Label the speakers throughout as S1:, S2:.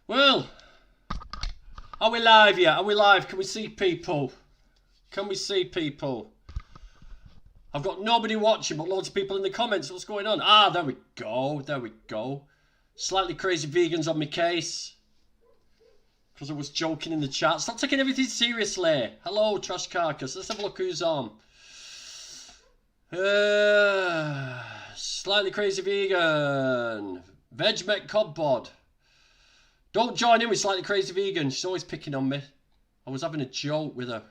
S1: Well, are we live yet? Are we live? Can we see people? Can we see people? I've got nobody watching, but loads of people in the comments. What's going on? Ah, there we go. There we go. Slightly crazy vegans on my case. Because I was joking in the chat. Stop taking everything seriously. Hello, Trash Carcass. Let's have a look who's on. Slightly crazy vegan. Veg Met Codbod. Don't join in with Slightly Crazy Vegan. She's always picking on me. I was having a joke with her.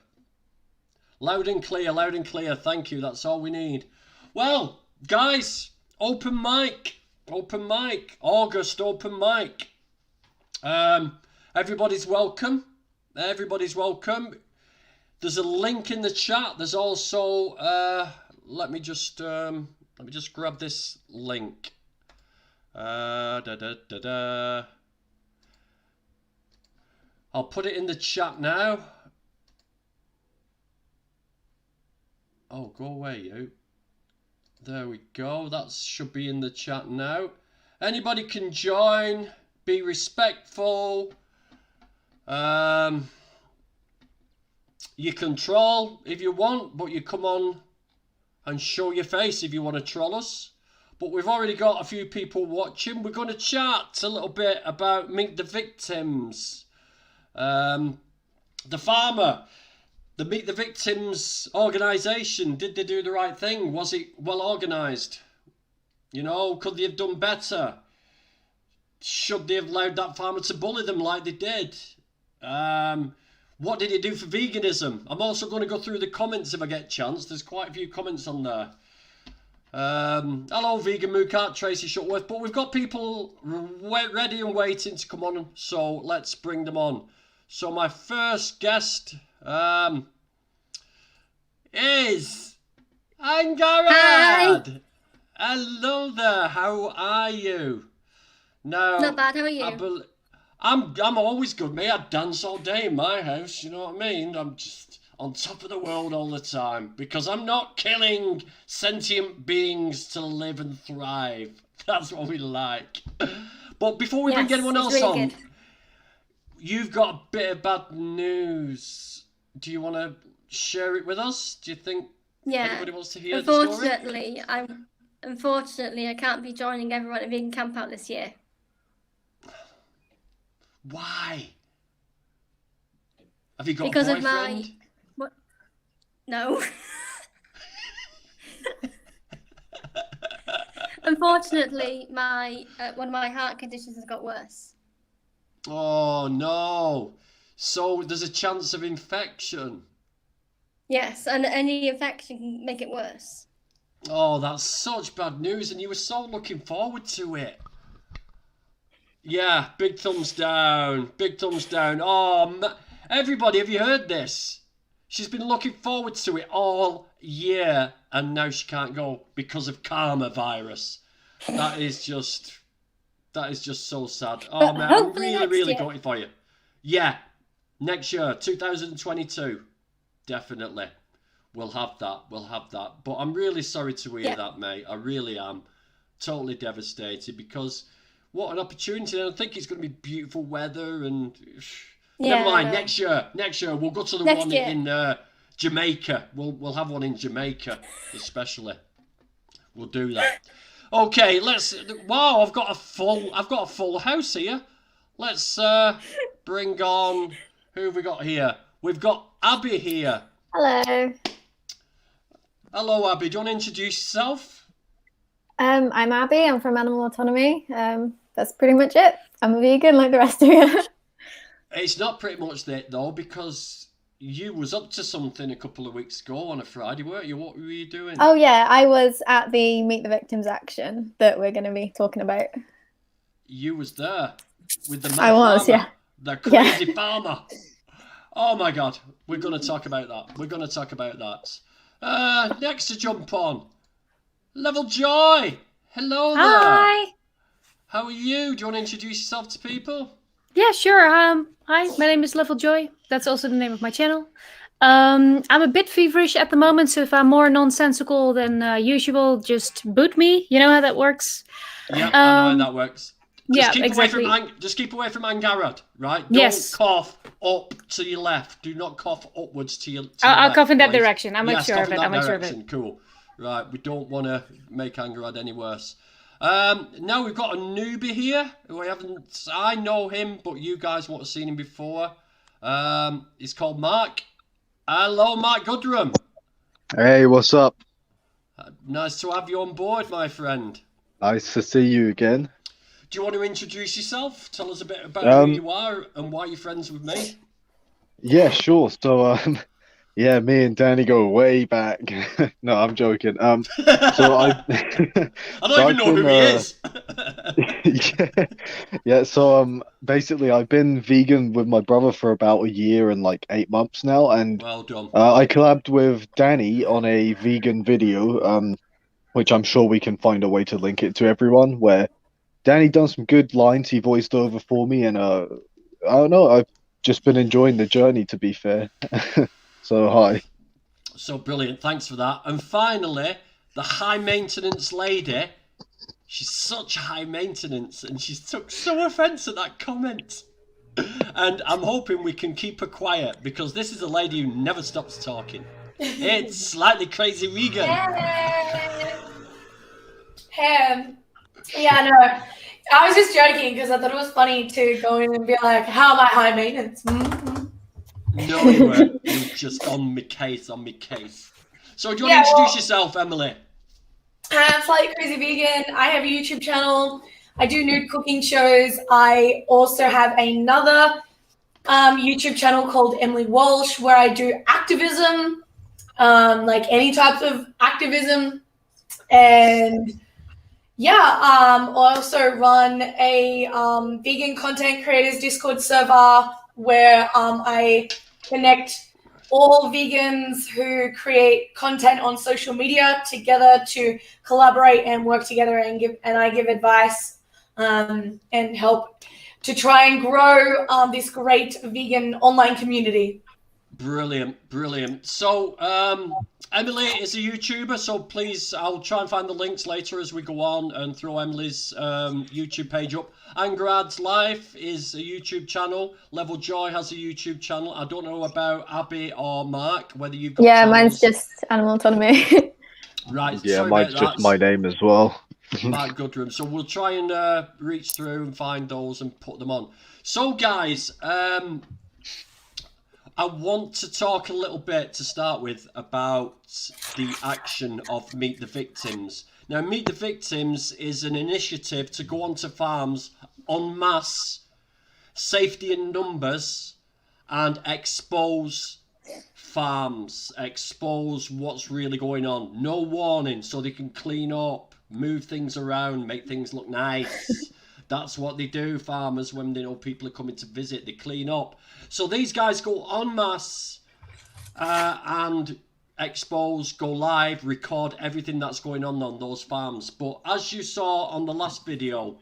S1: Loud and clear, loud and clear. Thank you. That's all we need. Well, guys, open mic. Open mic. August open mic. Everybody's welcome. Everybody's welcome. There's a link in the chat. There's also let me just grab this link. I'll put it in the chat now. Oh, go away, you. There we go. That should be in the chat now. Anybody can join. Be respectful. You can troll if you want, but you come on and show your face if you want to troll us. But we've already got a few people watching. We're going to chat a little bit about Meet the Victims. The farmer, the Meet the Victims organisation, did they do the right thing? Was it well organised? You know, could they have done better? Should they have allowed that farmer to bully them like they did? What did it do for veganism? I'm also going to go through the comments if I get a chance. There's quite a few comments on there. Hello, Vegan Mookart, Tracy Shutworth. But we've got people ready and waiting to come on, so let's bring them on. So my first guest is Garrett.
S2: Hi.
S1: Hello there. How are you? Now,
S2: Not bad. How are you?
S1: I'm always good, mate. I dance all day in my house. You know what I mean? I'm just on top of the world all the time because I'm not killing sentient beings to live and thrive. That's what we like. But before we bring anyone else
S2: really
S1: on.
S2: Good.
S1: You've got a bit of bad news. Do you want to share it with us? Do you think anybody wants to hear the story?
S2: Unfortunately, I can't be joining everyone at Vegan Camp Out this year.
S1: Why? Have you got
S2: because
S1: a boyfriend?
S2: Of my... What? No. Unfortunately, my one of my heart conditions has got worse.
S1: Oh no! So there's a chance of infection.
S2: Yes, and any infection can make it worse.
S1: Oh, that's such bad news, and you were so looking forward to it. Yeah, big thumbs down. Big thumbs down. Oh, everybody, have you heard this? She's been looking forward to it all year, and now she can't go because of karma virus. That is just so sad. Oh, man, I'm really gutted for you. Yeah, next year, 2022. Definitely. We'll have that. But I'm really sorry to hear that, mate. I really am. Totally devastated because what an opportunity. I think it's going to be beautiful weather and... Never mind, next year we'll go to the one in Jamaica. We'll have one in Jamaica, especially. We'll do that. Okay, let's. Wow, I've got a full house here. Let's bring on. Who have we got here? We've got Abby here.
S3: Hello.
S1: Hello, Abby. Do you want to introduce yourself?
S3: I'm Abby. I'm from Animal Autonomy. That's pretty much it. I'm a vegan like the rest of you.
S1: It's not pretty much that though, because you was up to something a couple of weeks ago on a Friday, weren't you? What were you doing?
S3: Oh yeah, I was at the Meet the Victims action that we're going to be talking about.
S1: You was there with the the crazy farmer. Oh my God, we're going to talk about that. Next to jump on, Level Joy. Hello there.
S4: Hi.
S1: How are you? Do you want to introduce yourself to people?
S4: Yeah, sure. Hi, my name is Level Joy. That's also the name of my channel. I'm a bit feverish at the moment, so if I'm more nonsensical than usual, just boot me. You know how that works?
S1: Yeah, I know how that works.
S4: Yeah,
S1: keep
S4: exactly.
S1: just keep away from Garrett, right? Don't
S4: Yes.
S1: cough up to your left. Do not cough upwards to your
S4: I'll
S1: left,
S4: cough in that
S1: please.
S4: direction. I'll make
S1: Yes,
S4: sure
S1: cough
S4: of
S1: in
S4: it.
S1: that
S4: I'll make sure of
S1: direction.
S4: it.
S1: Cool. Right, we don't want to make Garrett any worse. Now we've got a newbie here who I know him, but you guys won't have seen him before. He's called Mark. Hello, Mark Goodrum.
S5: Hey, what's up?
S1: Nice to have you on board, my friend.
S5: Nice to see you again.
S1: Do you want to introduce yourself? Tell us a bit about who you are and why you're friends with me.
S5: Yeah, sure. So, yeah, me and Danny go way back. No, I'm joking. So I,
S1: I don't even know who he is.
S5: yeah. So, basically, I've been vegan with my brother for about a year and like 8 months now, and
S1: Well done.
S5: I collabed with Danny on a vegan video, which I'm sure we can find a way to link it to everyone, where Danny done some good lines he voiced over for me, and I don't know, I've just been enjoying the journey, to be fair. So hi.
S1: So brilliant, thanks for that. And finally, the high maintenance lady. She's such high maintenance, and she took so offence at that comment. And I'm hoping we can keep her quiet, because this is a lady who never stops talking. It's Slightly Crazy Vegan.
S6: Yeah, no. I was just joking because I thought it was funny to go in and be like, how am I high maintenance?
S1: No, you weren't. You were just on me case. So do you want to introduce yourself, Emily?
S6: I'm Slightly Crazy Vegan. I have a YouTube channel. I do nude cooking shows. I also have another YouTube channel called Emily Walsh, where I do activism, like any types of activism. And I also run a vegan content creators Discord server where I connect all vegans who create content on social media together to collaborate and work together, and I give advice and help to try and grow this great vegan online community.
S1: Brilliant. So, Emily is a YouTuber, so please, I'll try and find the links later as we go on and throw Emily's YouTube page up. Angrad's Life is a YouTube channel. Level Joy has a YouTube channel. I don't know about Abby or Mark, whether you've got channels.
S3: Mine's just Animal Autonomy.
S1: Right.
S5: Yeah,
S1: sorry
S5: mine's
S1: about
S5: just
S1: that.
S5: my name as well.
S1: Mark Goodrum. So we'll try and reach through and find those and put them on. So guys, I want to talk a little bit to start with about the action of Meet the Victims. Now, Meet the Victims is an initiative to go onto farms en masse, safety in numbers, and expose farms, expose what's really going on. No warning, so they can clean up, move things around, make things look nice. That's what they do, farmers, when they know people are coming to visit. They clean up. So these guys go en masse and expose, go live, record everything that's going on those farms. But as you saw on the last video,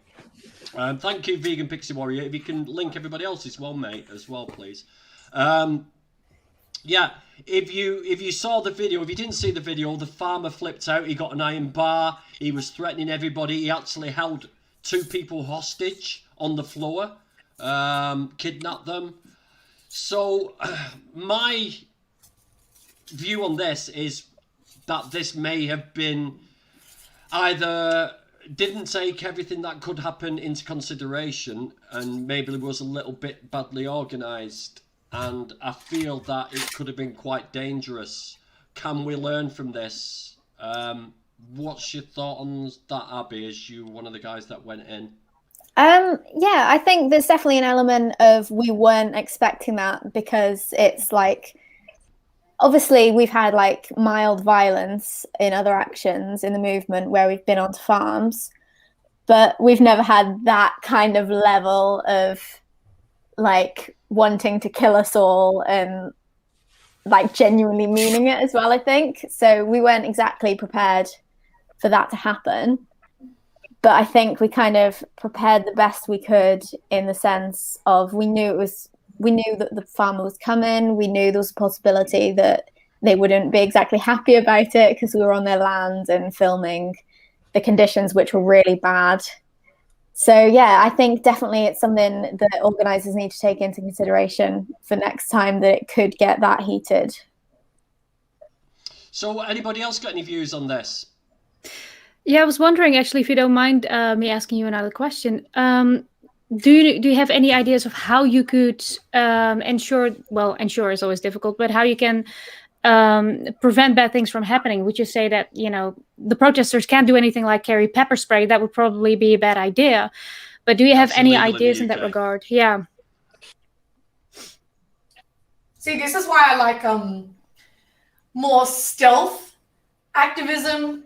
S1: thank you, Vegan Pixie Warrior. If you can link everybody else's well, mate, as well, please. Yeah, if you saw the video, if you didn't see the video, the farmer flipped out. He got an iron bar. He was threatening everybody. He actually held 2 people hostage on the floor, kidnapped them. So my view on this is that this may have been either didn't take everything that could happen into consideration, and maybe it was a little bit badly organised, and I feel that it could have been quite dangerous. Can we learn from this? What's your thought on that, Abby, as you one of the guys that went in?
S3: I think there's definitely an element of we weren't expecting that, because it's like, obviously we've had like mild violence in other actions in the movement where we've been onto farms, but we've never had that kind of level of like wanting to kill us all and like genuinely meaning it as well, I think. So we weren't exactly prepared for that to happen. But I think we kind of prepared the best we could, in the sense of we knew that the farmer was coming. We knew there was a possibility that they wouldn't be exactly happy about it because we were on their land and filming the conditions, which were really bad. So yeah, I think definitely it's something that organisers need to take into consideration for next time that it could get that heated.
S1: So, anybody else got any views on this?
S4: Yeah, I was wondering actually, if you don't mind me asking you another question. Do you have any ideas of how you could ensure? Well, ensure is always difficult, but how you can prevent bad things from happening? Would you say that the protesters can't do anything like carry pepper spray? That would probably be a bad idea. But do you have
S1: That's
S4: any
S1: illegal in
S4: ideas
S1: the
S4: in that
S1: UK.
S4: regard? Yeah.
S6: See, this is why I like more stealth activism.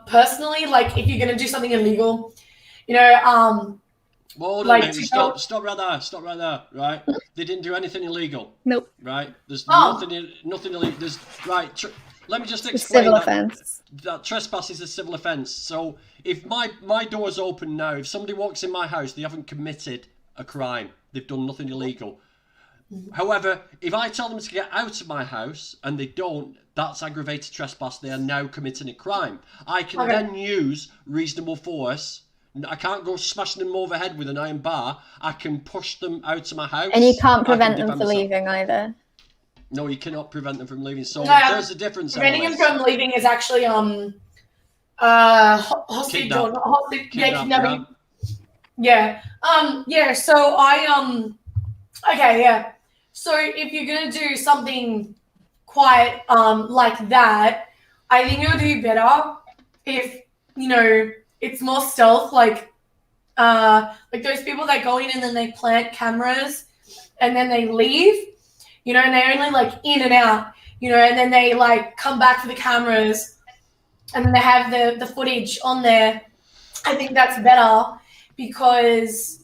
S6: Personally, like if you're gonna do something illegal,
S1: Well, hold on
S6: like
S1: a minute. Stop right there. Stop right there. Right? They didn't do anything illegal.
S4: Nope.
S1: Right? There's
S6: Oh.
S1: nothing illegal. There's right. Let me just
S3: It's a
S1: explain
S3: civil
S1: that.
S3: offence.
S1: That trespass is a civil offence. So if my door's open now, if somebody walks in my house, they haven't committed a crime. They've done nothing illegal. However, if I tell them to get out of my house and they don't, that's aggravated trespass. They are now committing a crime. I can then use reasonable force. I can't go smashing them over the head with an iron bar. I can push them out of my house.
S3: And you can't
S1: I
S3: prevent
S1: can
S3: them from
S1: defend myself.
S3: leaving either.
S1: No, you cannot prevent them from leaving. So
S6: No,
S1: there's a difference.
S6: preventing him
S1: anyways.
S6: from leaving is actually hostage
S1: Kidnap.
S6: or not hostage.
S1: Kidnap,
S6: Kidnapping. Yeah. So okay, yeah. So if you're gonna do something quite like that, I think it would be better if it's more stealth, like those people that go in and then they plant cameras and then they leave, and they're only like in and out, and then they like come back for the cameras and then they have the footage on there. I think that's better because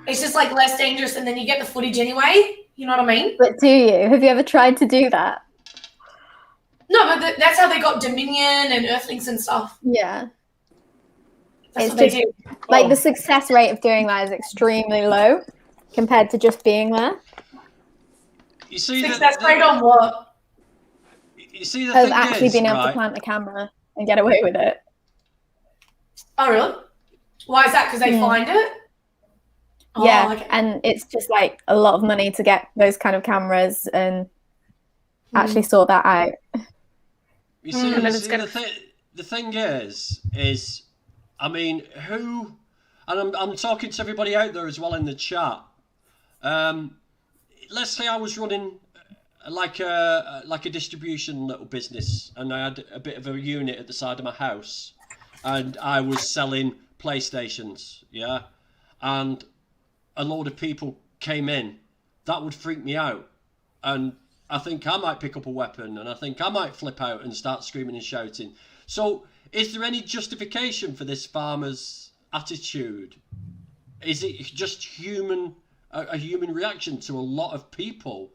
S6: it's just like less dangerous and then you get the footage anyway. You know what I mean?
S3: But do you? Have you ever tried to do that?
S6: No, but that's how they got Dominion and Earthlings and stuff.
S3: Yeah.
S6: That's
S3: It's
S6: what they
S3: just-
S6: did.
S3: Like the success rate of doing that is extremely low compared to just being there.
S1: You see
S6: Success rate on what?
S1: You see the
S3: Of
S1: thing
S3: actually
S1: is,
S3: being able to
S1: right?
S3: plant a camera and get away with it.
S6: Oh, really? Why is that? Because they
S3: Yeah.
S6: find it? Oh,
S3: Yeah,
S6: okay.
S3: and it's just like a lot of money to get those kind of cameras and actually sort that out.
S1: You see,
S6: Mm.
S1: you see the thing is, I mean, who, and I'm talking to everybody out there as well in the chat. Let's say I was running like a distribution little business, and I had a bit of a unit at the side of my house, and I was selling PlayStations, yeah, and a load of people came in. That would freak me out, and I think I might pick up a weapon, and I think I might flip out and start screaming and shouting. So, is there any justification for this farmer's attitude? Is it just a human reaction to a lot of people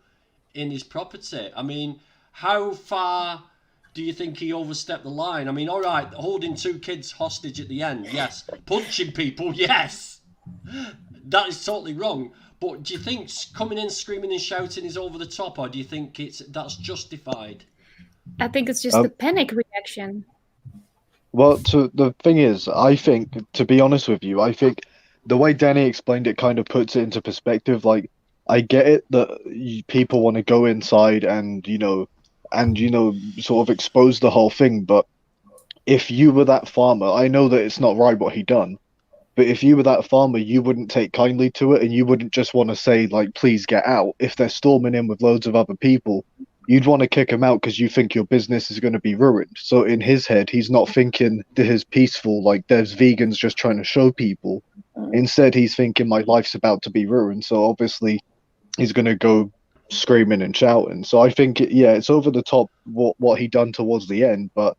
S1: in his property? I mean, how far do you think he overstepped the line? I mean, all right, holding two kids hostage at the end, yes. Punching people, yes. That is totally wrong. But do you think coming in screaming and shouting is over the top, or do you think that's justified?
S4: I think it's just the panic reaction.
S5: Well, the thing is, I think, to be honest with you, I think the way Danny explained it kind of puts it into perspective. Like, I get it that people want to go inside and sort of expose the whole thing. But if you were that farmer, I know that it's not right what he done. But if you were that farmer, you wouldn't take kindly to it, and you wouldn't just want to say, like, please get out. If they're storming in with loads of other people, you'd want to kick them out because you think your business is going to be ruined. So in his head, he's not thinking this is peaceful, like there's vegans just trying to show people. Instead, he's thinking my life's about to be ruined. So obviously, he's going to go screaming and shouting. So I think, it's over the top what he done towards the end, but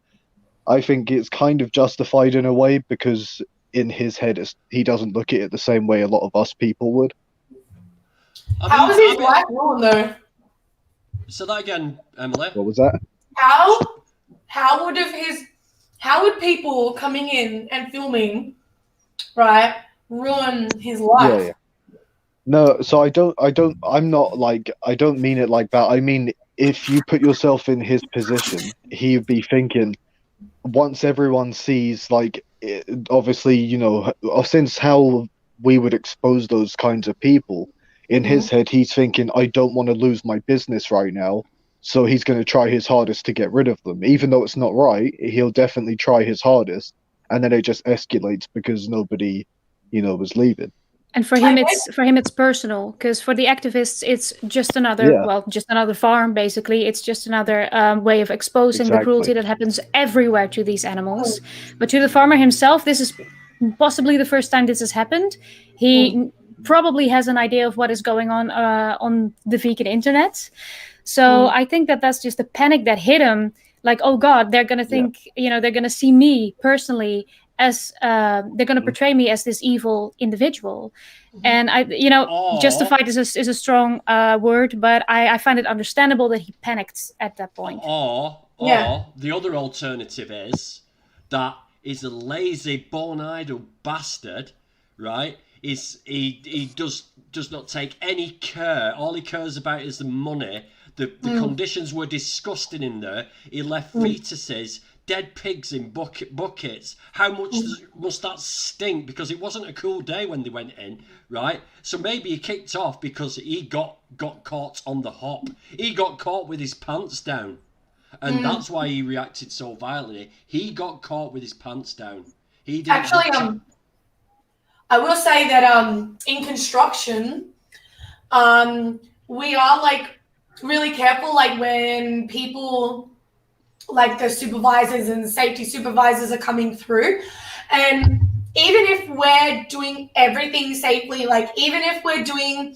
S5: I think it's kind of justified in a way because in his head, he doesn't look at it the same way a lot of us people would.
S6: How was his life ruined, though?
S1: So that again, Emily.
S5: What was that?
S6: How would people coming in and filming, right, ruin his life?
S5: Yeah. No, so I don't mean it like that. I mean, if you put yourself in his position, he'd be thinking, once everyone sees, like, obviously, since how we would expose those kinds of people, in his head, he's thinking, I don't want to lose my business right now. So he's going to try his hardest to get rid of them. Even though it's not right, he'll definitely try his hardest. And then it just escalates because nobody, was leaving.
S4: And for him, it's personal, because for the activists, it's just another farm. Basically, it's just another way of exposing the cruelty that happens everywhere to these animals. But to the farmer himself, this is possibly the first time this has happened. He probably has an idea of what is going on the vegan internet. So I think that's just the panic that hit him. Like, oh God, they're gonna think, they're gonna see me personally as they're going to portray me as this evil individual. And justified is a strong word, but I find it understandable that he panicked at that point.
S1: Or the other alternative is that he's a lazy, bone-idle bastard, right? He does not take any care. All he cares about is the money. The conditions were disgusting in there. He left fetuses, dead pigs in buckets. How much must that stink? Because it wasn't a cool day when they went in, right? So maybe he kicked off because he got caught on the hop. He got caught with his pants down. And that's why he reacted so violently. He got caught with his pants down. He didn't
S6: actually, I will say that in construction, we are like really careful, like when people, like the supervisors and safety supervisors are coming through, and even if we're doing everything safely, like even if we're doing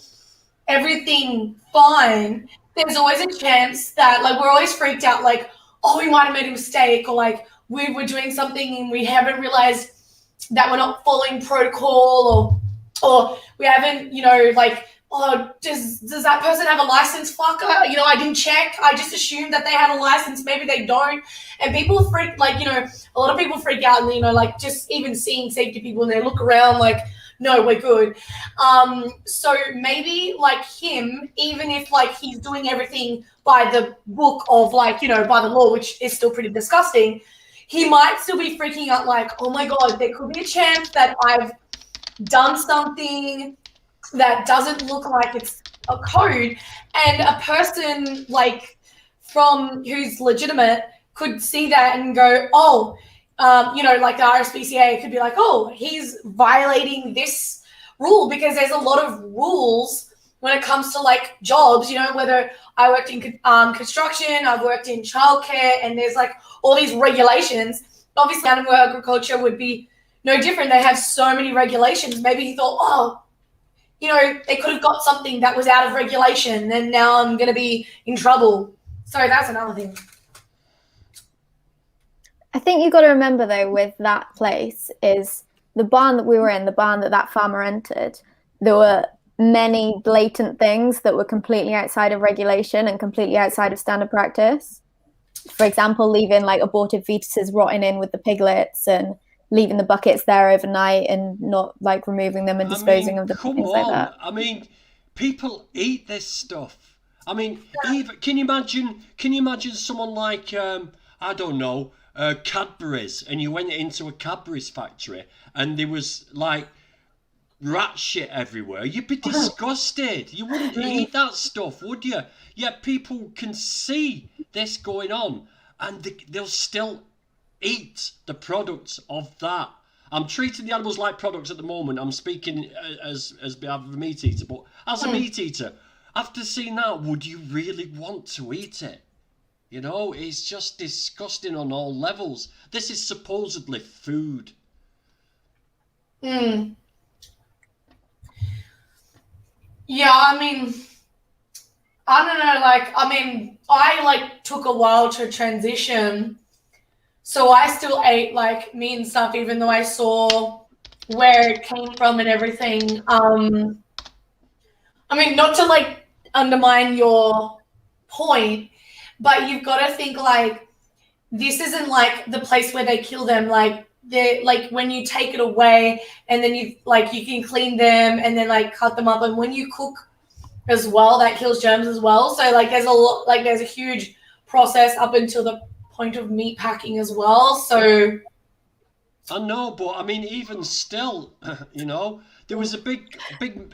S6: everything fine, there's always a chance that, like, we're always freaked out, like, oh, we might have made a mistake, or like we were doing something and we haven't realized that we're not following protocol, or we haven't, like, oh, does that person have a license? Fuck, I didn't check. I just assumed that they had a license. Maybe they don't. And people freak, like, a lot of people freak out, and, like, just even seeing safety people, and they look around like, no, we're good. So maybe, like, him, even if, like, he's doing everything by the book of, like, by the law, which is still pretty disgusting, he might still be freaking out like, oh my God, there could be a chance that I've done something that doesn't look like it's a code, and a person like from who's legitimate could see that and go, oh, like the RSPCA could be like, oh, he's violating this rule, because there's a lot of rules when it comes to like jobs, whether I worked in construction, I've worked in childcare, and there's like all these regulations. Obviously, animal agriculture would be no different. They have so many regulations. Maybe he thought, oh, they could have got something that was out of regulation, and now I'm going to be in trouble. So that's another thing.
S3: I think you've got to remember, though, with that place, is the barn that we were in, the barn that farmer entered, there were many blatant things that were completely outside of regulation and completely outside of standard practice. For example, leaving like aborted fetuses rotting in with the piglets, and leaving the buckets there overnight and not like removing them and disposing of them, things like that.
S1: I mean, people eat this stuff. I mean, even, can you imagine someone like I don't know, Cadbury's, and you went into a Cadbury's factory and there was like rat shit everywhere? You'd be disgusted. You wouldn't eat that stuff, would you? Yet people can see this going on, and they'll still eat the products of that. I'm treating the animals like products at the moment. I'm speaking as behalf of a meat eater, but as a meat eater, after seeing that, would you really want to eat it? It's just disgusting on all levels. This is supposedly food.
S6: Yeah, I mean, I don't know, I took a while to transition. So I still ate like meat and stuff, even though I saw where it came from and everything. I mean, not to like undermine your point, but you've got to think like this isn't like the place where they kill them. Like they like when you take it away and then you can clean them and then like cut them up, and when you cook as well, that kills germs as well. So like there's a huge process up until the point of meat packing as well. So
S1: I know, but I mean, even still, you know, there was a big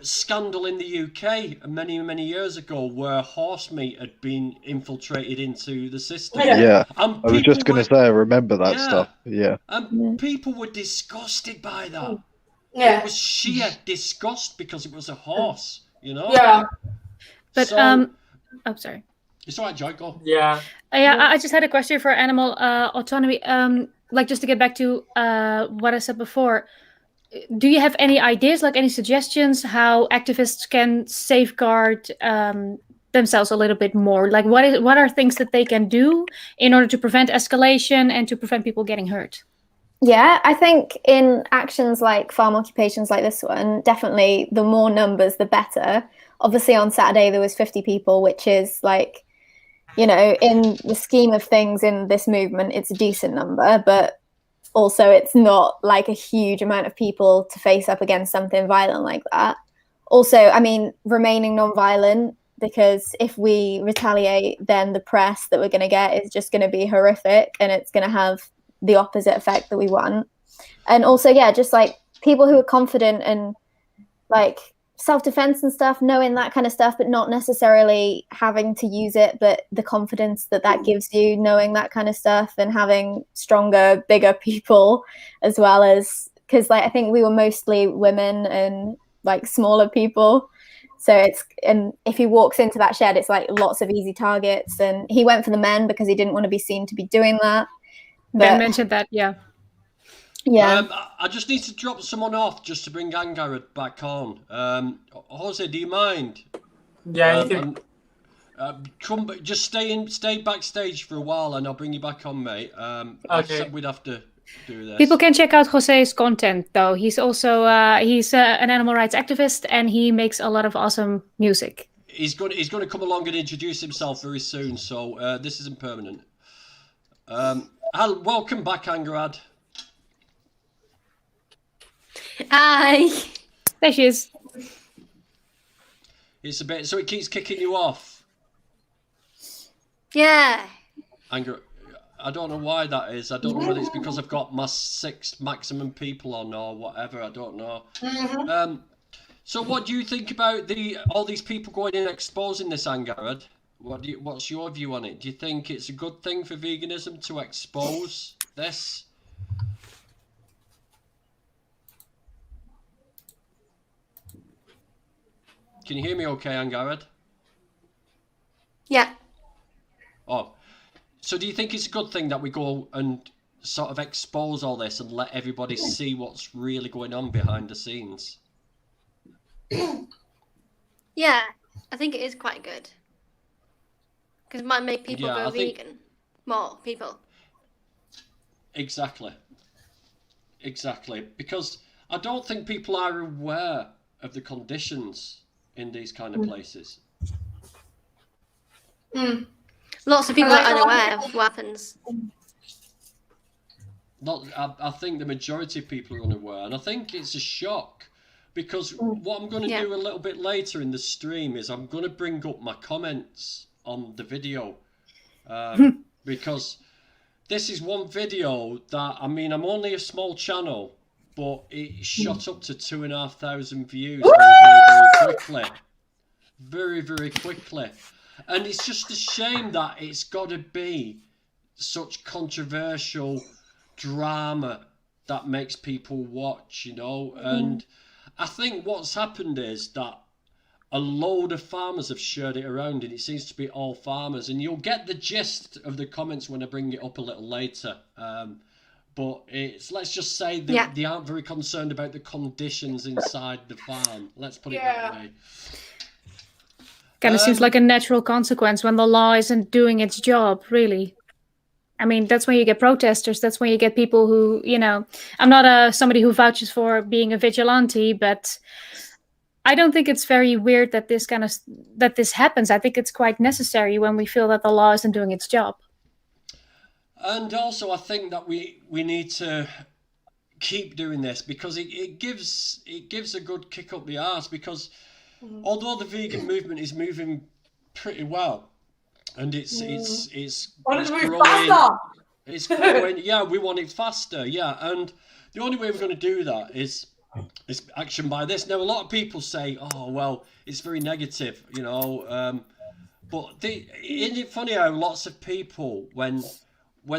S1: scandal in the UK many years ago where horse meat had been infiltrated into the system.
S5: Yeah.
S1: And
S5: I was just
S1: people
S5: gonna say, I remember that
S1: Yeah.
S5: stuff. Yeah.
S1: and people were disgusted by that.
S6: Yeah.
S1: It was sheer disgust because it was a horse, you know.
S6: Yeah.
S4: But
S1: So,
S4: oh, sorry.
S1: it's all right, Joy. Go.
S7: Yeah.
S4: Yeah, I just had a question for animal autonomy. Like just to get back to what I said before, do you have any ideas, like any suggestions, how activists can safeguard themselves a little bit more? Like, what are things that they can do in order to prevent escalation and to prevent people getting hurt?
S3: Yeah, I think in actions like farm occupations like this one, definitely the more numbers, the better. Obviously, on Saturday, there was 50 people, which is like, you know, in the scheme of things in this movement, it's a decent number, but also it's not like a huge amount of people to face up against something violent like that. Also, I mean, remaining non-violent, because if we retaliate, then the press that we're going to get is just going to be horrific, and it's going to have the opposite effect that we want. And also, yeah, just like people who are confident and like self-defense and stuff, knowing that kind of stuff, but not necessarily having to use it, but the confidence that gives you, knowing that kind of stuff, and having stronger, bigger people as well, as because like I think we were mostly women and like smaller people, so and if he walks into that shed, it's like lots of easy targets, and he went for the men because he didn't want to be seen to be doing that.
S4: Ben mentioned that. Yeah.
S1: I just need to drop someone off just to bring Garrett back on. Jose, do you mind?
S7: Yeah, you can.
S1: Come, just stay backstage for a while, and I'll bring you back on, mate. I
S7: Okay.
S1: said we'd have to do this.
S4: People can check out Jose's content, though. He's also he's an animal rights activist, and he makes a lot of awesome music.
S1: He's going to come along and introduce himself very soon, so this isn't permanent. Welcome back, Angarad.
S2: Hi.
S4: There she is.
S1: It's a bit, so it keeps kicking you off.
S2: Yeah.
S1: Anger, I don't know why that is. I don't know whether it's because I've got my 6 maximum people on or whatever. I don't know. So what do you think about all these people going in and exposing this, Angarad? What's your view on it? Do you think it's a good thing for veganism to expose this? Can you hear me okay, Angarad?
S2: Yeah.
S1: Oh, so do you think it's a good thing that we go and sort of expose all this and let everybody see what's really going on behind the scenes?
S2: Yeah. I think it is quite good. Because it might make people go vegan. More people.
S1: Exactly. Because I don't think people are aware of the conditions in these kind of places.
S2: Lots of people are unaware of what happens.
S1: I think the majority of people are unaware, and I think it's a shock, because what I'm going to do a little bit later in the stream is I'm going to bring up my comments on the video, because this is one video that, I mean, I'm only a small channel, but it shot up to 2,500 views very quickly. And it's just a shame that it's got to be such controversial drama that makes people watch, you know. And I think what's happened is that a load of farmers have shared it around, and it seems to be all farmers. And you'll get the gist of the comments when I bring it up a little later. But let's just say they aren't very concerned about the conditions inside the farm. Let's put it that way.
S4: Kind of seems like a natural consequence when the law isn't doing its job, really. I mean, that's when you get protesters. That's when you get people who, you know, I'm not somebody who vouches for being a vigilante, but I don't think it's very weird that this happens. I think it's quite necessary when we feel that the law isn't doing its job.
S1: And also, I think that we need to keep doing this, because it gives a good kick up the arse, because although the vegan movement is moving pretty well, and it's growing, It's growing. Yeah, we want it faster. Yeah, and the only way we're going to do that is action by this. Now, a lot of people say, "Oh, well, it's very negative," you know. But isn't it funny how lots of people, when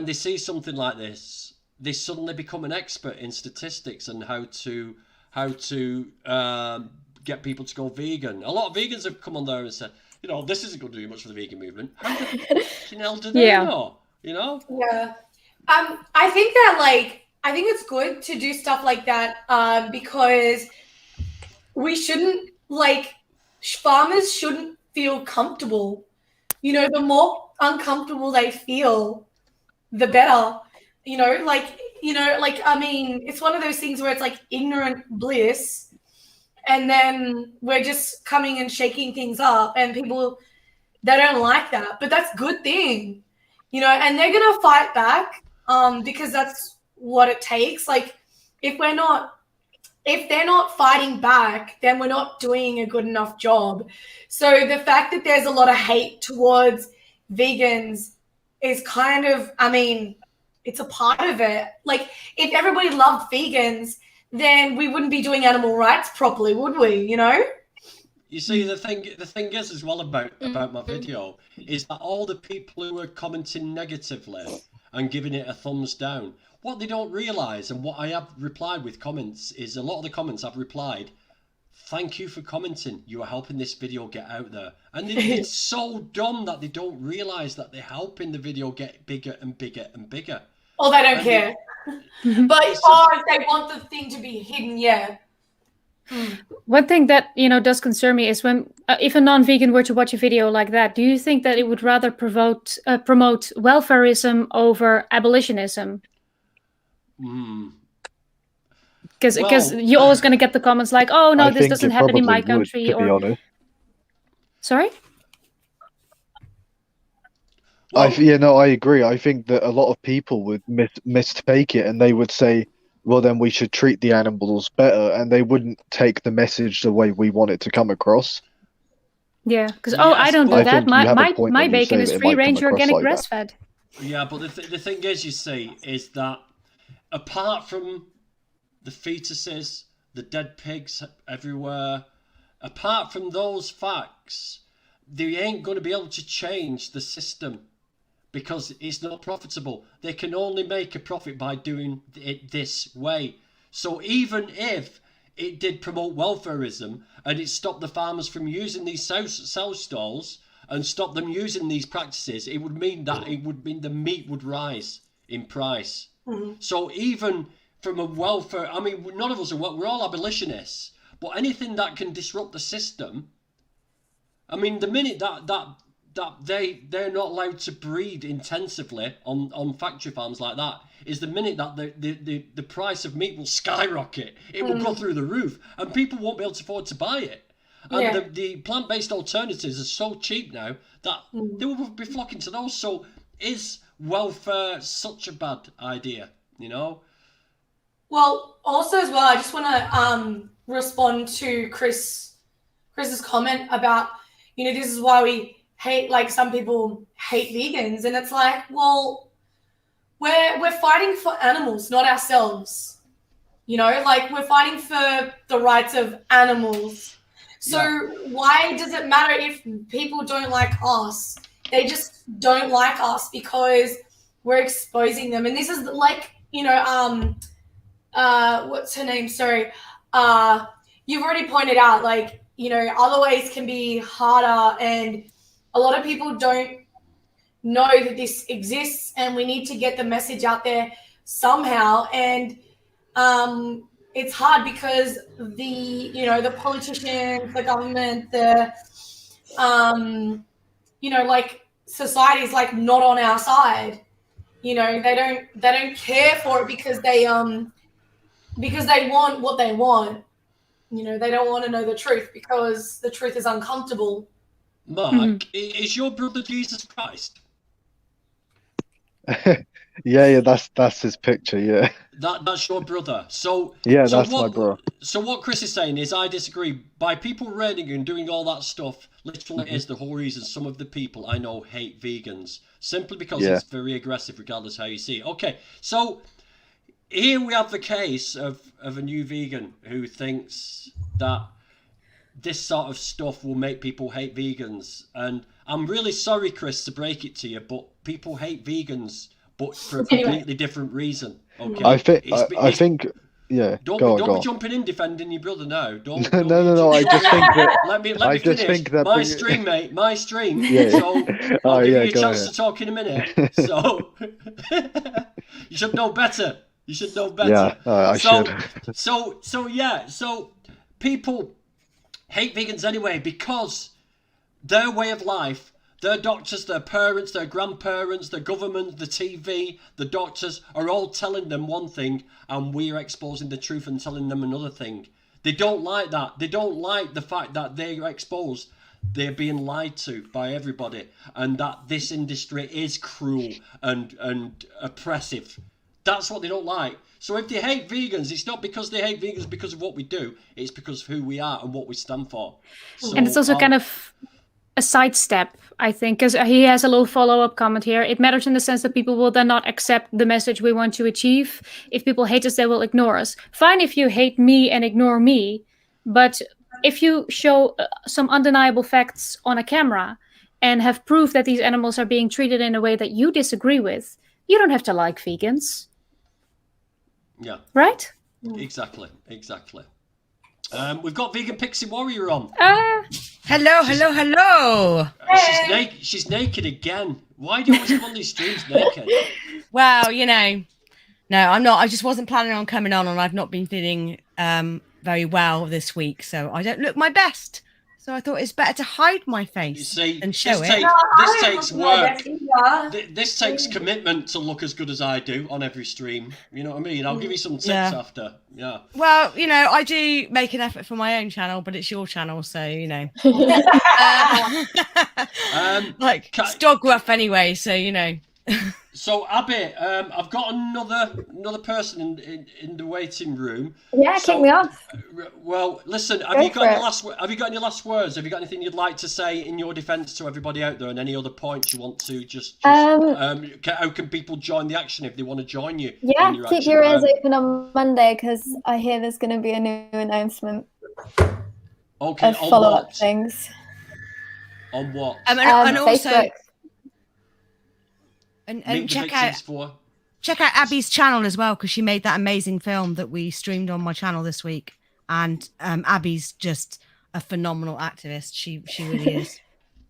S1: they see something like this, they suddenly become an expert in statistics and how to get people to go vegan. A lot of vegans have come on there and said, you know, this isn't going to do much for the vegan movement. How the hell do they know? You know?
S6: Yeah. I think that, like, I think it's good to do stuff like that because we shouldn't, like, farmers shouldn't feel comfortable. You know, the more uncomfortable they feel, the better. You know, like, I mean, it's one of those things where it's like ignorant bliss, and then we're just coming and shaking things up, and people, they don't like that, but that's a good thing, you know, and they're gonna fight back because that's what it takes. Like, if they're not fighting back, then we're not doing a good enough job. So the fact that there's a lot of hate towards vegans is kind of, I mean, it's a part of it. Like, if everybody loved vegans, then we wouldn't be doing animal rights properly, would we? You know?
S1: You see, the thing is as well about my video is that all the people who are commenting negatively and giving it a thumbs down, what they don't realise, and what I have replied with comments, is a lot of the comments I've replied, thank you for commenting, you are helping this video get out there. And it's so dumb that they don't realise that they're helping the video get bigger and bigger and bigger.
S6: Oh, they don't care. But if they want the thing to be hidden, yeah.
S4: One thing that, you know, does concern me is when if a non-vegan were to watch a video like that, do you think that it would rather promote welfareism over abolitionism? Because you're always going to get the comments like, "Oh no, this doesn't happen in my country." Sorry.
S5: I agree. I think that a lot of people would mistake it, and they would say, well, then we should treat the animals better, and they wouldn't take the message the way we want it to come across.
S4: Yeah, because I don't do that. My bacon is free range organic grass fed.
S1: Yeah, but the thing is, you see, is that apart from the fetuses, the dead pigs everywhere, apart from those facts, they ain't going to be able to change the system because it's not profitable. They can only make a profit by doing it this way. So even if it did promote welfareism and it stopped the farmers from using these sow stalls and stopped them using these practices, it would mean the meat would rise in price. Mm-hmm. So even from a welfare, I mean, none of us we're all abolitionists, but anything that can disrupt the system, I mean, the minute that they're not allowed to breed intensively on factory farms like that is the minute that the price of meat will skyrocket. It will go through the roof, and people won't be able to afford to buy it. And the plant-based alternatives are so cheap now that they will be flocking to those. So is welfare such a bad idea, you know?
S6: Well, also as well, I just want to respond to Chris's comment about, you know, this is why we hate, like, some people hate vegans, and it's like, well, we're fighting for animals, not ourselves. You know, like, we're fighting for the rights of animals. So why does it matter if people don't like us? They just don't like us because we're exposing them. And this is like, you know, what's her name? Sorry. You've already pointed out, like, you know, other ways can be harder, and a lot of people don't know that this exists, and we need to get the message out there somehow. And it's hard because the politicians, the government, you know, like, society is like not on our side. You know, they don't care for it because they want what they want. You know, they don't want to know the truth because the truth is uncomfortable.
S1: Mark, is your brother Jesus Christ?
S5: yeah, that's his picture. Yeah,
S1: that's your brother. So
S5: that's my brother.
S1: So what Chris is saying is, I disagree. By people raiding and doing all that stuff, literally is the whole reason some of the people I know hate vegans, simply because it's very aggressive, regardless how you see it. Okay, so here we have the case of a new vegan who thinks that this sort of stuff will make people hate vegans, and I'm really sorry, Chris, to break it to you, but people hate vegans, but for a completely different reason. Okay,
S5: I think. Yeah,
S1: don't be jumping in defending your brother now. Don't
S5: no. I just think that.
S1: Let me finish.
S5: Think that
S1: my stream, mate. My stream.
S5: Yeah.
S1: So I'll give you a chance to talk in a minute. So you should know better. You should know better.
S5: Yeah, I should.
S1: So people hate vegans anyway because their way of life. Their doctors, their parents, their grandparents, the government, the TV, the doctors are all telling them one thing, and we are exposing the truth and telling them another thing. They don't like that. They don't like the fact that they are exposed. They're being lied to by everybody, and that this industry is cruel and oppressive. That's what they don't like. So if they hate vegans, it's not because they hate vegans because of what we do. It's because of who we are and what we stand for. So,
S4: and it's also kind of a sidestep, I think, because he has a little follow-up comment here. It matters in the sense that people will then not accept the message we want to achieve. If people hate us, they will ignore us. Fine if you hate me and ignore me, but if you show some undeniable facts on a camera and have proof that these animals are being treated in a way that you disagree with, you don't have to like vegans.
S1: Yeah.
S4: Right?
S1: Exactly. We've got Vegan Pixie Warrior on.
S8: Hello.
S1: She's naked again. Why do you always come on these streams naked?
S8: Well, no, I'm not. I just wasn't planning on coming on, and I've not been feeling very well this week, so I don't look my best. So I thought it's better to hide my face and show it.
S1: This takes work. This takes commitment to look as good as I do on every stream. You know what I mean? I'll give you some tips after. Yeah.
S8: Well, I do make an effort for my own channel, but it's your channel, so it's dog rough anyway, so
S1: So Abby, I've got another person in the waiting room.
S3: Yeah, kick me off.
S1: Well, listen, have you got any last words? Have you got anything you'd like to say in your defence to everybody out there, and any other points you want to just how can people join the action if they want to join you?
S3: Yeah, keep your ears open on Monday because I hear there's going to be a new announcement.
S1: Okay,
S3: of follow-up things.
S1: On what?
S8: And also.
S3: Facebook.
S8: And check out Abby's channel as well, because she made that amazing film that we streamed on my channel this week. And Abby's just a phenomenal activist. She really is.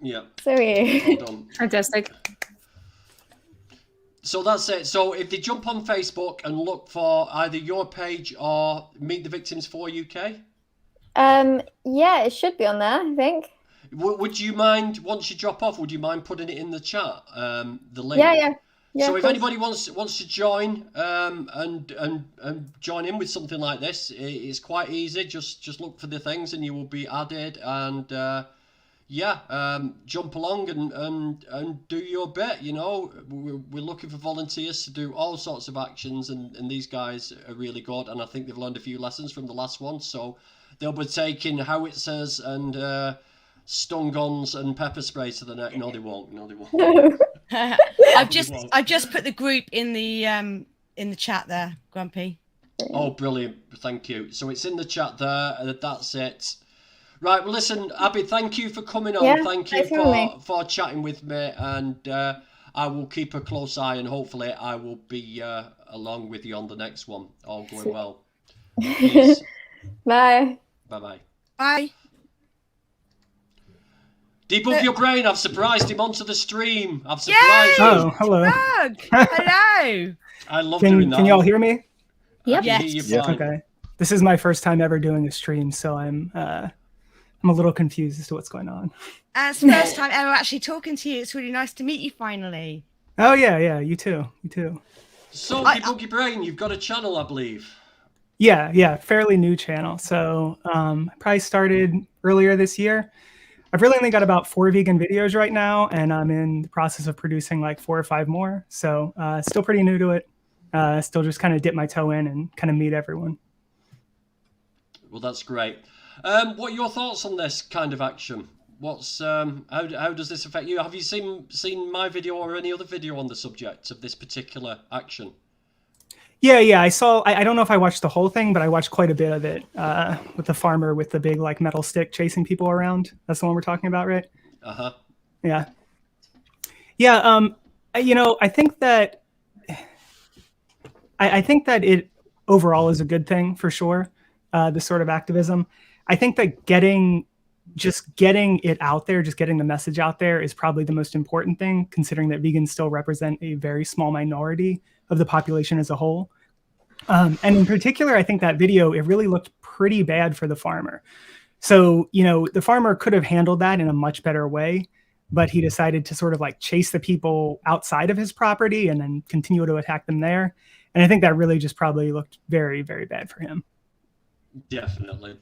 S1: Yeah.
S3: So are you.
S1: Well done.
S4: Fantastic.
S1: So that's it. So if they jump on Facebook and look for either your page or Meet the Victims for UK.
S3: Yeah, it should be on there, I think.
S1: Would you mind, once you drop off, would you mind putting it in the chat, the link?
S3: Yeah.
S1: So if anybody wants to join and join in with something like this, it's quite easy. Just look for the things and you will be added, and jump along and do your bit. We're looking for volunteers to do all sorts of actions, and these guys are really good, and I think they've learned a few lessons from the last one, so they'll be taking howitzers and stun guns and pepper spray to the neck. No, they won't.
S8: I've just put the group in the chat there, Grumpy.
S1: Oh, brilliant! Thank you. So it's in the chat there. That's it. Right. Well, listen, Abby. Thank you for coming on.
S3: Yeah,
S1: thank you for chatting with me, and I will keep a close eye, and hopefully I will be along with you on the next one. All going well. Peace.
S3: Bye.
S1: Bye.
S8: Bye.
S1: Debug your brain. I've surprised him onto the stream. I've surprised him.
S9: Oh, hello.
S8: Hello.
S1: I love doing that.
S9: Can you all hear me?
S4: Yep.
S8: Yes.
S9: Okay. This is my first time ever doing a stream, so I'm a little confused as to what's going on.
S8: And it's the first time ever actually talking to you. It's really nice to meet you finally.
S9: Oh yeah. You too.
S1: So Debug your brain. You've got a channel, I believe.
S9: Yeah. Fairly new channel. So I probably started earlier this year. I've really only got about 4 vegan videos right now, and I'm in the process of producing like 4 or 5 more. So still pretty new to it. Still just kind of dip my toe in and kind of meet everyone.
S1: Well, that's great. What are your thoughts on this kind of action? What's how does this affect you? Have you seen my video or any other video on the subject of this particular action?
S9: Yeah, I saw. I don't know if I watched the whole thing, but I watched quite a bit of it with the farmer with the big like metal stick chasing people around. That's the one we're talking about, right? Yeah. You know, I think that it overall is a good thing for sure. This sort of activism. I think that getting it out there, just getting the message out there is probably the most important thing, considering that vegans still represent a very small minority of the population as a whole. And in particular, I think that video, it really looked pretty bad for the farmer. So, you know, the farmer could have handled that in a much better way, but he decided to sort of like chase the people outside of his property and then continue to attack them there. And I think that really just probably looked very, very bad for him.
S1: Definitely.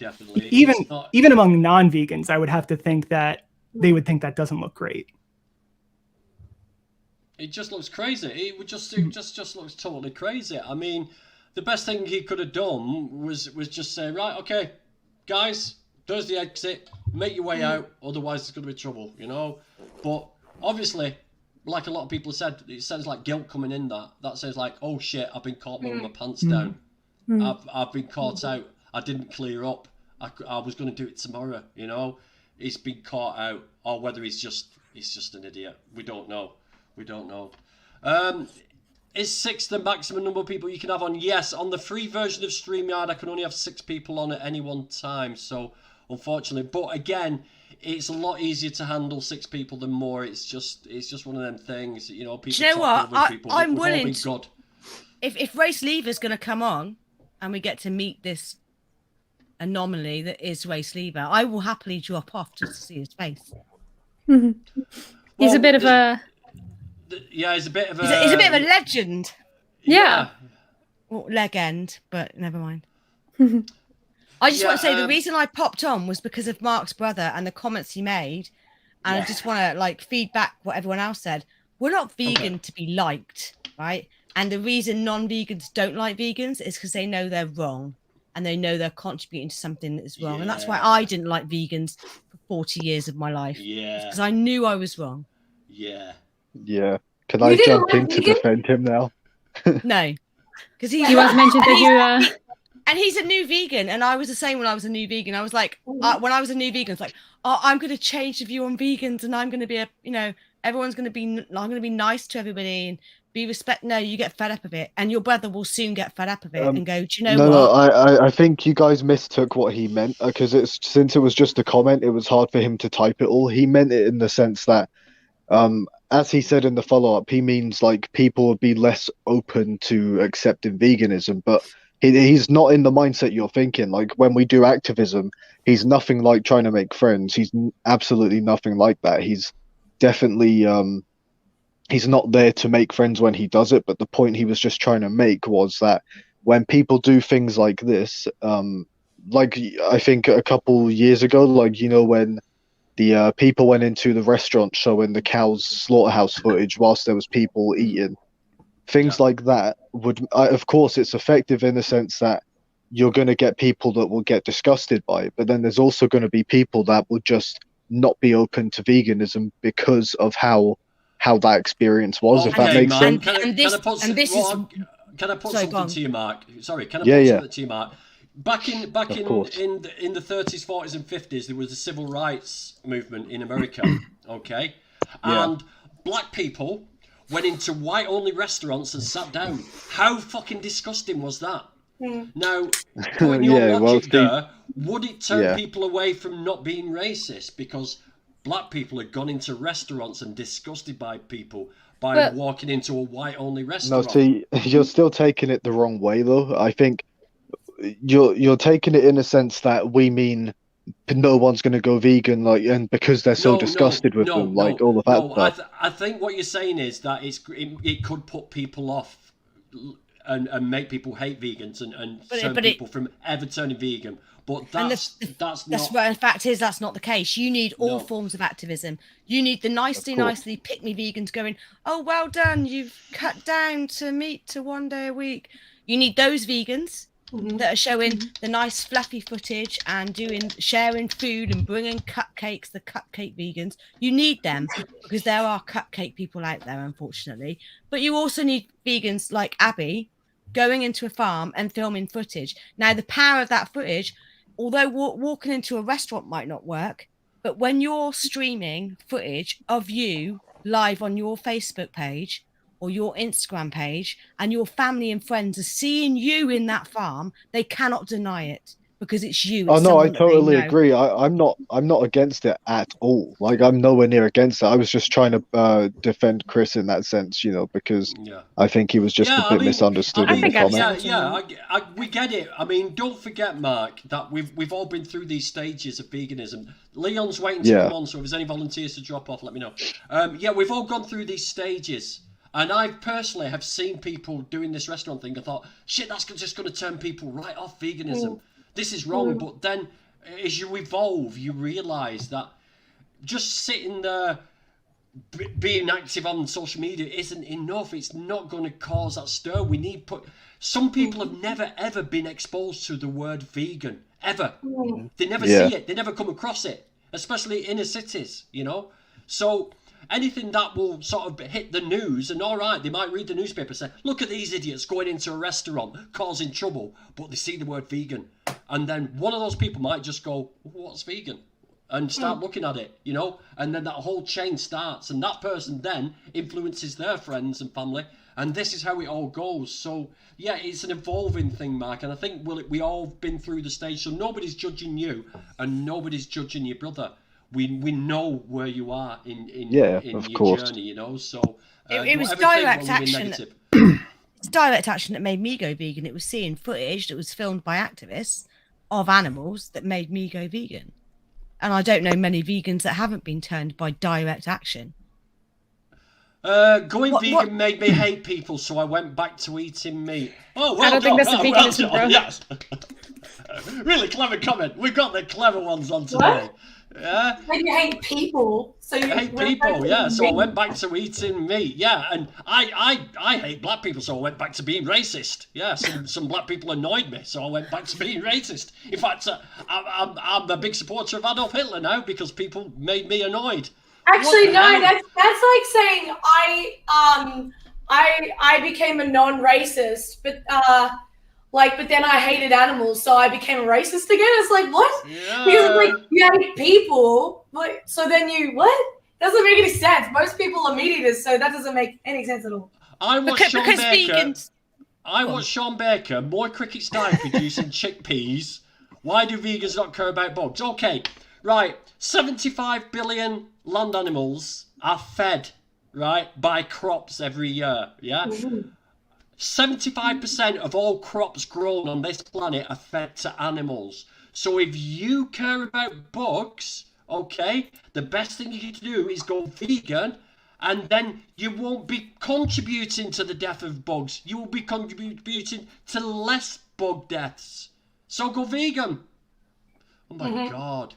S9: Even among non-vegans, I would have to think that they would think that doesn't look great.
S1: It just looks crazy. It just looks totally crazy. I mean, the best thing he could have done was just say, right, okay, guys, there's the exit. Make your way out, otherwise there's going to be trouble, you know. But obviously, like a lot of people said, it sounds like guilt coming in. That says like, oh shit, I've been caught with my pants down. I've been caught out. I didn't clear up. I was going to do it tomorrow, you know. He's been caught out, or whether he's just an idiot. We don't know. Is 6 the maximum number of people you can have on? Yes, on the free version of StreamYard, I can only have 6 people on at any one time. So, unfortunately, but again, it's a lot easier to handle 6 people than more. It's just one of them things, you know. People.
S8: Do you know what? I'm willing.
S1: God.
S8: If Race Lever's going to come on, and we get to meet this anomaly that is Race Lever, I will happily drop off just to see his face.
S4: He's a bit of a.
S1: Yeah, he's a bit of a.
S8: He's a bit of a legend.
S4: Yeah.
S8: Well, legend, but never mind. I just want to say the reason I popped on was because of Mark's brother and the comments he made, and I just want to like feedback what everyone else said. We're not vegan to be liked, right? And the reason non-vegans don't like vegans is because they know they're wrong, and they know they're contributing to something that is wrong, and that's why I didn't like vegans for 40 years of my life.
S1: Yeah,
S8: because I knew I was wrong.
S5: Yeah. Can I jump in to defend him now?
S8: No, because he
S4: was mentioned that you.
S8: And he's a new vegan, and I was the same when I was a new vegan. I was like, when I was a new vegan, it's like, oh, I'm going to change the view on vegans, and I'm going to be everyone's going to be, I'm going to be nice to everybody and be respect. No, you get fed up of it, and your brother will soon get fed up of it and go, do you know what?
S5: No, I think you guys mistook what he meant, because since it was just a comment, it was hard for him to type it all. He meant it in the sense that, as he said in the follow-up, he means like people would be less open to accepting veganism, but he's not in the mindset you're thinking. Like when we do activism, he's nothing like trying to make friends. He's absolutely nothing like that. He's definitely he's not there to make friends when he does it. But the point he was just trying to make was that when people do things like this, like I think a couple years ago, like, you know, when the people went into the restaurant showing the cows' slaughterhouse footage whilst there was people eating. Things like that would, of course, it's effective in the sense that you're going to get people that will get disgusted by it, but then there's also going to be people that will just not be open to veganism because of how that experience was. If that makes sense.
S1: Can I put something to you, Mark? Sorry, can I put something to you, Mark? Back in the 30s, 40s, and 50s, there was a civil rights movement in America. Okay, and black people went into white-only restaurants and sat down. How fucking disgusting was that? Now, putting your logic there, would it turn people away from not being racist because black people had gone into restaurants and disgusted by people by walking into a white-only restaurant?
S5: No, see, you're still taking it the wrong way, though. I think you're taking it in a sense that we mean no one's going to go vegan, like, and because they're so disgusted with them, like all of that stuff.
S1: I think what you're saying is that it could put people off and make people hate vegans and turn people from ever turning vegan. But that's not.
S8: The fact is that's not the case. You need all forms of activism. You need the nicely pick me vegans going, oh, well done, you've cut down to meat to 1 day a week. You need those vegans. that are showing the nice fluffy footage and sharing food and bringing cupcakes, the cupcake vegans. You need them because there are cupcake people out there, unfortunately. But you also need vegans like Abby going into a farm and filming footage. Now, the power of that footage, although walking into a restaurant might not work, but when you're streaming footage of you live on your Facebook page or your Instagram page, and your family and friends are seeing you in that farm, they cannot deny it because it's you.
S5: Oh no, I totally agree. I'm not against it at all. Like, I'm nowhere near against it. I was just trying to defend Chris in that sense, you know, because I think he was just a bit misunderstood in the comment.
S1: We get it. I mean, don't forget, Mark, that we've all been through these stages of veganism. Leon's waiting to come on, so if there's any volunteers to drop off, let me know. We've all gone through these stages. And I personally have seen people doing this restaurant thing. I thought, shit, that's just going to turn people right off veganism. This is wrong. But then as you evolve, you realise that just sitting there being active on social media isn't enough. It's not going to cause that stir. We need some people have never ever been exposed to the word vegan ever. They never see it. They never come across it, especially inner cities, you know. So anything that will sort of hit the news, and all right, they might read the newspaper and say, look at these idiots going into a restaurant causing trouble, but they see the word vegan, and then one of those people might just go, what's vegan, and start looking at it, you know, and then that whole chain starts, and that person then influences their friends and family, and this is how it all goes. So yeah, it's an evolving thing, Mark, and I think we all been through the stage, so nobody's judging you and nobody's judging your brother. We know where you are in your journey, you know. So
S8: it was direct action. It's direct action that made me go vegan. It was seeing footage that was filmed by activists of animals that made me go vegan. And I don't know many vegans that haven't been turned by direct action.
S1: Going vegan made me hate people, so I went back to eating meat. Oh, well,
S4: I don't think that's a veganism, bro.
S1: Yes. Really clever comment. We've got the clever ones on today. Yeah.
S6: When you hate people, so you
S1: hate people, yeah. So I went back to eating meat, yeah. And I hate black people, so I went back to being racist. Yeah, some black people annoyed me, so I went back to being racist. In fact, I'm a big supporter of Adolf Hitler now because people made me annoyed.
S6: Actually, no, that's like saying I became a non-racist, but then I hated animals, so I became a racist again. It's like, what?
S1: Yeah.
S6: Because it's like, you hate people, so then you, what? Doesn't make any sense. Most people are meat eaters, so that doesn't make any sense at all.
S1: I watched Sean Baker, more crickets die producing chickpeas. Why do vegans not care about bugs? Okay, right, 75 billion land animals are fed, right, by crops every year, yeah? 75% of all crops grown on this planet are fed to animals. So if you care about bugs, okay, the best thing you can do is go vegan, and then you won't be contributing to the death of bugs. You will be contributing to less bug deaths. So go vegan. Oh my God.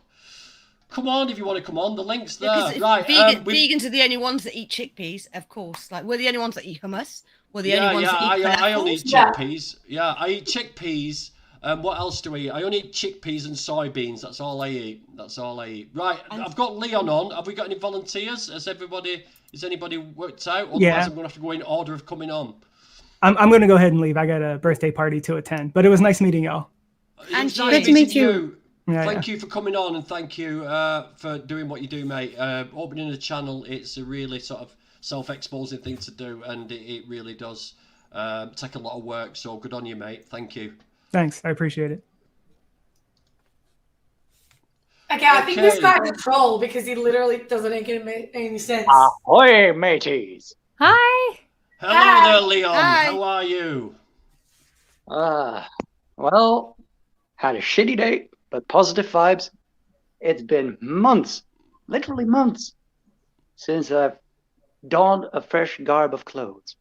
S1: Come on if you want to come on. The link's there. Right.
S8: Vegans are the only ones that eat chickpeas, of course. Like, we're the only ones that eat hummus. We're the only ones that eat
S1: I only eat chickpeas. Yeah, I eat chickpeas. What else do I eat? I only eat chickpeas and soybeans. That's all I eat. Right, I've got Leon on. Have we got any volunteers? Is anybody worked out? Otherwise, I'm going to have to go in order of coming on.
S9: I'm going to go ahead and leave. I got a birthday party to attend. But it was nice meeting y'all.
S8: And
S1: nice to meet you. Thank you for coming on, and thank you for doing what you do, mate. Opening a channel, it's a really sort of self-exposing thing to do, and it really does take a lot of work, so good on you, mate. Thank you.
S9: Thanks, I appreciate it.
S6: Okay, I think this guy's a troll because he literally doesn't make any sense.
S10: Ahoy, mateys!
S4: Hi!
S1: Hello there, Leon. Hi. How are you?
S10: Well, had a shitty day, but positive vibes. It's been months, literally months, since I've donned a fresh garb of clothes.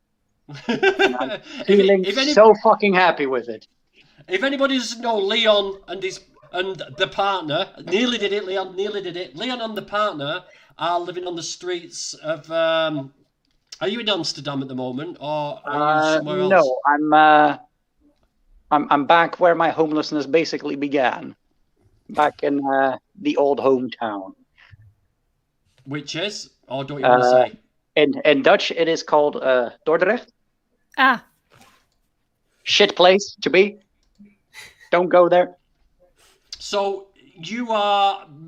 S10: I'm feeling so fucking happy with it.
S1: If anybody doesn't know Leon and the partner, nearly did it, Leon, nearly did it. Leon and the partner are living on the streets of, are you in Amsterdam at the moment, or are you somewhere else?
S10: No, I'm back where my homelessness basically began, back in the old hometown.
S1: Which is, or don't you want to say?
S10: In Dutch, it is called Dordrecht.
S4: Ah.
S10: Shit place to be. Don't go there.
S1: So you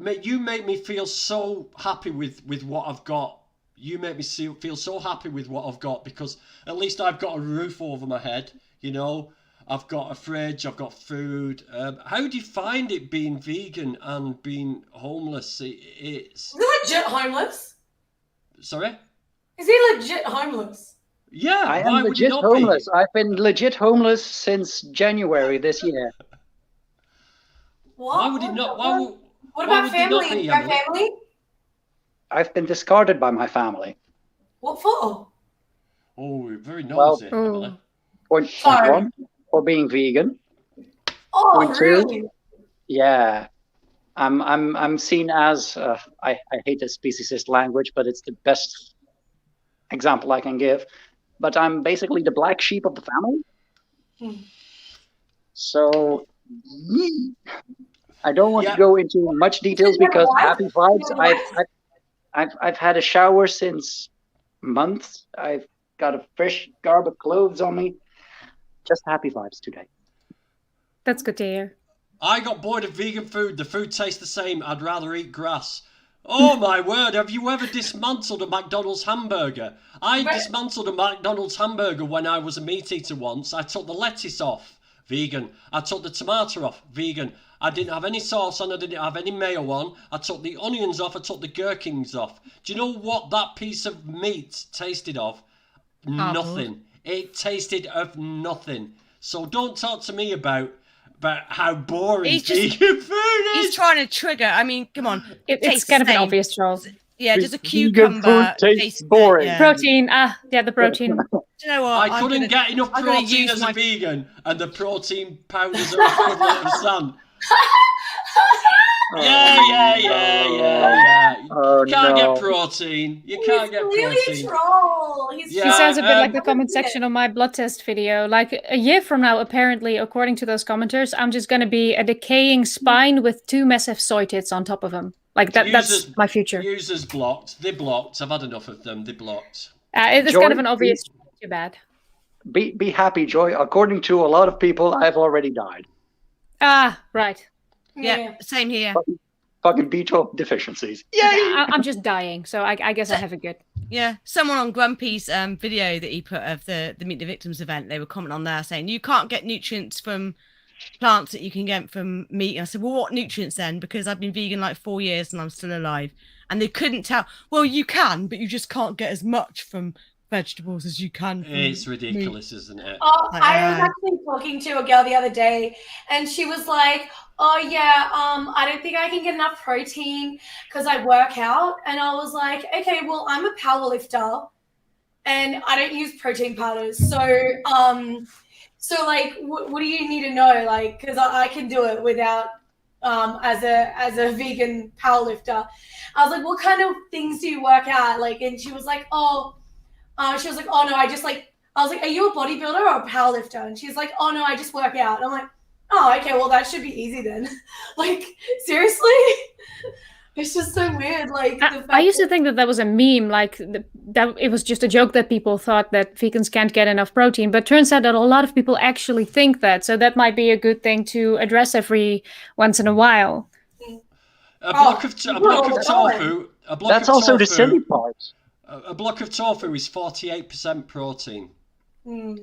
S1: make me feel so happy with what I've got. You make me feel so happy with what I've got, because at least I've got a roof over my head, you know. I've got a fridge, I've got food. How do you find it being vegan and being homeless? It's...
S6: Is he legit homeless?
S1: Sorry?
S6: Is he legit homeless?
S1: Yeah,
S10: I am legit homeless. I've been legit homeless since January this year.
S6: What?
S1: Why would it not?
S6: What about family? You got family?
S10: I've been discarded by my family.
S6: What for?
S1: Oh, you're very nosy, Emily.
S10: Point one, for being vegan.
S6: Oh,
S10: Point two,
S6: really?
S10: yeah. I'm seen as I hate this speciesist language, but it's the best example I can give. But I'm basically the black sheep of the family. So I don't want to go into much details because happy vibes. I've had a shower since months. I've got a fresh garb of clothes on me. Just happy vibes today.
S4: That's good to hear.
S1: I got bored of vegan food. The food tastes the same. I'd rather eat grass. Oh my word, have you ever dismantled a McDonald's hamburger? I dismantled a McDonald's hamburger when I was a meat eater once. I took the lettuce off, vegan. I took the tomato off, vegan. I didn't have any sauce on, I didn't have any mayo on. I took the onions off, I took the gherkins off. Do you know what that piece of meat tasted of? Nothing. It tasted of nothing. So don't talk to me about how boring vegan food is.
S8: He's trying to trigger. I mean, come on.
S4: It's kind of an obvious troll.
S8: Yeah, just a cucumber.
S10: Tastes boring.
S8: Yeah.
S4: Protein. The protein.
S8: Do you know what?
S1: I couldn't get enough protein as a vegan, and the protein powders are equivalent of sand. Yeah.
S10: Oh,
S1: you can't get protein. You can't get protein.
S6: Really troll.
S4: He sounds a bit like the comment section on my blood test video. Like a year from now, apparently, according to those commenters, I'm just going to be a decaying spine with 2 massive soy tits on top of them. Like that's my future.
S1: Users blocked. They're blocked. I've had enough of them. They're blocked.
S4: It's
S10: Joy,
S4: kind of an obvious. Too bad.
S10: Be happy, Joy. According to a lot of people, I've already died.
S4: Ah, right.
S8: Yeah, same here.
S10: Fucking B12 deficiencies.
S4: Yeah, I'm just dying, so I guess I have it good.
S8: Yeah, someone on Grumpy's video that he put of the Meet the Victims event, they were commenting on there saying you can't get nutrients from plants that you can get from meat. And I said, well, what nutrients then? Because I've been vegan like 4 years and I'm still alive. And they couldn't tell. Well, you can, but you just can't get as much from vegetables as you can.
S1: It's ridiculous, isn't it?
S6: Oh, I was actually talking to a girl the other day, and she was like, "Oh yeah, I don't think I can get enough protein because I work out." And I was like, "Okay, well, I'm a power lifter, and I don't use protein powders. So, like, what do you need to know? Like, because I can do it without." As a vegan power lifter, I was like, "What kind of things do you work out?" Like, and she was like, "Oh." She was like, "Oh no, I was like, are you a bodybuilder or a powerlifter?" And she's like, "Oh no, I just work out." I'm like, "Oh, okay, well that should be easy then." Like, seriously? It's just so weird. Like,
S4: I used to think that was a meme, like that it was just a joke that people thought that vegans can't get enough protein, but turns out that a lot of people actually think that. So that might be a good thing to address every once in a while.
S1: A block of tofu.
S10: That's also the silly part.
S1: A block of tofu is 48% protein.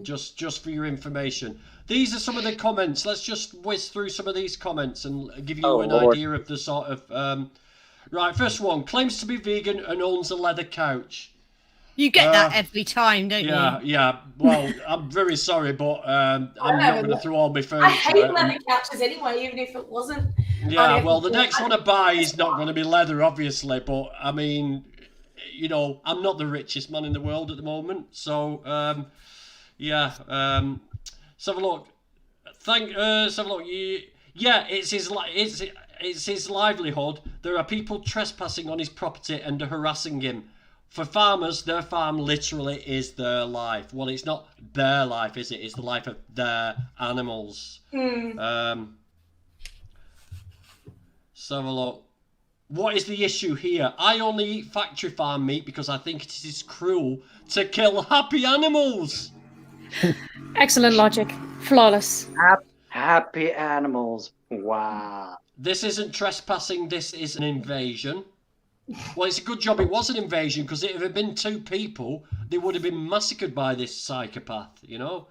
S1: Just for your information. These are some of the comments. Let's just whiz through some of these comments and give you an idea of the sort of... Right, first one. Claims to be vegan and owns a leather couch.
S8: You get that every time, don't you?
S1: Yeah. Well, I'm very sorry, but I'm not going to throw all my furniture.
S6: I hate leather couches anyway, even if it wasn't.
S1: Yeah, well, the next one I buy is not going to be leather, obviously, but I mean... You know, I'm not the richest man in the world at the moment, so let's have a look. Let's have a look. Yeah, it's his livelihood. There are people trespassing on his property and are harassing him. For farmers, their farm literally is their life. Well, it's not their life, is it? It's the life of their animals. So look, what is the issue here? I only eat factory farm meat because I think it is cruel to kill happy animals.
S4: Excellent logic. Flawless.
S10: Happy animals. Wow.
S1: This isn't trespassing, this is an invasion. Well, it's a good job it was an invasion, because if it had been 2 people, they would have been massacred by this psychopath, you know?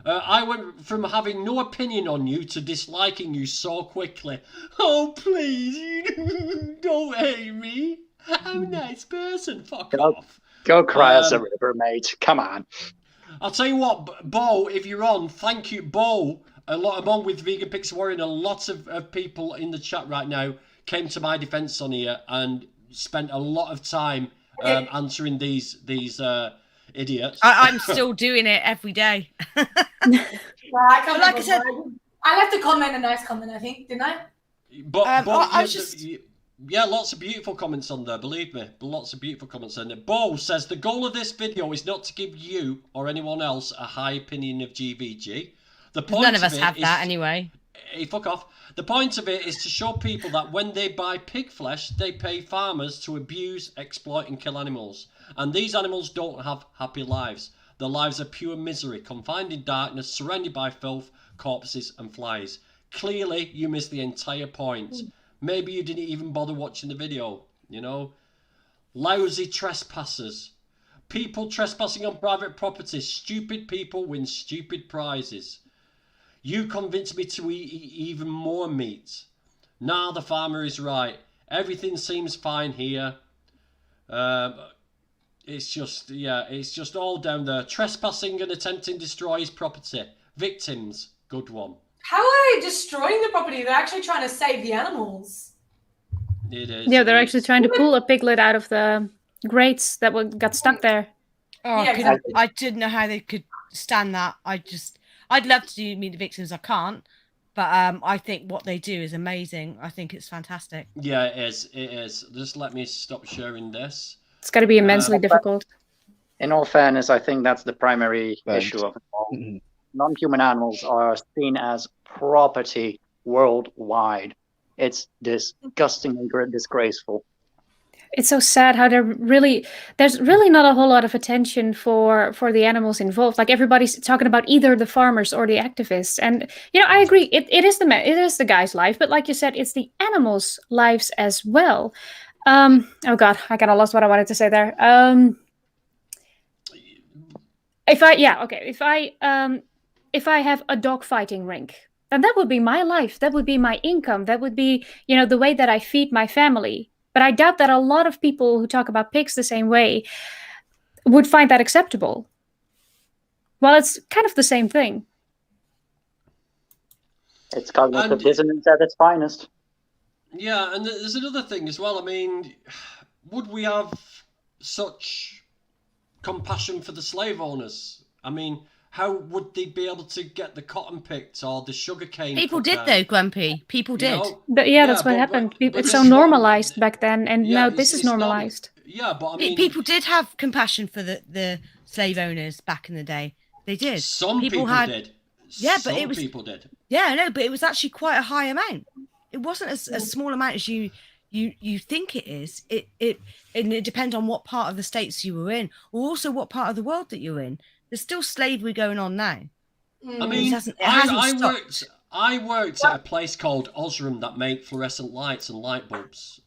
S1: I went from having no opinion on you to disliking you so quickly. Oh, please, don't hate me. I'm a nice person. Fuck off.
S10: Go cry us a river, mate. Come on.
S1: I'll tell you what, Bo, if you're on, thank you, Bo. Along with Vegan Pixel Warrior, a lot of people in the chat right now came to my defense on here and spent a lot of time answering these idiots.
S8: I'm still doing it every day.
S6: Like I said, I left a comment, a nice comment, I think, didn't I?
S1: But yeah, lots of beautiful comments on there, believe me. Lots of beautiful comments on there. Bo says, the goal of this video is not to give you or anyone else a high opinion of GVG.
S8: None of us have that anyway.
S1: Hey, fuck off. The point of it is to show people that when they buy pig flesh, they pay farmers to abuse, exploit and kill animals. And these animals don't have happy lives. Their lives are pure misery, confined in darkness, surrounded by filth, corpses and flies. Clearly, you missed the entire point. Maybe you didn't even bother watching the video, you know? Lousy trespassers. People trespassing on private property. Stupid people win stupid prizes. You convinced me to eat even more meat. Nah, the farmer is right. Everything seems fine here. It's just all down there. Trespassing and attempting to destroy his property. Victims, good one.
S6: How are they destroying the property? They're actually trying to save the animals.
S1: It is.
S4: Yeah, they're actually trying to pull a piglet out of the grates that got stuck there.
S8: Oh, yeah, I didn't know how they could stand that. I'd love to do meet the victims. I can't, but I think what they do is amazing. I think it's fantastic.
S1: Yeah, it is. It is. Just let me stop sharing this.
S4: It's got to be immensely difficult.
S10: In all fairness, I think that's the primary issue of it all. Non-human animals are seen as property worldwide. It's disgustingly disgraceful.
S4: It's so sad how there's really not a whole lot of attention for the animals involved. Like everybody's talking about either the farmers or the activists. And you know, I agree. It is the guy's life, but like you said, it's the animals' lives as well. Oh God, I kind of lost what I wanted to say there. If I have a dog fighting rink, then that would be my life. That would be my income. That would be, you know, the way that I feed my family. But I doubt that a lot of people who talk about pigs the same way would find that acceptable. Well, it's kind of the same thing.
S10: It's cognitive dissonance at its finest.
S1: Yeah, and there's another thing as well. I mean, would we have such compassion for the slave owners? I mean, how would they be able to get the cotton picked or the sugarcane?
S8: People did though, Grumpy. People did.
S4: That's what happened. It's so normalized back then, and now this is normalized.
S1: But I mean,
S8: people did have compassion for the slave owners back in the day. They did.
S1: Some people did.
S8: Yeah, but
S1: people did.
S8: Yeah, no, but it was actually quite a high amount. It wasn't a small amount as you think it is. It depends on what part of the states you were in, or also what part of the world that you're in. There's still slavery going on now.
S1: I mean, I worked at a place called Osram that made fluorescent lights and light bulbs.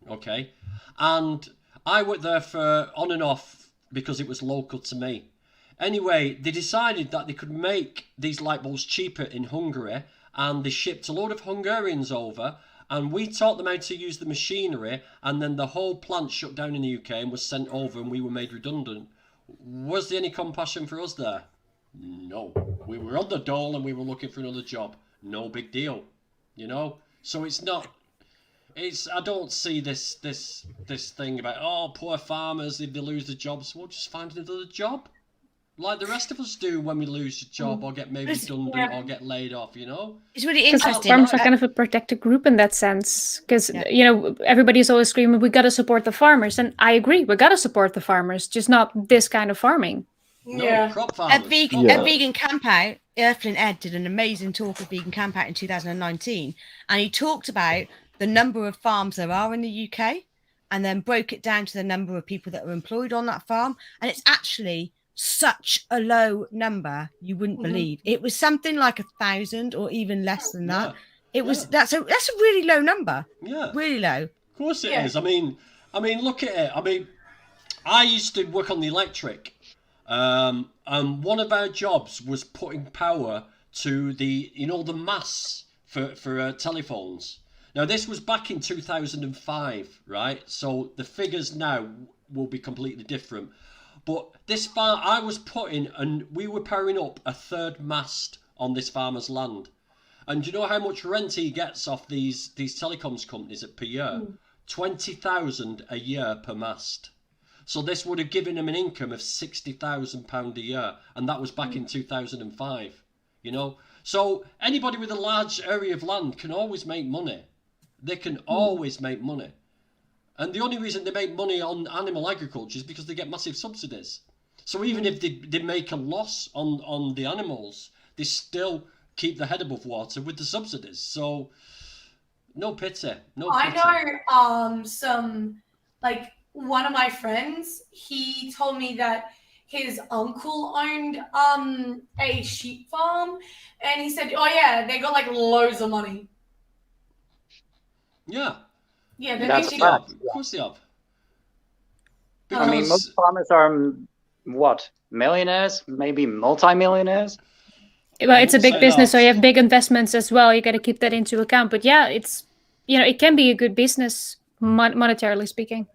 S1: Okay, and I worked there for on and off because it was local to me. Anyway, they decided that they could make these light bulbs cheaper in Hungary, and they shipped a load of Hungarians over, and we taught them how to use the machinery, and then the whole plant shut down in the UK and was sent over, and we were made redundant. Was there any compassion for us there? No. We were on the dole and we were looking for another job. No big deal. You know? So it's not... I don't see this thing about, oh, poor farmers, if they lose their jobs, we'll just find another job. like the rest of us do when we lose a job or get made redundant or get laid off, you know?
S8: It's really interesting.
S4: Farmers are kind of a protected group in that sense, because you know, everybody's always screaming, we got to support the farmers, and I agree, we got to support the farmers, just not this kind of farming.
S1: No, crop farmers.
S8: At Vegan Camp Out, Earthling Ed did an amazing talk at Vegan Camp Out in 2019, and he talked about the number of farms there are in the UK, and then broke it down to the number of people that are employed on that farm, and it's actually such a low number you wouldn't believe. It was something like 1,000 or even less than that. It was that's a really low number.
S1: Yeah,
S8: really low.
S1: Of course it is. I mean, look at it. I mean, I used to work on the electric, and one of our jobs was putting power to the the masts for telephones. Now this was back in 2005, right? So the figures now will be completely different. But this farm, I was putting, and we were powering up a third mast on this farmer's land. And do you know how much rent he gets off these telecoms companies per year? 20,000 a year per mast. So this would have given him an income of £60,000 a year, and that was back in 2005. You know, so anybody with a large area of land can always make money. They can always make money. And the only reason they make money on animal agriculture is because they get massive subsidies. So even if they make a loss on the animals, they still keep their head above water with the subsidies. So no pity. No pity.
S6: I know one of my friends, he told me that his uncle owned a sheep farm, and he said, oh yeah, they got like loads of money.
S1: Yeah.
S6: Yeah,
S10: that's
S1: of course they have.
S10: Because... I mean, most farmers are, what, millionaires? Maybe multi-millionaires?
S4: Well, it's a big business, so you have big investments as well. You got to keep that into account. But yeah, it's, it can be a good business, monetarily speaking.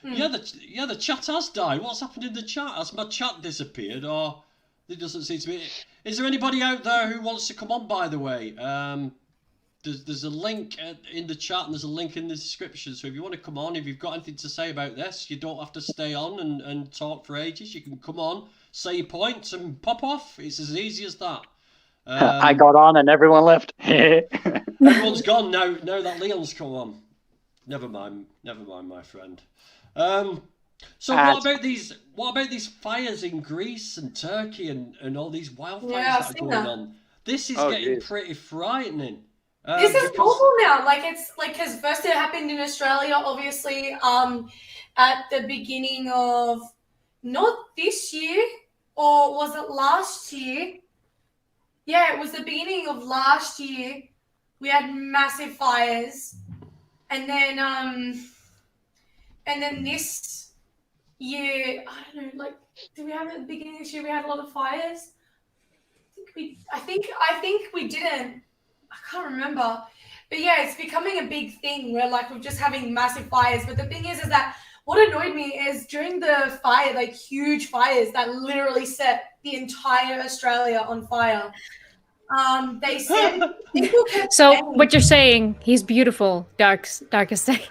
S1: Yeah, the chat has died. What's happened in the chat? Has my chat disappeared, or it doesn't seem to be? Is there anybody out there who wants to come on, by the way? There's a link in the chat, and there's a link in the description. So if you want to come on, if you've got anything to say about this, you don't have to stay on and talk for ages. You can come on, say your points, and pop off. It's as easy as that.
S10: I got on and everyone left.
S1: Everyone's gone now that Leon's come on. Never mind, my friend. So what about these fires in Greece and Turkey and all these wildfires that are going on? This is getting pretty frightening.
S6: This is awful now. Because first it happened in Australia, obviously, at the beginning of not this year, or was it last year? Yeah, it was the beginning of last year. We had massive fires, and then this year, I don't know, did we have at the beginning of this year we had a lot of fires? I think we didn't. I can't remember. But yeah, it's becoming a big thing where we're just having massive fires. But the thing is that what annoyed me is during the fire, huge fires that literally set the entire Australia on fire. They said people kept saying,
S4: what you're saying, he's beautiful, darkest day.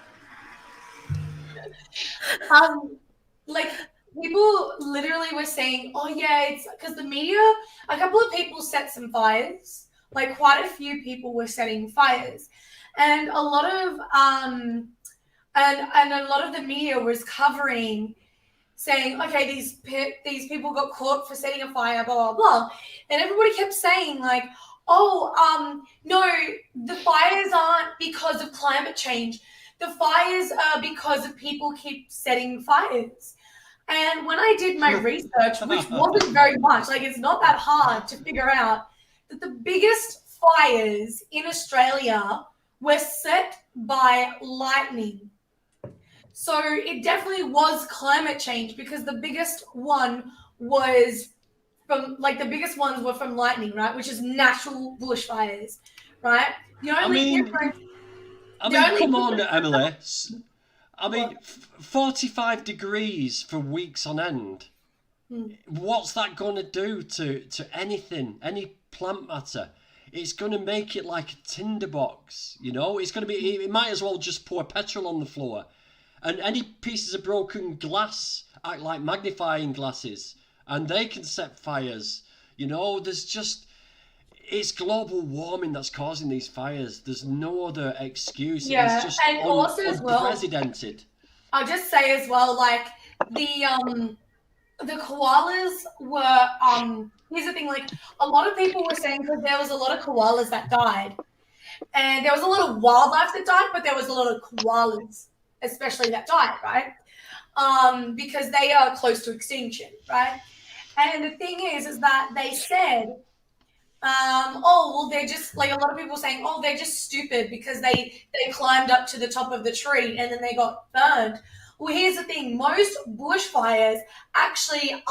S6: People literally were saying, oh yeah, it's because the media, a couple of people set some fires. Quite a few people were setting fires, and a lot of and a lot of the media was covering, saying, okay, these people got caught for setting a fire, blah blah blah, and everybody kept saying no, the fires aren't because of climate change. The fires are because of people keep setting fires. And when I did my research, which wasn't very much, it's not that hard to figure out, that the biggest fires in Australia were set by lightning. So it definitely was climate change, because the biggest one was from the biggest ones were from lightning, right? Which is natural bushfires, right?
S1: Come on, Emily. 45 degrees for weeks on end. What's that going to do to anything, any plant matter? It's going to make it like a tinderbox, It's going to be. It might as well just pour petrol on the floor, and any pieces of broken glass act like magnifying glasses, and they can set fires. You know, it's global warming that's causing these fires. There's no other excuse.
S6: Yeah,
S1: it's just
S6: and also as well,
S1: unprecedented.
S6: I'll just say as well, like the koalas were here's the thing, like a lot of people were saying, because there was a lot of koalas that died, and there was a lot of wildlife that died, but there was a lot of koalas especially that died, right? Because they are close to extinction, right? And the thing is that they said, oh, well, they're just, like, a lot of people saying, oh, they're just stupid because they climbed up to the top of the tree and then they got burned. Well, here's the thing. Most bushfires actually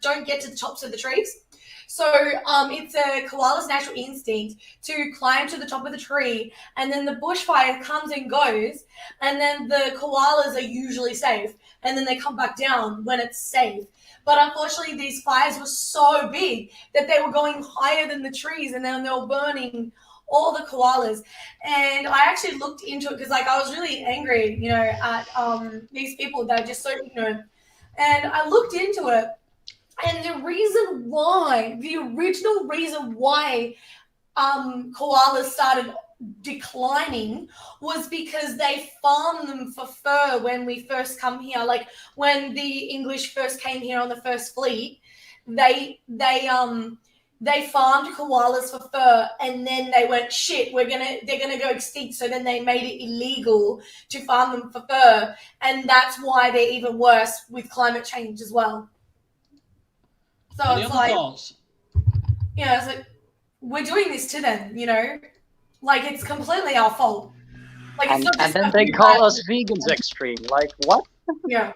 S6: don't get to the tops of the trees. So it's a koala's natural instinct to climb to the top of the tree, and then the bushfire comes and goes, and then the koalas are usually safe, and then they come back down when it's safe. But unfortunately, these fires were so big that they were going higher than the trees, and then they were burning all the koalas. And I actually looked into it because, like, I was really angry, you know, at these people that are just so ignorant. And I looked into it, and the original reason why koalas started declining was because they farmed them for fur when we first come here. Like when the English first came here on the first fleet, they farmed koalas for fur, and then they went, shit, they're gonna go extinct. So then they made it illegal to farm them for fur, and that's why they're even worse with climate change as well. So it's like, you know, it's like we're doing this to them, you know, like it's completely our fault. Like, it's not just
S10: and then they call us vegans extreme. Like, what?
S6: Yeah,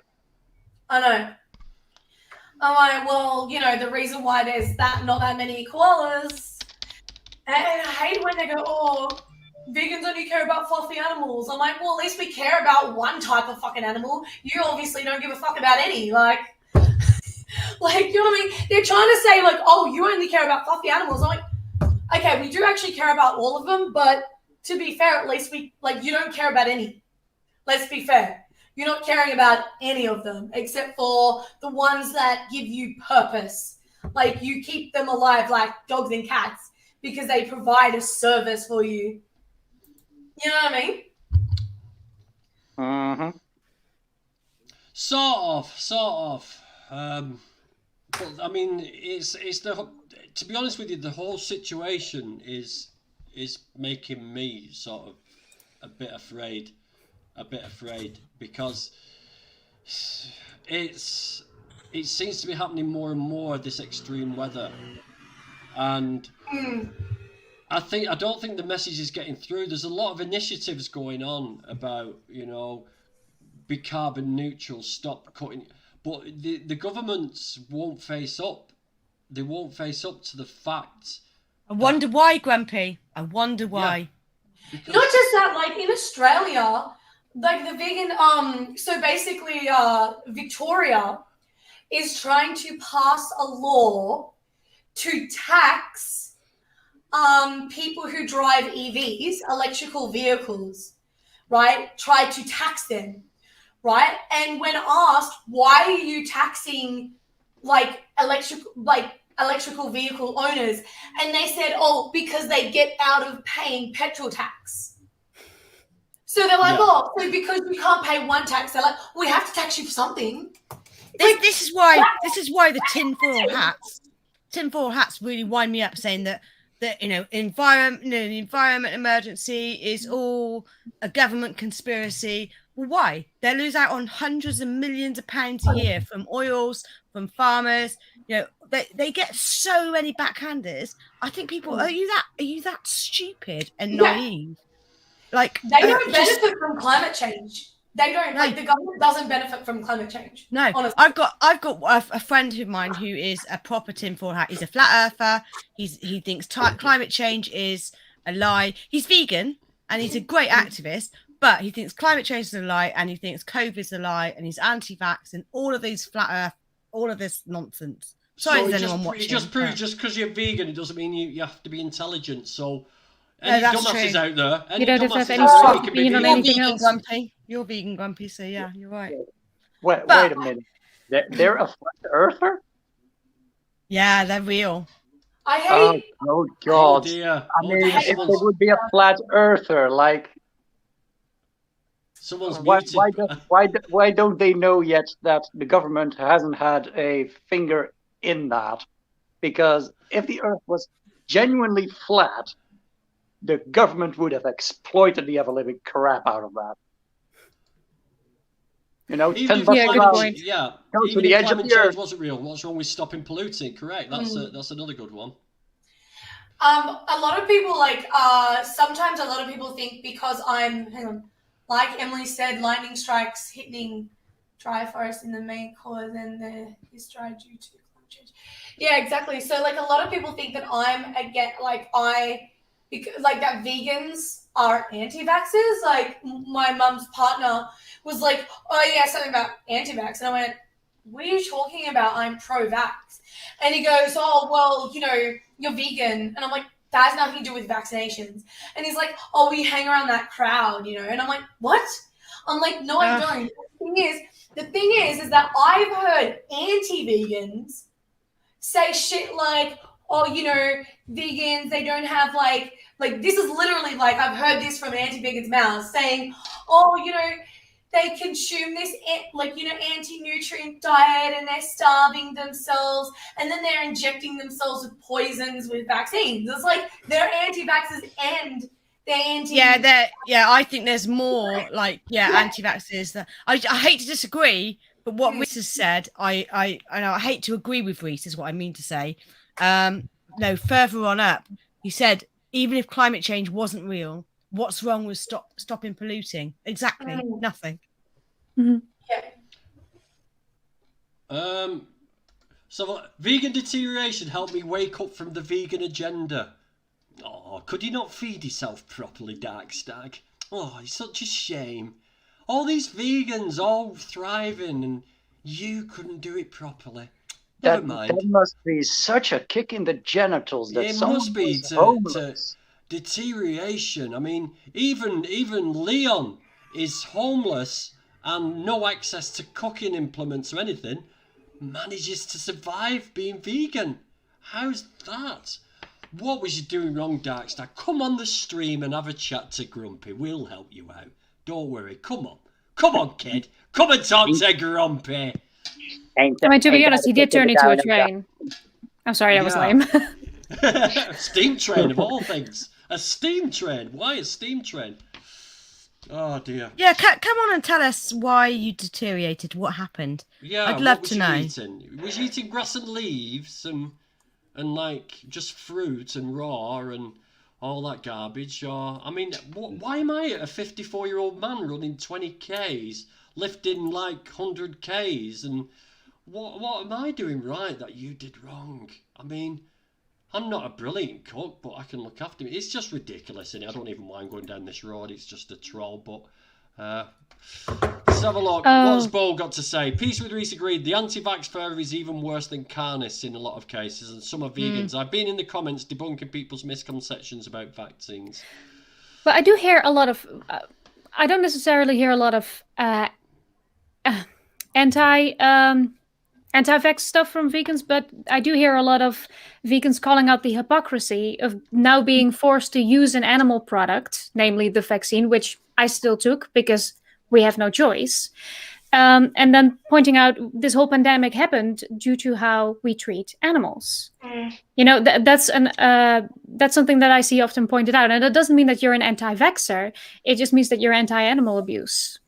S6: I know. I'm like, well, you know, the reason why there's not that many koalas, and I hate when they go, oh, vegans only care about fluffy animals. I'm like, well, at least we care about one type of fucking animal. You obviously don't give a fuck about any, like. Like, you know what I mean? They're trying to say, like, oh, you only care about fluffy animals. I'm like, okay, we do actually care about all of them, but to be fair, at least you don't care about any. Let's be fair. You're not caring about any of them except for the ones that give you purpose. Like, you keep them alive like dogs and cats because they provide a service for you. You know what I mean?
S10: Mm-hmm.
S1: Sort of. But I mean, it's to be honest with you, the whole situation is making me sort of a bit afraid because it seems to be happening more and more, this extreme weather, and I don't think the message is getting through. There's a lot of initiatives going on about, you know, be carbon neutral, stop cutting. But the governments won't face up. They won't face up to the fact.
S8: I wonder why, Grumpy. I wonder why.
S6: Yeah. Not just that, like in Australia, like the vegan, so basically Victoria is trying to pass a law to tax people who drive EVs, electrical vehicles, right? Try to tax them. Right? And when asked, why are you taxing electrical vehicle owners? And they said, oh, because they get out of paying petrol tax. So they're like, oh, so because you can't pay one tax, they're like, we have to tax you for something.
S8: This is why the tinfoil hats really wind me up, saying that you know, the environment emergency is all a government conspiracy. Well, why? They lose out on hundreds of millions of pounds a year from oils, from farmers. You know, they get so many backhanders. I think people, are you that stupid and naive? Like,
S6: they don't benefit from climate change. They don't. No. Like, the government doesn't benefit from climate change.
S8: No, honestly. I've got a friend of mine who is a proper tinfoil hat. He's a flat earther. He thinks climate change is a lie. He's vegan and he's a great activist, but he thinks climate change is a lie, and he thinks COVID is a lie, and he's anti-vax and all of these flat earth, all of this nonsense. Sorry, is anyone watching?
S1: It just proves just because you're vegan, it doesn't mean you have to be intelligent. So. Any dumbasses out there?
S4: You don't have any stock opinion on anything else.
S8: Grumpy. You're vegan, Grumpy, so yeah, you're right.
S10: Wait a minute. They're a flat earther?
S8: Yeah, they're real.
S6: I hate.
S10: Oh God!
S1: Oh dear!
S10: I mean, if there would be a flat earther, like,
S1: someone's
S10: why don't they know yet that the government hasn't had a finger in that? Because if the Earth was genuinely flat, the government would have exploited the ever-living crap out of that. You know,
S1: even
S10: 10 bucks
S1: if
S10: around,
S1: climate, yeah,
S10: go to
S1: even
S10: the
S1: if
S10: edge of
S1: climate
S10: the
S1: change
S10: Earth.
S1: wasn't real, what's wrong with stopping polluting? Correct. That's another good one.
S6: A lot of people sometimes a lot of people think because like Emily said, lightning strikes hitting dry forest in the main cause and is dry due to climate change. Yeah, exactly. So like a lot of people think that I'm that vegans are anti-vaxxers. Like my mum's partner was like, oh yeah, something about anti-vax, and I went, what are you talking about? I'm pro-vax. And he goes, oh, well, you're vegan. And I'm like, that has nothing to do with vaccinations. And he's like, oh, we hang around that crowd, And I'm like, what? I'm like, no, I don't. The thing is that I've heard anti-vegans say shit like, oh, vegans, they don't have like this is literally like, I've heard this from anti-vegans' mouths saying, oh, they consume this anti-nutrient diet and they're starving themselves and then they're injecting themselves with poisons with vaccines. It's like they're anti-vaxxers and they're anti.
S8: I think there's more anti-vaxxers. That I hate to disagree, but what Reese has said, I hate to agree with Reese is what I mean to say. No, further on up, he said even if climate change wasn't real, what's wrong with stopping polluting? Exactly, nothing.
S6: Mm-hmm.
S1: Yeah. So vegan deterioration helped me wake up from the vegan agenda. Oh, could you not feed yourself properly, Darkstag? Oh, it's such a shame. All these vegans all thriving and you couldn't do it properly. Never mind.
S10: That must be such a kick in the genitals that
S1: it must be to deterioration. I mean, even Leon is homeless and no access to cooking implements or anything, manages to survive being vegan. How's that? What was you doing wrong, Darkstar? Come on the stream and have a chat to Grumpy. We'll help you out. Don't worry. Come on, kid. Come and talk to Grumpy.
S4: I mean, to be honest, he did turn into a train. I'm sorry, that was lame.
S1: Steam train of all things. A steam train. Why a steam train? Oh dear.
S8: Yeah, come on and tell us why you deteriorated. What happened?
S1: Yeah,
S8: I'd love to know.
S1: Was you eating grass and leaves and like just fruit and raw and all that garbage? Or I mean, why am I a 54-year-old man running 20Ks, lifting like 100Ks, and what am I doing right that you did wrong? I mean, I'm not a brilliant cook, but I can look after me. It's just ridiculous, and I don't even mind going down this road. It's just a troll, but let's have a look. What's Bo got to say? Peace with Reese agreed. The anti-vax furor is even worse than carnists in a lot of cases, and some are vegans. I've been in the comments debunking people's misconceptions about vaccines.
S4: But I do hear a lot of... I don't necessarily hear a lot of anti-vax stuff from vegans, but I do hear a lot of vegans calling out the hypocrisy of now being forced to use an animal product, namely the vaccine, which I still took because we have no choice. And then pointing out this whole pandemic happened due to how we treat animals. That's something that I see often pointed out. And that doesn't mean that you're an anti-vaxxer. It just means that you're anti-animal abuse.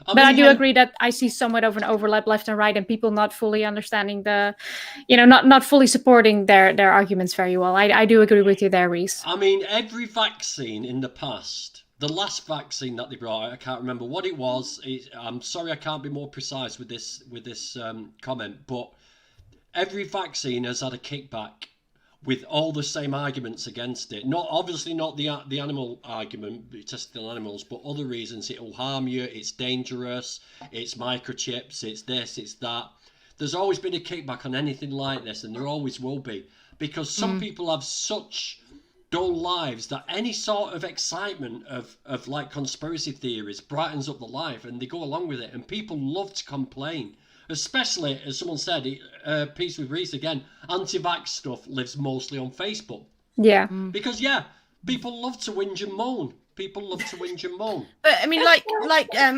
S4: But I do agree that I see somewhat of an overlap left and right, and people not fully understanding not fully supporting their arguments very well. I do agree with you there, Reese.
S1: I mean, every vaccine in the past, the last vaccine that they brought out, I can't remember what it was. I'm sorry, I can't be more precise with this comment, but every vaccine has had a kickback with all the same arguments against it. Obviously not the animal argument, testing on animals, but other reasons. It will harm you, it's dangerous, it's microchips, it's this, it's that. There's always been a kickback on anything like this, and there always will be. Because some people have such dull lives that any sort of excitement of like conspiracy theories brightens up the life, and they go along with it. And people love to complain especially, as someone said, Peace with Reese again, anti-vax stuff lives mostly on Facebook.
S4: Yeah.
S1: Because, people love to whinge and moan. People love to whinge and moan.
S8: But I mean, like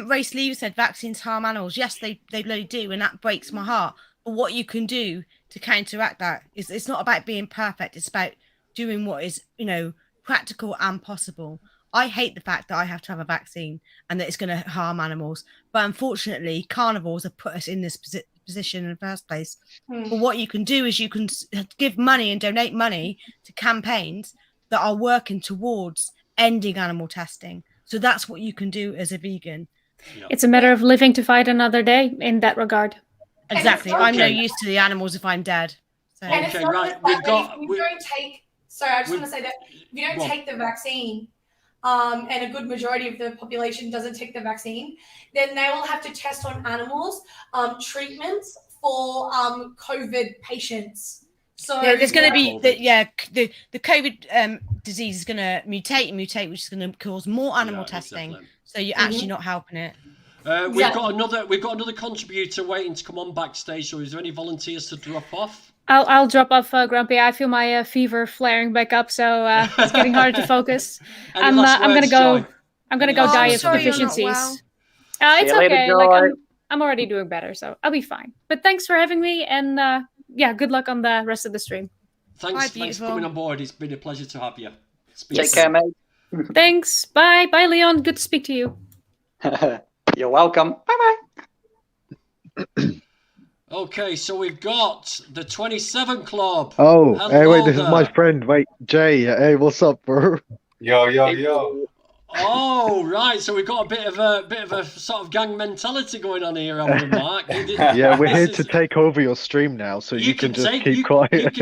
S8: Race Lee said, vaccines harm animals. Yes, they really do, and that breaks my heart. But what you can do to counteract that is, it's not about being perfect. It's about doing what is, practical and possible. I hate the fact that I have to have a vaccine and that it's going to harm animals. But unfortunately, carnivores have put us in this position in the first place. But what you can do is you can give money and donate money to campaigns that are working towards ending animal testing. So that's what you can do as a vegan.
S4: It's a matter of living to fight another day in that regard.
S8: Exactly. I'm no use to the animals if I'm dead. So.
S6: And it's not we've got. If you don't take. Sorry, I just want to say that if you don't take the vaccine, and a good majority of the population doesn't take the vaccine, then they will have to test on animals treatments for COVID patients. So
S8: there's going to be the COVID disease is going to mutate, which is going to cause more animal testing. Exactly. So you're actually not helping it.
S1: We've got another contributor waiting to come on backstage. So is there any volunteers to drop off?
S4: I'll drop off, Grumpy. I feel my fever flaring back up, so it's getting harder to focus. I'm gonna go. I'm gonna go die of deficiencies. Well. It's okay. Like I'm already doing better, so I'll be fine. But thanks for having me, and good luck on the rest of the stream.
S1: Thanks for coming on board. It's been a pleasure to have you.
S10: Take care, mate.
S4: Thanks. Bye, Leon. Good to speak to you.
S10: You're welcome. Bye.
S1: Okay, so we've got the 27 Club.
S5: Oh, hello, hey, wait, this is my friend. Wait, Jay. Hey, what's up, bro?
S11: Yo.
S1: Oh, right. So we've got a bit of a sort of gang mentality going on here, haven't we, Mark?
S5: Yeah, we're here to take over your stream now, so you can just keep quiet.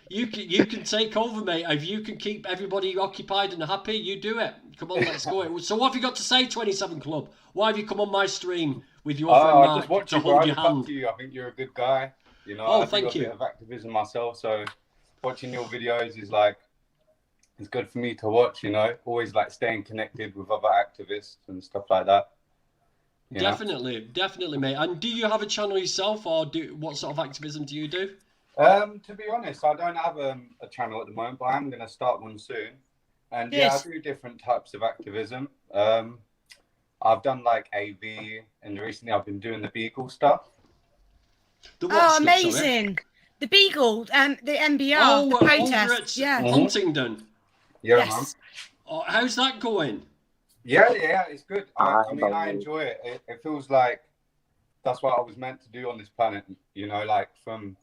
S1: You can take over, mate. If you can keep everybody occupied and happy, you do it. Come on, let's go. So what have you got to say, 27 Club? Why have you come on my stream with your friend Mark
S11: just watch
S1: to hold your hand?
S11: You. I think you're a good guy.
S1: I thank you.
S11: A bit of activism myself, so watching your videos is like, it's good for me to watch, always like staying connected with other activists and stuff like that.
S1: Definitely, mate. And do you have a channel yourself, or what sort of activism do you do?
S11: To be honest, I don't have a channel at the moment, but I am going to start one soon. And I do different types of activism. I've done like AV, and recently I've been doing the Beagle stuff.
S8: Amazing! Sorry? The Beagle, the MBR, the protests.
S1: Huntingdon.
S11: Yeah,
S8: yes.
S1: How's that going?
S11: Yeah, it's good. I mean, I enjoy it. It feels like that's what I was meant to do on this planet. Like from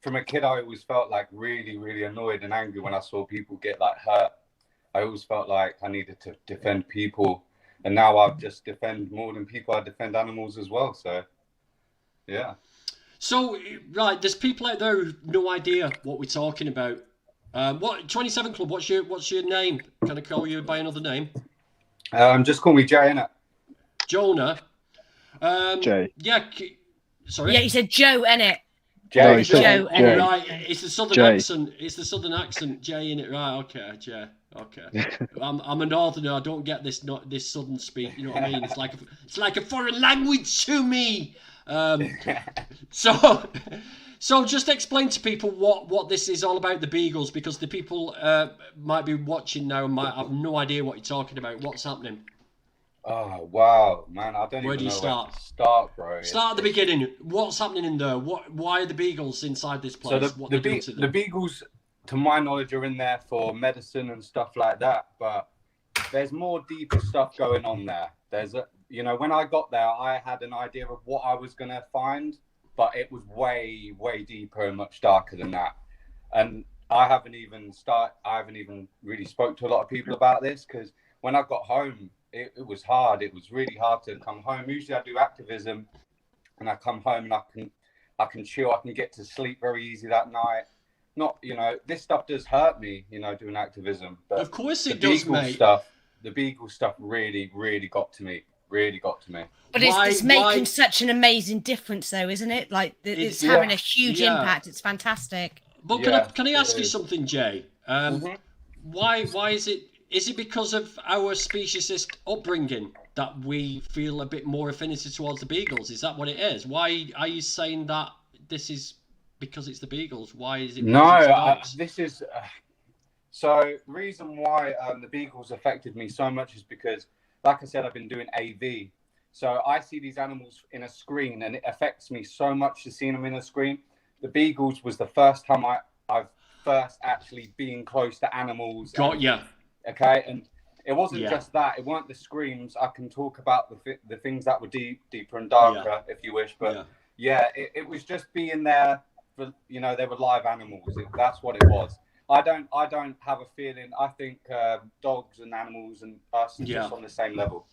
S11: a kid, I always felt like really, really annoyed and angry when I saw people get like hurt. I always felt like I needed to defend people, and now I just defend more than people. I defend animals as well. So, yeah.
S1: So, right, there's people out there who have no idea what we're talking about. What 27 Club? What's your name? Can I call you by another name?
S11: Just call me Jay, innit?
S1: Jonah.
S5: Jay.
S1: Yeah. Sorry.
S8: Yeah, you said Joe, innit?
S11: Jay.
S8: Joe.
S1: Right. It's the southern accent. It's the southern accent. Jay in it. Right. Okay. Jay. Okay. I'm a northerner. I don't get this southern speak. You know what I mean? It's like a foreign language to me. So just explain to people what this is all about, the Beagles, because the people might be watching now and might have no idea what you're talking about. What's happening?
S11: Oh wow, man! I don't
S1: Where
S11: even
S1: do you
S11: know
S1: start?
S11: Where to start, bro.
S1: Start at the beginning. What's happening in there? Why are the Beagles inside this place?
S11: So the Beagles, to my knowledge, are in there for medicine and stuff like that. But there's more deeper stuff going on there. There's when I got there, I had an idea of what I was gonna find, but it was way, way deeper and much darker than that. And I haven't even really spoke to a lot of people about this, because when I got home, it was hard. It was really hard to come home. Usually I do activism and I come home and I can chill. I can get to sleep very easy that night. Not, this stuff does hurt me, doing activism. But
S1: of course it does, mate.
S11: The Beagle stuff really, really got to me.
S8: But it's making such an amazing difference, though, isn't it? Like it's having a huge impact. It's fantastic.
S1: But can I ask you something, Jay? Why is it? Is it because of our speciesist upbringing? that we feel a bit more affinity towards the beagles? Is that what it is? Why are you saying that this is because it's the beagles? Why is it?
S11: No, this is so the reason why the beagles affected me so much is because, like I said, I've been doing AV. So I see these animals in a screen, and it affects me so much to see them in a screen. The beagles was the first time I've first actually been close to animals.
S1: Got ya.
S11: Okay, and it wasn't just that. It weren't the screams. I can talk about the things that were deeper and darker, if you wish. But it was just being there for, you know, they were live animals. That's what it was. I don't have a feeling. I think dogs and animals and us are just on the same level.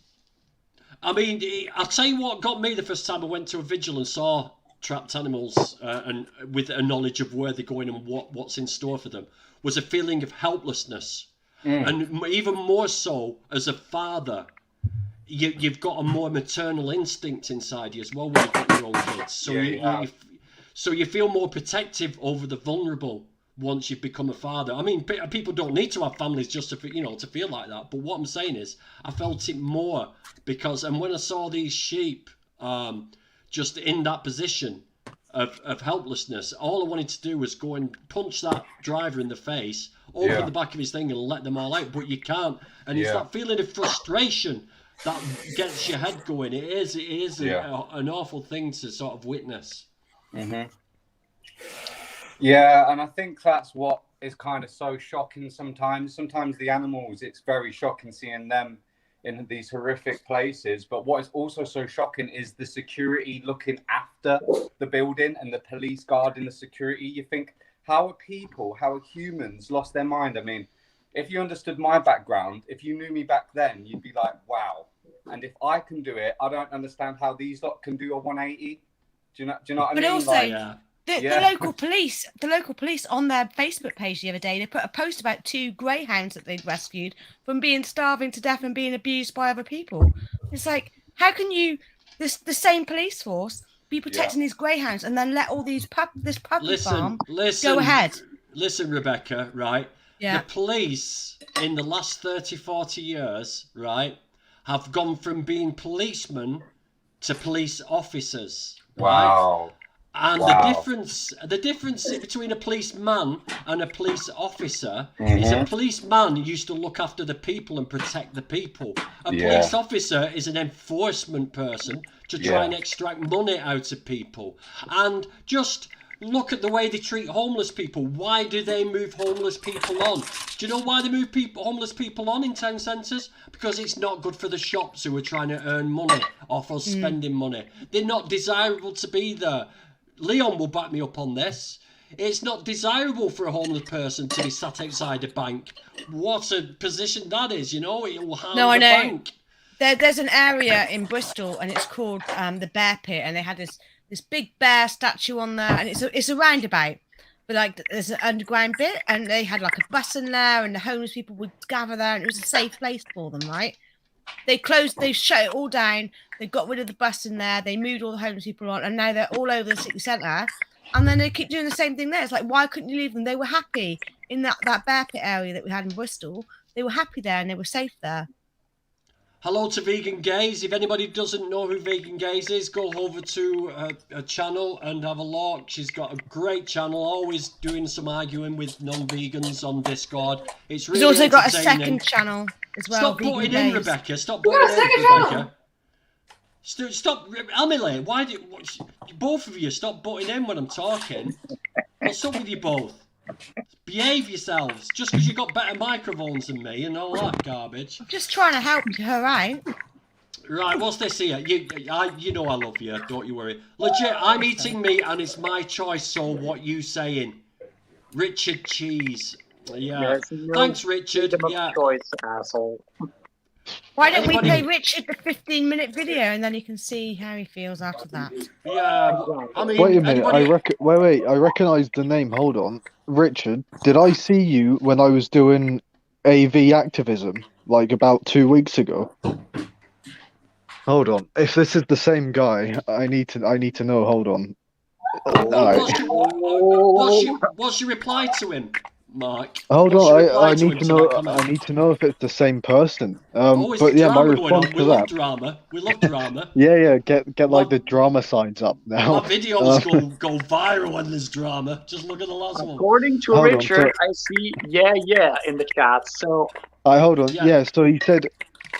S1: I mean, I'll tell you what got me the first time I went to a vigil and saw trapped animals, and with a knowledge of where they're going and what's in store for them, was a feeling of helplessness. And even more so as a father, you've got a more maternal instinct inside you as well when you've got your own kids. So so you feel more protective over the vulnerable once you've become a father. I mean, people don't need to have families just to feel like that. But what I'm saying is, I felt it more because, and when I saw these sheep just in that position of helplessness, all I wanted to do was go and punch that driver in the face, open the back of his thing and let them all out, but you can't. And it's that feeling of frustration that gets your head going. It is an awful thing to sort of witness.
S11: Yeah, and I think that's what is kind of so shocking sometimes. Sometimes the animals, it's very shocking seeing them in these horrific places. But what is also so shocking is the security looking after the building and the police guarding the security. You think, how are humans lost their mind? I mean, if you understood my background, if you knew me back then, you'd be like, wow. And if I can do it, I don't understand how these lot can do a 180. Do you know what I mean?
S8: But also, the local police on their Facebook page the other day, they put a post about 2 greyhounds that they'd rescued from being starving to death and being abused by other people. It's like, how can you, the same police force, be protecting these greyhounds and then let all these this puppy farm go ahead?
S1: Listen, Rebecca, right? The police in the last 30, 40 years, right, have gone from being policemen to police officers.
S11: Wow.
S1: Right? And the difference between a policeman and a police officer is a policeman used to look after the people and protect the people. A police officer is an enforcement person to try and extract money out of people. And just look at the way they treat homeless people. Why do they move homeless people on? Do you know why they move homeless people on in town centres? Because it's not good for the shops who are trying to earn money off us spending money. They're not desirable to be there. Leon will back me up on this. It's not desirable for a homeless person to be sat outside a bank. What a position that is, you know? It will harm the bank.
S8: There's an area in Bristol and it's called the Bear Pit, and they had this big bear statue on there, and it's a roundabout. But like there's an underground bit, and they had like a bus in there, and the homeless people would gather there, and it was a safe place for them, right? They shut it all down. They got rid of the bus in there. They moved all the homeless people on, and now they're all over the city centre. And then they keep doing the same thing there. It's like, why couldn't you leave them? They were happy in that Bear Pit area that we had in Bristol. They were happy there, and they were safe there.
S1: Hello to Vegan Gaze. If anybody doesn't know who Vegan Gaze is, go over to her channel and have a look. She's got a great channel, always doing some arguing with non-vegans on Discord. It's really
S8: She's also got a second channel as well.
S1: Stop putting in, Rebecca. Stop putting in, Rebecca. Stop, Emily. Why do both of you stop butting in when I'm talking? What's up with you both? Behave yourselves. Just because you got better microphones than me and all that garbage.
S8: I'm just trying to help her out.
S1: Right, what's this here? You know I love you. Don't you worry. Legit, I'm eating meat and it's my choice. So what you saying? Richard Cheese. Yeah. Thanks, Richard. Yeah.
S10: Choice, asshole.
S8: Why don't we play Richard the 15-minute video and then you can see how he feels after that?
S1: Yeah, I mean...
S5: Wait a minute, I recognise the name, hold on. Richard, did I see you when I was doing AV activism, like about 2 weeks ago? Hold on, if this is the same guy, I need to know, hold on.
S1: What's your reply to him? Mark.
S5: Hold
S1: What's your
S5: on,
S1: reply
S5: I
S1: to
S5: need
S1: him
S5: to
S1: that
S5: know.
S1: comment?
S5: I need to know if it's the same person.
S1: Oh, is
S5: But
S1: it
S5: yeah, my
S1: drama going
S5: response
S1: on? We
S5: to
S1: love
S5: that.
S1: drama. We love drama.
S5: Yeah, get like
S1: My-
S5: the drama signs up now.
S1: My videos go viral when there's drama. Just look at the last one.
S10: According to
S5: Hold on,
S10: Richard, I see yeah in the chat. So
S5: hold on.
S1: Yeah.
S5: Yeah, so he said.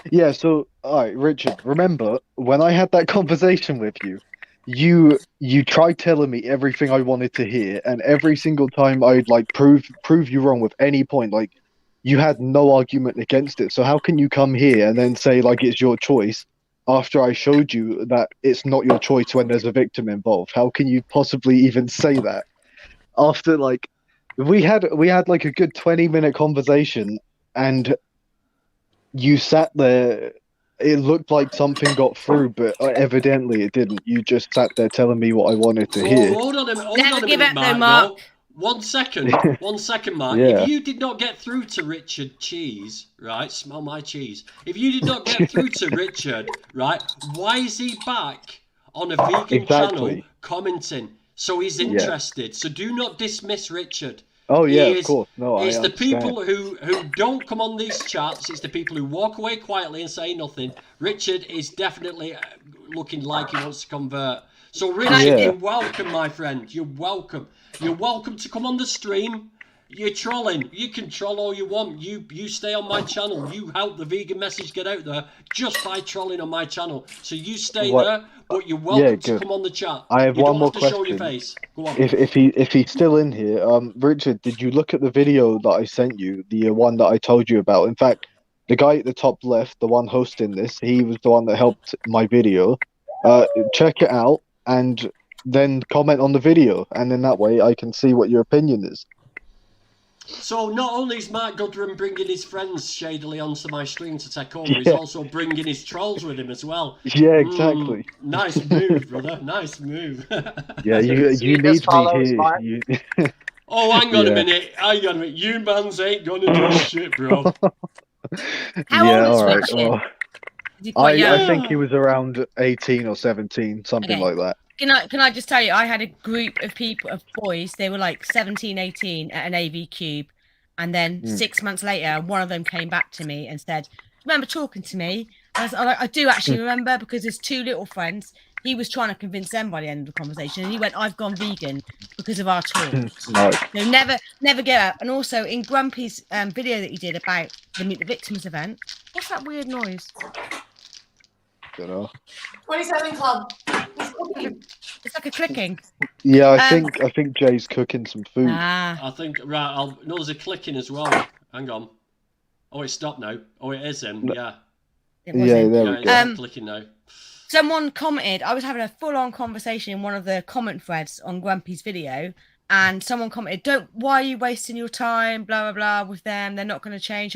S5: Yeah, so all right, Richard. Remember when I had that conversation with you? You tried telling me everything I wanted to hear, and every single time I'd like prove you wrong with any point, like you had no argument against it. So how can you come here and then say like it's your choice after I showed you that it's not your choice when there's a victim involved? How can you possibly even say that after like we had like a good 20-minute conversation and you sat there. It looked like something got through, but evidently it didn't. You just sat there telling me what I wanted to hear.
S1: Hold on a minute,
S8: Never give
S1: Mark.
S8: up though, Mark.
S1: No. 1 second, 1 second, Mark.
S5: Yeah.
S1: If you did not get through to Richard Cheese, right? Smell my cheese. If you did not get through to Richard, right? Why is he back on a vegan channel commenting? So he's interested. So do not dismiss Richard.
S5: Oh yeah, of course. No,
S1: it's
S5: I
S1: the
S5: understand.
S1: people who don't come on these chats. It's the people who walk away quietly and say nothing. Richard is definitely looking like he wants to convert. So Richard, you're welcome, my friend. You're welcome. You're welcome to come on the stream. You're trolling. You can troll all you want. You stay on my channel. You help the vegan message get out there just by trolling on my channel. So you stay there, but you're welcome to come on the chat.
S5: I have
S1: you
S5: one
S1: don't
S5: more
S1: have to
S5: question.
S1: show your face. Go on.
S5: If he's still in here, Richard, did you look at the video that I sent you, the one that I told you about? In fact, the guy at the top left, the one hosting this, he was the one that helped my video. Check it out and then comment on the video, and then that way I can see what your opinion is.
S1: So not only is Mark Goodrum bringing his friends shadily onto my stream to take over, he's also bringing his trolls with him as well.
S5: Yeah, exactly.
S1: Nice move, brother. Nice move.
S5: Yeah, you need me here.
S1: Oh, hang on a minute. Hang on a minute. You mans ain't gonna do shit, bro.
S8: How old is
S5: alright.
S8: Richard?
S5: Oh.
S8: Is he quite young?
S5: I think he was around 18 or 17, something like that.
S8: Can I just tell you, I had a group of boys, they were like 17, 18 at an AV Cube, and then 6 months later, one of them came back to me and said, remember talking to me? I do actually remember, because there's two little friends. He was trying to convince them by the end of the conversation, and he went, I've gone vegan because of our talk.
S5: Nice.
S8: No, never get up. And also in Grumpy's video that he did about the Meet the Victims event, what's that weird noise?
S5: Don't know.
S6: 27 Club.
S8: It's like a clicking.
S5: Yeah, I think Jay's cooking some food.
S1: I think no, there's a clicking as well. Hang on. Oh, it stopped now. Oh, it is him. Yeah.
S8: It was him.
S5: There we go.
S1: It's clicking now.
S8: Someone commented, I was having a full-on conversation in one of the comment threads on Grumpy's video, and someone commented, why are you wasting your time, blah, blah, blah, with them, they're not going to change.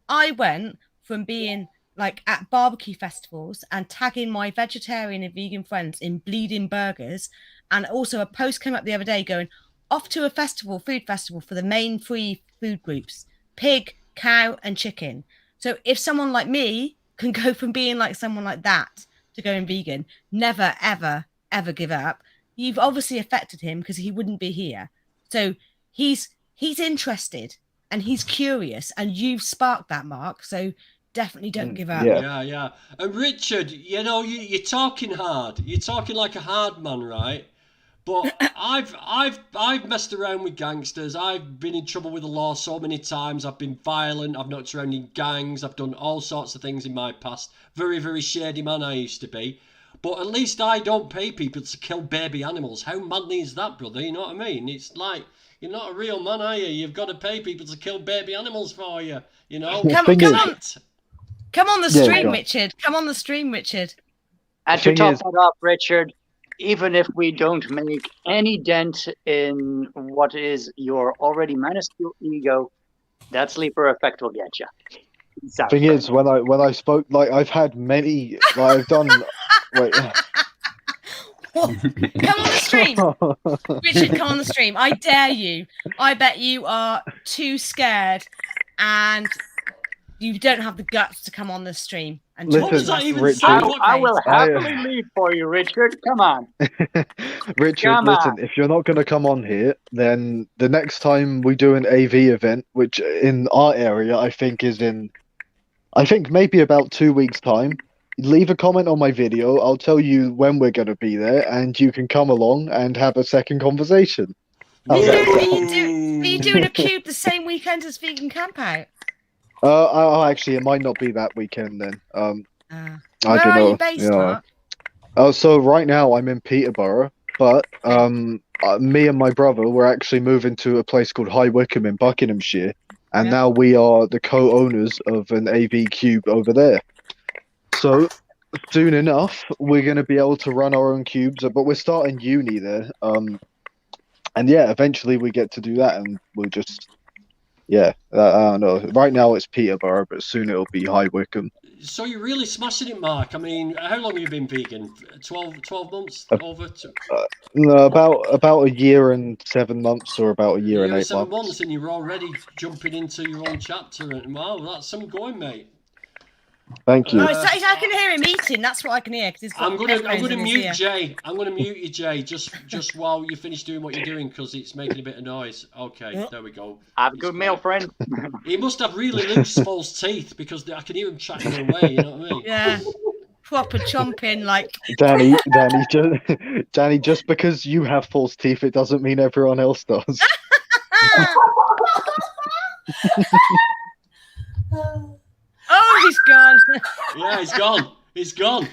S8: I went from being like at barbecue festivals and tagging my vegetarian and vegan friends in bleeding burgers, and also a post came up the other day going, off to a food festival for the main 3 food groups, pig, cow, and chicken. So if someone like me can go from being like someone like that to going vegan, never, ever, ever give up. You've obviously affected him because he wouldn't be here. So he's interested and he's curious, and you've sparked that, Mark. So definitely don't give up.
S1: Yeah. And Richard, you're talking hard. You're talking like a hard man, right? But I've messed around with gangsters. I've been in trouble with the law so many times. I've been violent. I've knocked around in gangs. I've done all sorts of things in my past. Very, very shady man I used to be. But at least I don't pay people to kill baby animals. How manly is that, brother? You know what I mean? It's like, you're not a real man, are you? You've got to pay people to kill baby animals for you. You know?
S8: Come on the stream, Richard. Come on the stream, Richard.
S10: And to top that up, Richard, even if we don't make any dent in what is your already minuscule ego, that sleeper effect will get you.
S5: Thing is, when I spoke, like I've had many, like I've done. Wait.
S8: Come on the stream, Richard. Come on the stream. I dare you. I bet you are too scared, and you don't have the guts to come on the stream and
S5: Listen,
S8: talk
S1: What does
S8: to
S1: that
S8: us.
S1: even
S5: Richard,
S1: say?
S10: I will happily leave for you, Richard. Come on.
S5: Richard,
S10: Come
S5: listen,
S10: on.
S5: if you're not going to come on here, then the next time we do an AV event, which in our area I think is in, I think maybe about 2 weeks' time, leave a comment on my video. I'll tell you when we're going to be there, and you can come along and have a second conversation. How's that
S8: Are
S5: sound?
S8: you doing a cube the same weekend as Vegan Camp Out?
S5: Actually, it might not be that weekend then. I
S8: Where
S5: don't
S8: are
S5: know.
S8: you based,
S5: Yeah.
S8: Mark?
S5: Oh, so right now I'm in Peterborough, but me and my brother we're actually moving to a place called High Wycombe in Buckinghamshire, and now we are the co-owners of an AV Cube over there. So soon enough, we're going to be able to run our own cubes, but we're starting uni there. And yeah, eventually we get to do that, and we'll just, yeah, I don't know. Right now it's Peterborough, but soon it'll be High Wycombe.
S1: So you're really smashing it, Mark. I mean, how long have you been vegan? 12 months?
S5: No, about a year and 7 months, or about a year and 8
S1: 7
S5: months.
S1: months, and you're already jumping into your own chapter. And wow, that's some going, mate.
S5: Thank you.
S8: I can hear him eating. That's what I can hear.
S1: I'm gonna mute Jay. I'm gonna mute you, Jay, just while you finish doing what you're doing, because it's making a bit of noise. Okay, there we go.
S10: Have a good meal, friend.
S1: He must have really loose false teeth, because I can hear him chatting away. You know what I mean?
S8: Yeah. Proper chomping, like.
S5: Danny, just because you have false teeth, it doesn't mean everyone else does.
S8: Oh, he's gone.
S1: Yeah, he's gone. He's gone.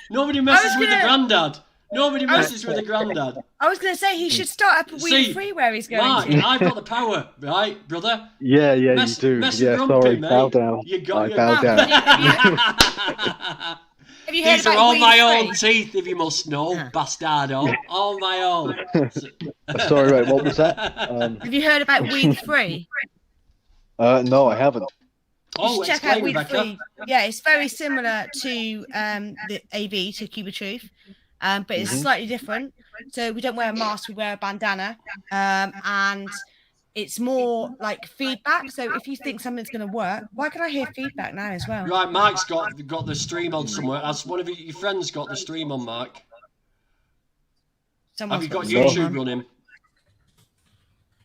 S1: Nobody messes with the granddad. Nobody messes with the granddad.
S8: I was going to say he should start up a Weed Free where he's going
S1: Mark,
S8: to.
S1: I've got the power, right, brother?
S5: Yeah, you do. Yeah, sorry, bow down. I bow down.
S8: Have you heard
S1: These are
S8: about
S1: all
S8: Weed
S1: my
S8: Free?
S1: own teeth, if you must know, bastardo. All my own.
S5: Sorry, wait, what was that?
S8: Have you heard about Weed Free?
S5: No, I haven't.
S1: Oh,
S8: check out Weed
S1: Rebecca.
S8: Free. Yeah, it's very similar to the AV, to Cuba Truth, but it's slightly different. So we don't wear a mask, we wear a bandana, and it's more like feedback. So if you think something's going to work, why can I hear feedback now as well?
S1: Right, Mark's got the stream on somewhere. Has one of your friends got the stream on, Mark? Have you got YouTube running?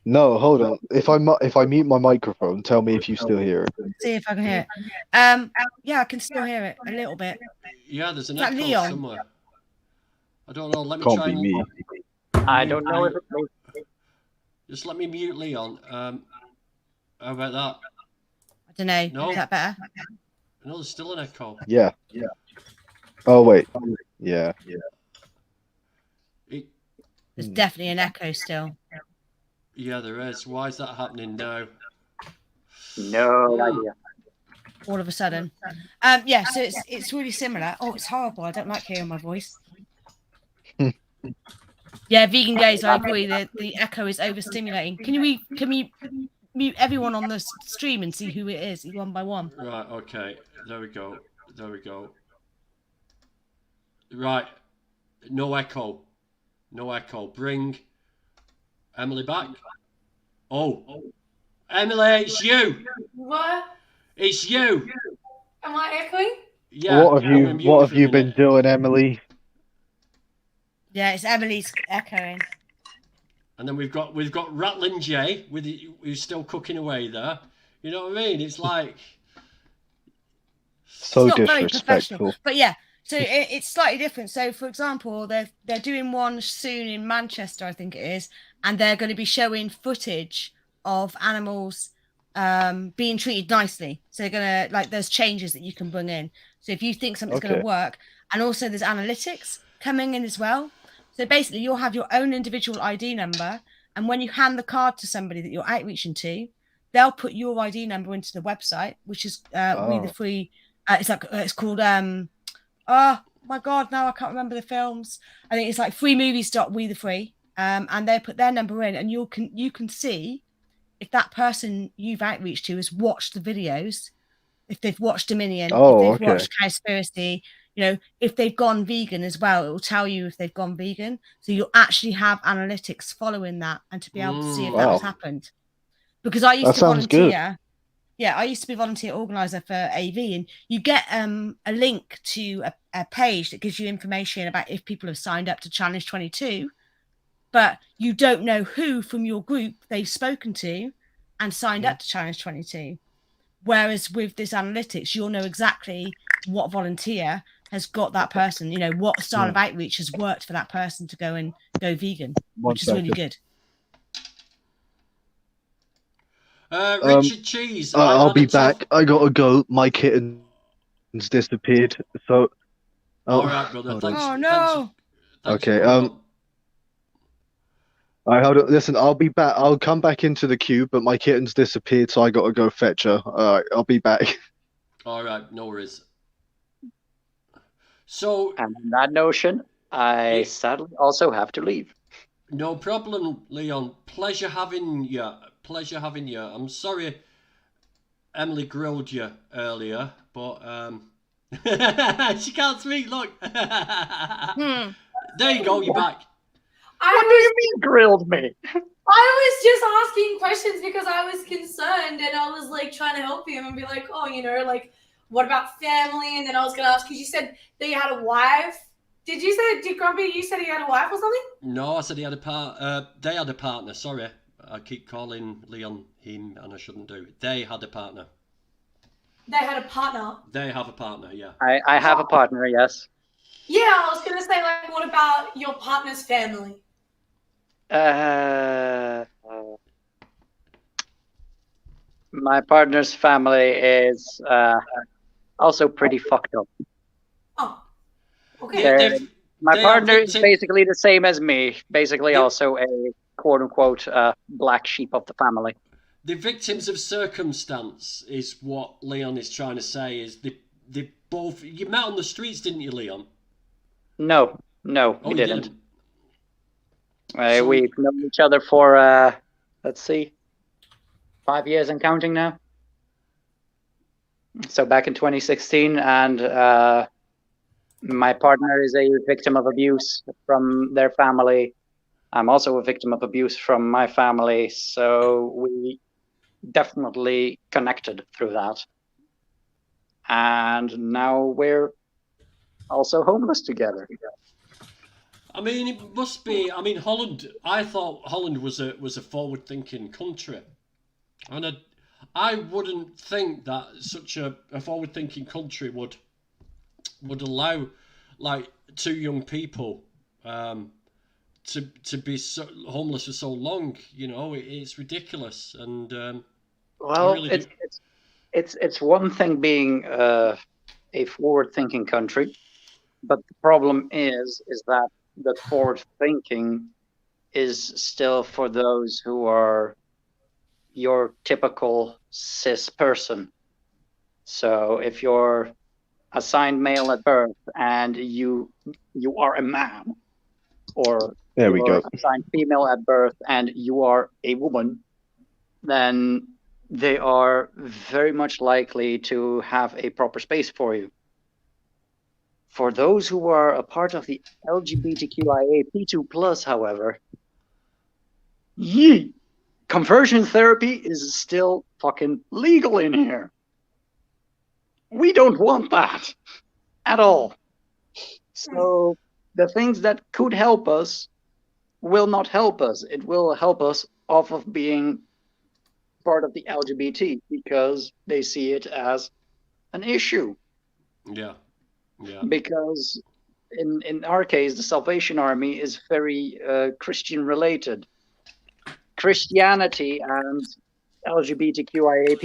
S5: No, hold on. If I mute my microphone, tell me if you still hear it.
S8: See if I can hear it. Yeah, I can still hear it a little bit.
S1: Yeah, there's an
S8: Is that
S1: echo
S8: Leon?
S1: somewhere. I don't know. Let me
S5: Can't
S1: try
S5: be me.
S10: I don't know if it's me.
S1: Just let me mute Leon. How about that?
S8: I don't know.
S1: No.
S8: Is that better?
S1: No, there's still an echo.
S5: Yeah. Oh wait. Yeah.
S8: There's definitely an echo still.
S1: Yeah, there is. Why is that happening now?
S10: No idea.
S8: All of a sudden. Yeah, so it's really similar. Oh, it's horrible. I don't like hearing my voice. Yeah, vegan gays, I agree. The echo is overstimulating. Can you mute everyone on the stream and see who it is, one by one?
S1: Right, okay. There we go. Right. No echo. Bring Emily back. Oh. Emily, it's you.
S6: What?
S1: It's you.
S6: Am I echoing?
S1: Yeah.
S5: What have you been doing, Emily?
S8: Yeah, it's Emily's echoing.
S1: And then we've got Rattling Jay who's still cooking away there. You know what I mean? It's like
S5: so
S8: it's not very
S5: disrespectful.
S8: professional. But yeah, so it's slightly different. So for example, they're doing one soon in Manchester, I think it is, and they're going to be showing footage of animals being treated nicely. So they're gonna there's changes that you can bring in. So if you think something's going to work, and also there's analytics coming in as well. So basically, you'll have your own individual ID number, and when you hand the card to somebody that you're outreaching to, they'll put your ID number into the website, which is We the Free. It's called oh my god, now I can't remember the films. I think it's like freemovies.we the free, and they put their number in, and you can see if that person you've outreached to has watched the videos, if they've watched Dominion, if they've watched Cowspiracy. You know, if they've gone vegan as well, it will tell you if they've gone vegan. So you'll actually have analytics following that, and to be able to see if that has happened. Because I used to volunteer. Yeah, I used to be a volunteer organizer for AV, and you get a link to a page that gives you information about if people have signed up to Challenge 22, but you don't know who from your group they've spoken to and signed up to Challenge 22. Whereas with this analytics, you'll know exactly what volunteer has got that person, you know, what style of outreach has worked for that person to go and go vegan, which is really good.
S1: Richard Cheese.
S5: I'll be back. I gotta go. My kitten's disappeared. So.
S1: All right, brother. Thanks.
S8: Oh no.
S1: Thanks
S5: okay. All right, hold on. Listen, I'll be back. I'll come back into the queue, but my kitten's disappeared, so I gotta go fetch her. All right, I'll be back.
S1: All right, no worries. So.
S10: And on that notion, I sadly also have to leave.
S1: No problem, Leon. Pleasure having you. Pleasure having you. I'm sorry Emily grilled you earlier, but she can't speak. Look. There you go. You're back.
S10: What do you mean grilled me?
S6: I was just asking questions because I was concerned, and I was like trying to help him and be like, oh, you know, like, what about family? And then I was going to ask, because you said that you had a wife. Did Grumpy, you said he had a wife or something?
S1: No, I said he had they had a partner. Sorry. I keep calling Leon him, and I shouldn't do. They had a partner.
S6: They had a partner?
S1: They have a partner, yeah.
S10: I have a partner, yes.
S6: Yeah, I was going to say, like, what about your partner's family?
S10: My partner's family is also pretty fucked up.
S6: Oh, okay.
S10: My partner is basically the same as me. Basically, also a quote-unquote black sheep of the family.
S1: The victims of circumstance is what Leon is trying to say. Is they both? You met on the streets, didn't you, Leon?
S10: No, we didn't. We've known each other for let's see, 5 years and counting now. So back in 2016, and my partner is a victim of abuse from their family. I'm also a victim of abuse from my family, so we definitely connected through that. And now we're also homeless together.
S1: I mean, it must be. I mean, Holland. I thought Holland was a forward-thinking country, and I wouldn't think that such a forward-thinking country would allow like two young people to be homeless for so long. You know, it's ridiculous. And
S10: well, really it's one thing being a forward-thinking country, but the problem is that the forward thinking is still for those who are your typical cis person. So if you're assigned male at birth and you are a man, or you're assigned female at birth and you are a woman, then they are very much likely to have a proper space for you. For those who are a part of the LGBTQIA P2+, however, conversion therapy is still fucking legal in here. We don't want that at all. So the things that could help us will not help us. It will help us off of being part of the LGBT because they see it as an issue.
S1: Yeah. Yeah.
S10: Because in our case, the Salvation Army is very Christian related. Christianity and LGBTQIA+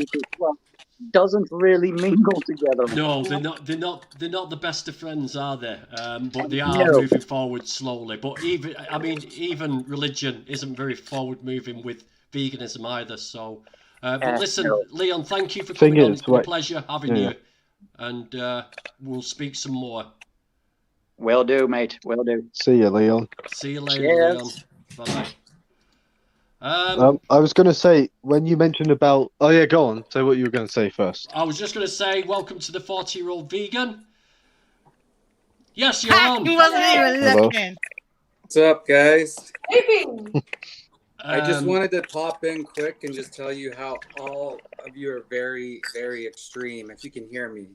S10: doesn't really mingle together.
S1: No, they're not the best of friends, are they? But they are moving forward slowly. But even religion isn't very forward moving with veganism either. So, but listen, Leon, thank you for coming on. It's been a pleasure having you. And we'll speak some more.
S10: Will do, mate. Will do.
S5: See you, Leon.
S1: See you later, Leon. Bye-bye.
S5: I was going to say, when you mentioned about... Oh, yeah, go on. Say what you were going to say first.
S1: I was just going to say, welcome to the 40-year-old vegan. Yes, you're on.
S8: He wasn't even looking.
S12: What's up, guys? I just wanted to pop in quick and just tell you how all of you are very, very extreme. If you can hear me.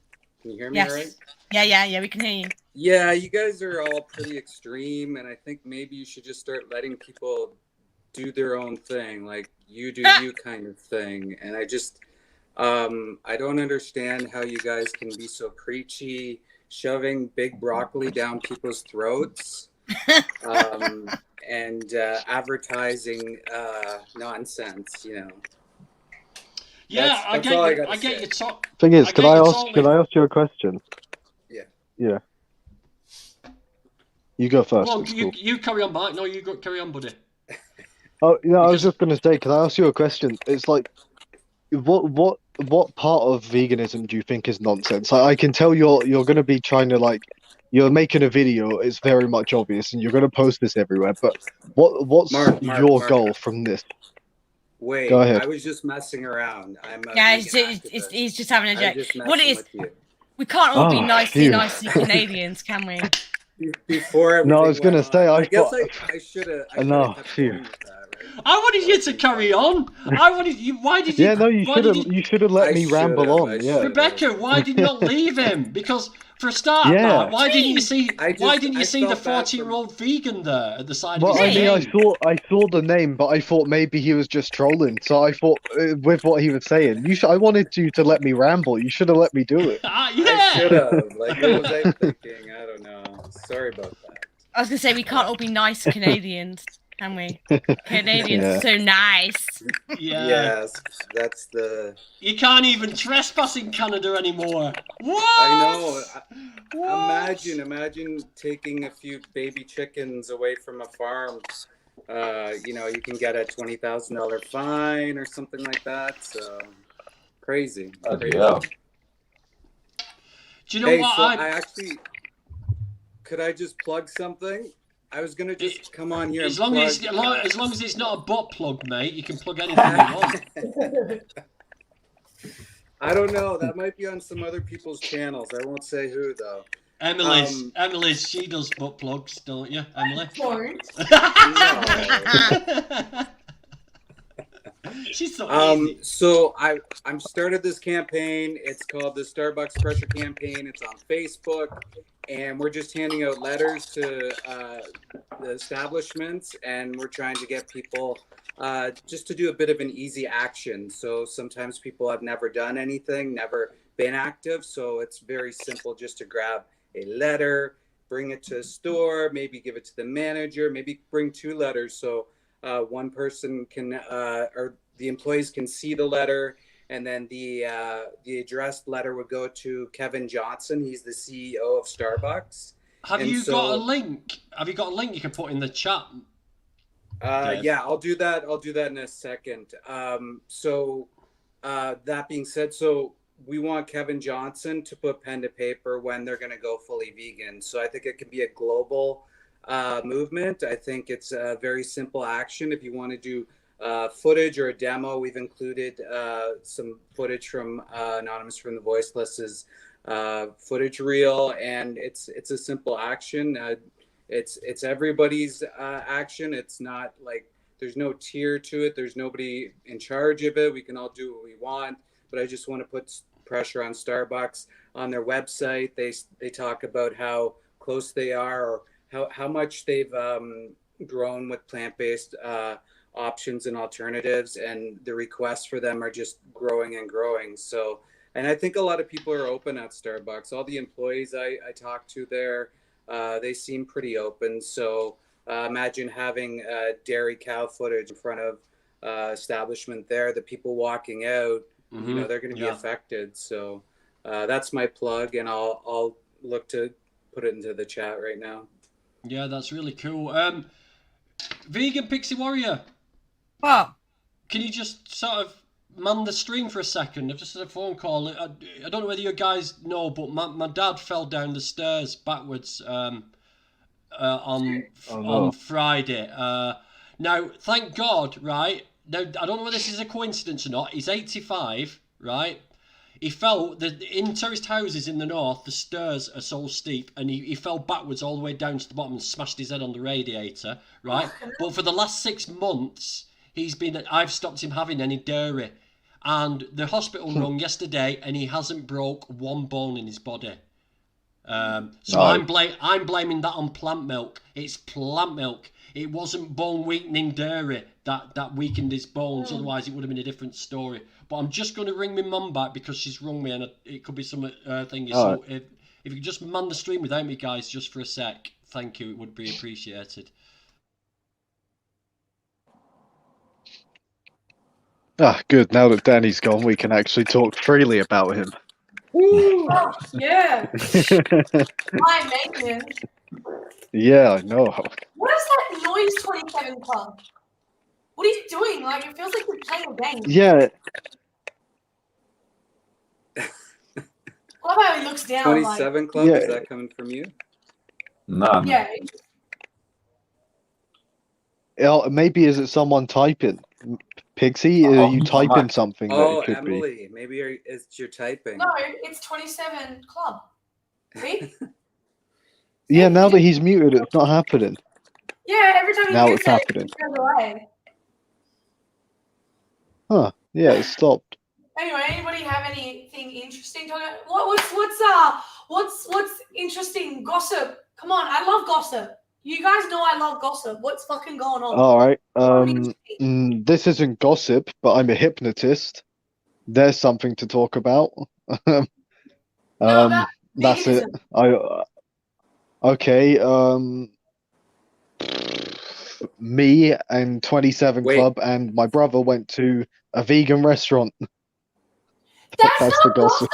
S12: Can you hear me all right?
S8: Yeah, we can hear you.
S12: Yeah, you guys are all pretty extreme, and I think maybe you should just start letting people do their own thing, like you do you kind of thing. And I just, I don't understand how you guys can be so preachy, shoving big broccoli down people's throats, and advertising nonsense, you know.
S1: Yeah, I get your talk.
S5: Thing is, can I ask you a question?
S12: Yeah.
S5: Yeah. You go first.
S1: Well, you carry on, Mark. No, you carry on, buddy.
S5: Oh, yeah, I was just going to say, can I ask you a question? It's like, what part of veganism do you think is nonsense? I can tell you're going to be trying to, like, you're making a video. It's very much obvious, and you're going to post this everywhere. But what's your goal from this?
S12: Wait,
S5: go ahead.
S12: I was just messing around.
S8: He's just having a joke. What it is,
S12: you.
S8: We can't all be nicey Canadians, can we?
S12: Before
S5: no, I was going to say, I
S12: guess I should have.
S5: No, phew.
S1: I wanted you to carry on. I wanted you. Why did you?
S5: Yeah, no, you should have let me ramble on. Yeah,
S1: Rebecca, why did you not leave him? Because for a start, Matt, why didn't you see? Why didn't you see the 40-year-old vegan there at the side of his name?
S5: I saw the name, but I thought maybe he was just trolling. So I thought, with what he was saying, I wanted you to let me ramble. You should have let me do it.
S1: Yeah,
S12: I should have. Like, what was I thinking? I don't know. Sorry about that.
S8: I was gonna say we can't all be nice Canadians, can we? Canadians are so nice.
S1: Yeah.
S12: Yes, that's the.
S1: You can't even trespass in Canada anymore. What?
S12: I know. Imagine taking a few baby chickens away from a farm. You know, you can get a $20,000 fine or something like that. So crazy.
S1: Do you know what?
S12: So I actually. Could I just plug something? I was gonna just come on here.
S1: As long as it's not a butt plug, mate, you can plug anything you want.
S12: I don't know. That might be on some other people's channels. I won't say who though.
S1: Emily's, she does butt plugs, don't you, Emily? She's so easy.
S12: So I'm started this campaign. It's called the Starbucks Pressure Campaign. It's on Facebook, and we're just handing out letters to the establishments, and we're trying to get people just to do a bit of an easy action. So sometimes people have never done anything, never been active. So it's very simple just to grab a letter, bring it to a store, maybe give it to the manager, maybe bring 2 letters. So one person can, or the employees can see the letter, and then the addressed letter would go to Kevin Johnson. He's the CEO of Starbucks.
S1: Have you got a link? Have you got a link you can put in the chat?
S12: Yeah, I'll do that. I'll do that in a second. So that being said, so we want Kevin Johnson to put pen to paper when they're going to go fully vegan. So I think it could be a global movement. I think it's a very simple action. If you want to do footage or a demo, we've included some footage from Anonymous from the Voiceless's footage reel, and it's a simple action. It's everybody's action. It's not like there's no tier to it. There's nobody in charge of it. We can all do what we want, but I just want to put pressure on Starbucks. On their website, they talk about how close they are, or how much they've grown with plant-based options and alternatives, and the requests for them are just growing and growing. So, and I think a lot of people are open at Starbucks. All the employees I talk to there, they seem pretty open. So imagine having dairy cow footage in front of establishment there. The people walking out, you know, they're going to be affected. So that's my plug, and I'll look to put it into the chat right now.
S1: Yeah, that's really cool. Vegan Pixie Warrior.
S8: What?
S1: Can you just sort of man the stream for a second? I've just had a phone call. I don't know whether you guys know, but my dad fell down the stairs backwards on Friday. Now, thank God, right? Now, I don't know whether this is a coincidence or not. He's 85, right? He fell, in terraced houses in the north, the stairs are so steep, and he fell backwards all the way down to the bottom and smashed his head on the radiator, right? But for the last 6 months, I've stopped him having any dairy, and the hospital rung yesterday, and he hasn't broke one bone in his body. So I'm blaming that on plant milk. It's plant milk. It wasn't bone weakening dairy that weakened his bones. Otherwise, it would have been a different story. But I'm just going to ring my mum back because she's rung me, and it could be some thing. So if you could just man the stream without me, guys, just for a sec, thank you. It would be appreciated.
S5: Ah, good. Now that Danny's gone, we can actually talk freely about him.
S6: Ooh, yeah. Hi, Megan.
S5: Yeah, I know.
S6: What is that noise 27 club? What are you doing? Like, it feels like you're playing a game.
S5: Yeah.
S6: I love how he looks down.
S12: 27 club?
S5: Yeah.
S12: Is that coming from you?
S13: No.
S6: Yeah.
S5: Maybe is it someone typing? Pixie, are you typing something that
S12: Oh,
S5: it could
S12: Emily, maybe it's your typing.
S6: No, it's 27 club. See?
S5: be? Yeah, now that he's muted, it's not happening.
S6: Yeah, every time he
S5: Now
S6: gets
S5: it's happening.
S6: it goes away.
S5: Huh? Yeah, it stopped.
S6: Anyway, anybody have anything interesting talking about? What's interesting? Gossip. Come on, I love gossip. You guys know I love gossip. What's fucking going on?
S5: All right. This isn't gossip, but I'm a hypnotist. There's something to talk about. That's it. Okay. Me and 27 Club and my brother went to a vegan restaurant. That's the gossip.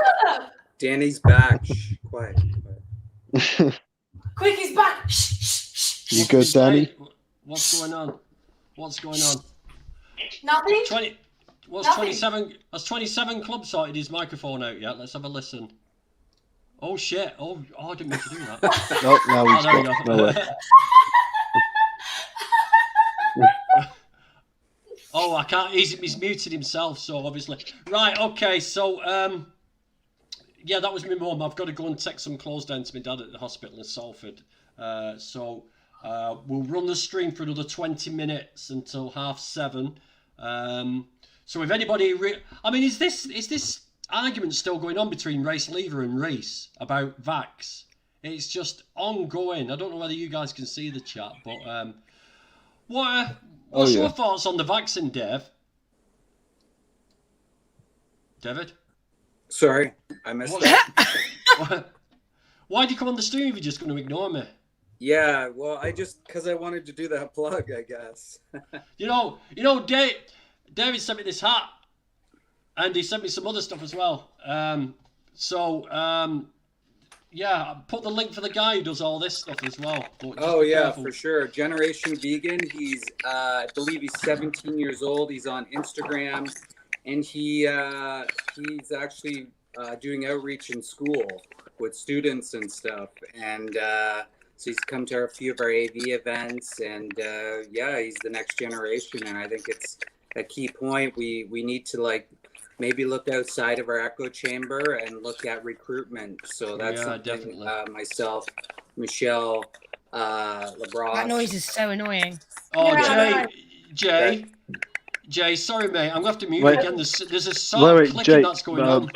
S12: Danny's back. Shh, quiet.
S6: Quick, he's back. Shh, shh, shh.
S5: You good, Danny?
S1: What's going on? What's going on?
S6: Nothing.
S1: 27? Has 27 Club sorted his microphone out yet? Let's have a listen. Oh shit! Oh, I didn't mean to do that.
S5: Nope, now he's
S1: there we
S5: got
S1: go.
S5: nowhere.
S1: Oh, I can't. He's muted himself, so obviously. Right. Okay. So yeah, that was my mum. I've got to go and take some clothes down to my dad at the hospital in Salford. So we'll run the stream for another 20 minutes until 7:30. So if anybody, I mean, is this argument still going on between Race Lever and Reese about vax? It's just ongoing. I don't know whether you guys can see the chat, but what's your thoughts on the vaccine, Dave? David?
S12: Sorry, I missed that.
S1: Why'd you come on the stream if you're just going to ignore me?
S12: Yeah, well, because I wanted to do that plug, I guess.
S1: you know, David sent me this hat, and he sent me some other stuff as well. Yeah, put the link for the guy who does all this stuff as well.
S12: Oh yeah, careful. For sure. Generation Vegan. He's, I believe he's 17 years old. He's on Instagram, and he's actually doing outreach in school with students and stuff. And so he's come to a few of our AV events, and yeah, he's the next generation. And I think it's a key point. We need to maybe look outside of our echo chamber and look at recruitment. So that's something myself, Michelle, LeBron.
S8: That noise is so annoying.
S1: Oh, Jay, sorry, mate. I'm going to have to mute again. There's a soft clicking
S5: Jay,
S1: that's going on.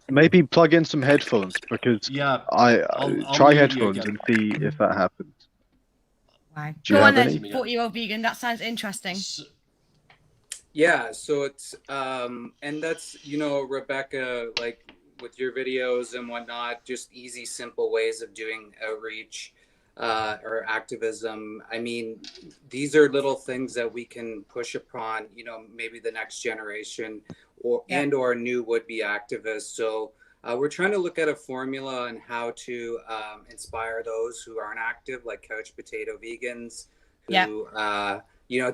S5: Maybe plug in some headphones, because I'll try headphones and see if that happens.
S8: Wow. Go on then, 40-year-old vegan. That sounds interesting.
S12: Yeah, so it's and that's, Rebecca, with your videos and whatnot, just easy, simple ways of doing outreach or activism. I mean, these are little things that we can push upon, maybe the next generation or new would-be activists. So we're trying to look at a formula on how to inspire those who aren't active, like Couch Potato Vegans, who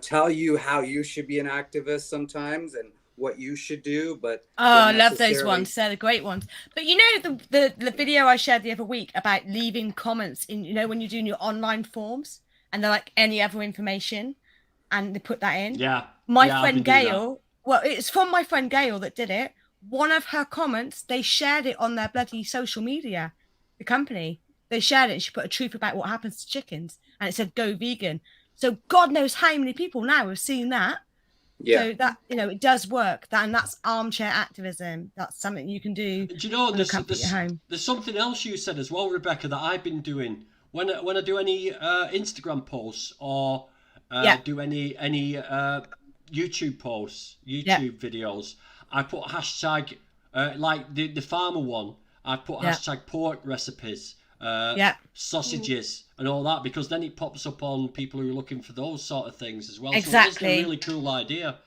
S12: tell you how you should be an activist sometimes and what you should do. But
S8: I love those ones. They're the great ones. But the video I shared the other week about leaving comments in, when you're doing your online forms and they're like any other information, and they put that in. My friend Gail. Well, it's from my friend Gail that did it. One of her comments, they shared it on their bloody social media. The company, they shared it. And she put a truth about what happens to chickens, and it said "Go vegan." So God knows how many people now have seen that So that, you know, it does work. And that's armchair activism. That's something you can do.
S1: Do you know,
S8: from the comfort of your home.
S1: there's something else you said as well, Rebecca, that I've been doing when I do any Instagram posts or do any YouTube posts, YouTube videos. I put hashtag like the farmer one. I put hashtag pork recipes, sausages, and all that, because then it pops up on people who are looking for those sort of things as well.
S8: Exactly.
S1: So it's a really cool idea.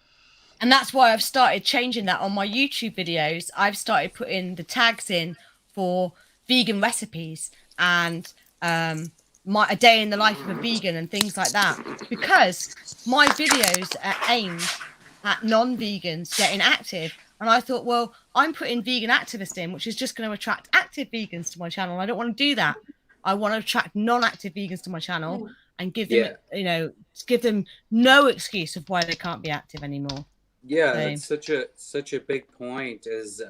S8: And that's why I've started changing that on my YouTube videos. I've started putting the tags in for vegan recipes and a day in the life of a vegan and things like that, because my videos are aimed at non-vegans getting active. And I thought, well, I'm putting vegan activist in, which is just going to attract active vegans to my channel. I don't want to do that. I want to attract non-active vegans to my channel and give them, you know, give them no excuse of why they can't be active anymore.
S12: Yeah, that's such a big point, is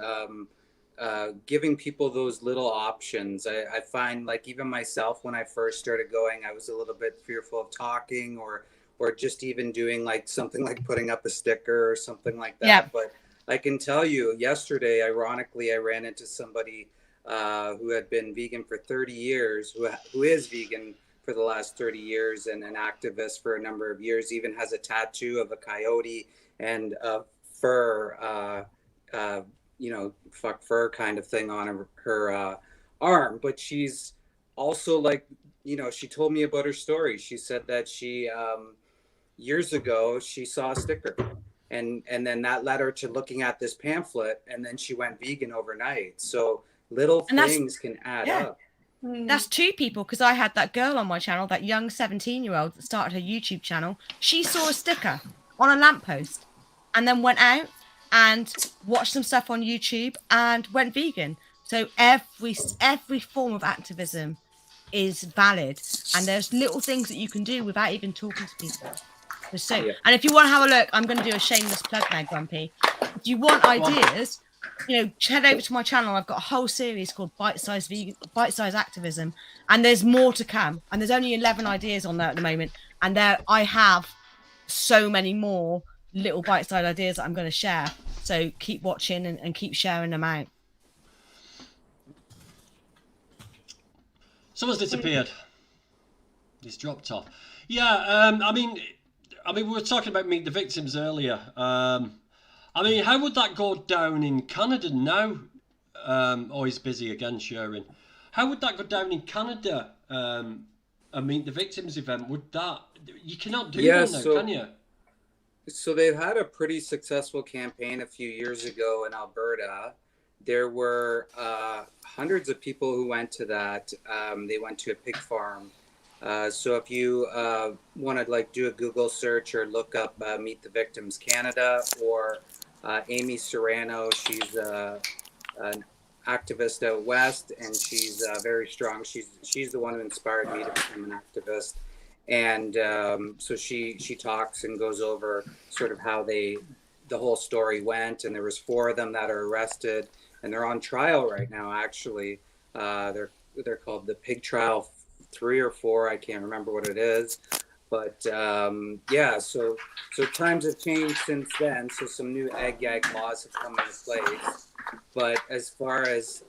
S12: giving people those little options. I find, like, even myself, when I first started going, I was a little bit fearful of talking or just even doing like something like putting up a sticker or something like that. Yeah. But I can tell you, yesterday, ironically, I ran into somebody who had been vegan for 30 years, who is vegan for the last 30 years and an activist for a number of years, even has a tattoo of a coyote and a fur, you know, fuck fur kind of thing on her arm. But she's also, like, you know, she told me about her story. She said that she, years ago, she saw a sticker. And then that led her to looking at this pamphlet, and then she went vegan overnight. So little things can add up.
S8: That's two people, because I had that girl on my channel, that young 17-year-old that started her YouTube channel. She saw a sticker on a lamppost and then went out and watched some stuff on YouTube and went vegan. So every form of activism is valid, and there's little things that you can do without even talking to people. And if you want to have a look, I'm going to do a shameless plug now, Grumpy. If you want ideas, you know, head over to my channel. I've got a whole series called Bite-Size Activism, and there's more to come. And there's only 11 ideas on there at the moment, and there I have so many more little bite-sized ideas that I'm going to share. So keep watching and keep sharing them out.
S1: Someone's disappeared. He's dropped off. Yeah, I mean, we were talking about Meet the Victims earlier. I mean, how would that go down in Canada now? Oh, he's busy again, sharing. How would that go down in Canada? A Meet the Victims event? Would that... You cannot do that now, can you?
S12: So they've had a pretty successful campaign a few years ago in Alberta. There were hundreds of people who went to that. They went to a pig farm. So if you want to like do a Google search or look up Meet the Victims Canada or Amy Serrano, she's an activist out west, and she's very strong. She's the one who inspired me to become an activist. And so she talks and goes over sort of how the whole story went. And there was 4 of them that are arrested, and they're on trial right now. Actually, they're called the Pig Trial 3 or 4. I can't remember what it is, but yeah. So times have changed since then. So some new egg gag laws have come into place. But as far as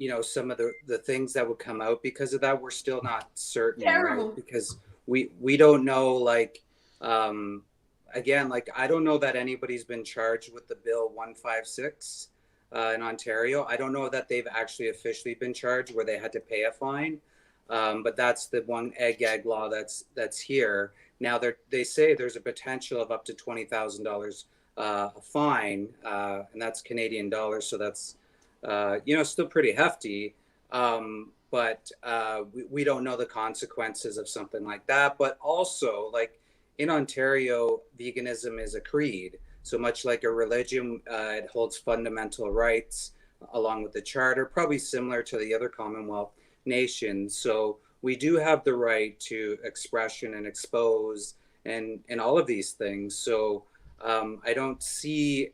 S12: you know, some of the things that would come out because of that, we're still not certain, right? Because we don't know, like, again, like, I don't know that anybody's been charged with the Bill 156 in Ontario. I don't know that they've actually officially been charged where they had to pay a fine. But that's the one egg gag law that's here. Now they say there's a potential of up to $20,000 a fine, and that's Canadian dollars. So that's, you know, still pretty hefty, but we don't know the consequences of something like that. But also, like, in Ontario, veganism is a creed. So much like a religion, it holds fundamental rights along with the charter, probably similar to the other Commonwealth nations. So we do have the right to expression and expose and all of these things. So I don't see,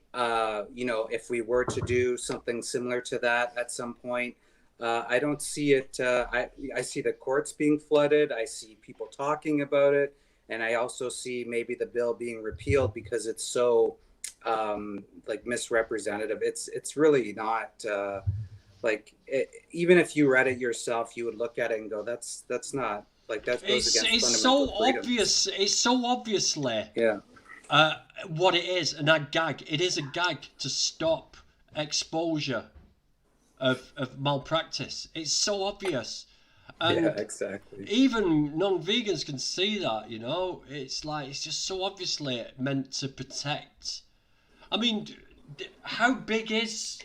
S12: you know, if we were to do something similar to that at some point, I don't see it. I see the courts being flooded. I see people talking about it. And I also see maybe the bill being repealed because it's so like misrepresentative. It's really not even if you read it yourself, you would look at it and go, that's not like that goes against fundamental freedoms.
S1: It's so obviously what it is, and that gag. It is a gag to stop exposure of malpractice. It's so obvious. And
S12: exactly.
S1: Even non-vegans can see that, you know. It's just so obviously meant to protect. I mean, how big is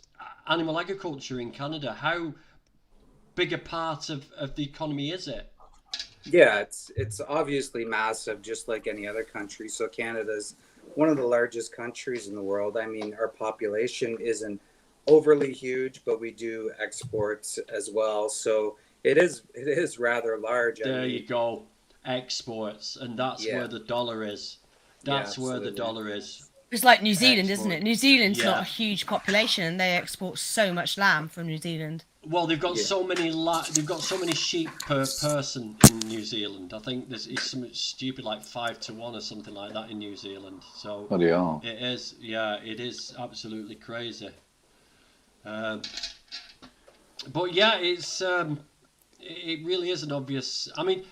S1: animal agriculture in Canada? How big a part of the economy is it?
S12: Yeah, it's obviously massive, just like any other country. So Canada's one of the largest countries in the world. I mean, our population isn't overly huge, but we do exports as well. So it is rather large.
S1: There you go, exports, and that's where the dollar is. That's where the dollar is.
S8: It's like New Zealand, isn't it? New Zealand's got a huge population, and they export so much lamb from New Zealand.
S1: Well, they've got so many sheep per person in New Zealand. I think it's something stupid like 5-1 or something like that in New Zealand. So it is, it is absolutely crazy. But yeah, it really is an obvious. I mean,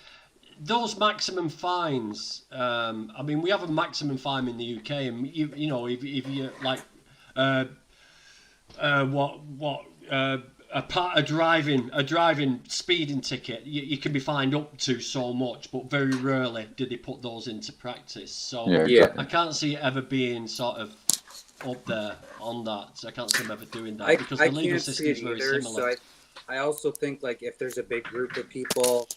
S1: those maximum fines. I mean, we have a maximum fine in the UK, and you know, if you like, a driving speeding ticket, you can be fined up to so much, but very rarely do they put those into practice. So I can't see it ever being sort of up there on that. I can't see them ever doing that because the legal system is very similar.
S12: So I also think like if there's a big group of people,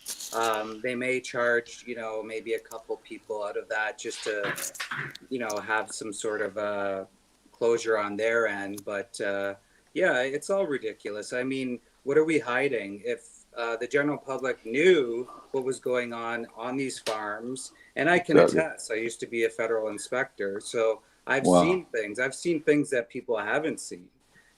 S12: they may charge, you know, maybe a couple people out of that just to, you know, have some sort of closure on their end. But yeah, it's all ridiculous. I mean, what are we hiding? If the general public knew what was going on these farms, and I can attest, I used to be a federal inspector, so I've seen things. I've seen things that people haven't seen.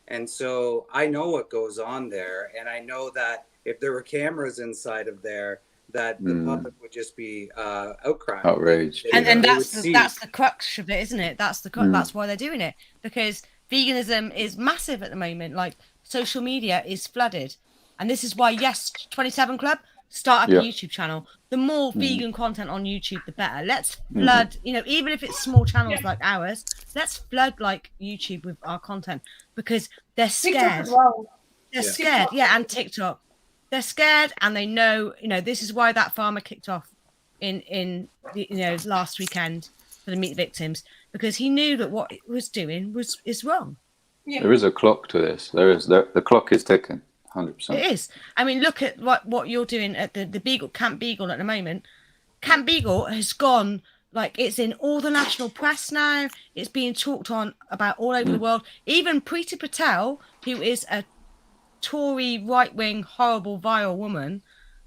S12: And so I know what goes on there. And I know that if there were cameras inside of there, that the public would just be outcrying.
S13: Outraged.
S8: And that's the crux of it, isn't it? That's the crux. That's why they're doing it. Because veganism is massive at the moment. Like, social media is flooded. And this is why, yes, 27 Club, start up a YouTube channel. The more vegan content on YouTube, the better. Let's flood, you know, even if it's small channels like ours, let's flood like YouTube with our content because they're scared. They're scared. And TikTok. They're scared and they know, you know, this is why that farmer kicked off in the, you know, last weekend for the meat victims, because he knew that what it was doing is wrong.
S13: There is a clock to this. The clock is ticking. 100%.
S8: It is. I mean, look at what you're doing at the Beagle Camp Beagle at the moment. Camp Beagle has gone, like, it's in all the national press now. It's being talked on about all over the world. Even Preeti Patel, who is a Tory right-wing horrible vile woman,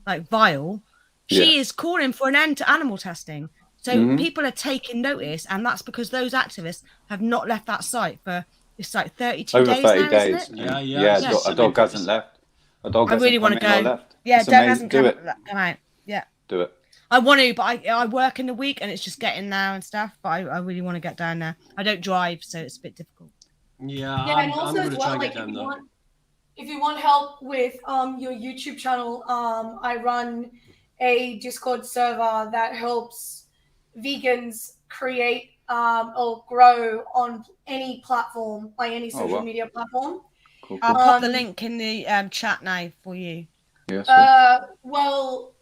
S8: like vile, she is calling for an end to animal testing. So people are taking notice, and that's because those activists have not left that site for it's like 32
S13: over
S8: days
S13: 30
S8: now,
S13: days.
S8: Isn't it?
S13: Yeah. A dog hasn't left. A dog
S8: I really want to go.
S13: Left.
S8: Yeah,
S13: it's
S8: dog hasn't come out. Yeah.
S13: Do it.
S8: I want to, but I work in the week and it's just getting now and stuff. But I really want to get down there. I don't drive, so it's a bit difficult.
S2: And also as well, like if you want help with your YouTube channel, I run a Discord server that helps vegans create or grow on any platform, like any social media platform.
S13: Cool.
S8: I'll pop the link in the chat now for you.
S13: Yes.
S2: Well,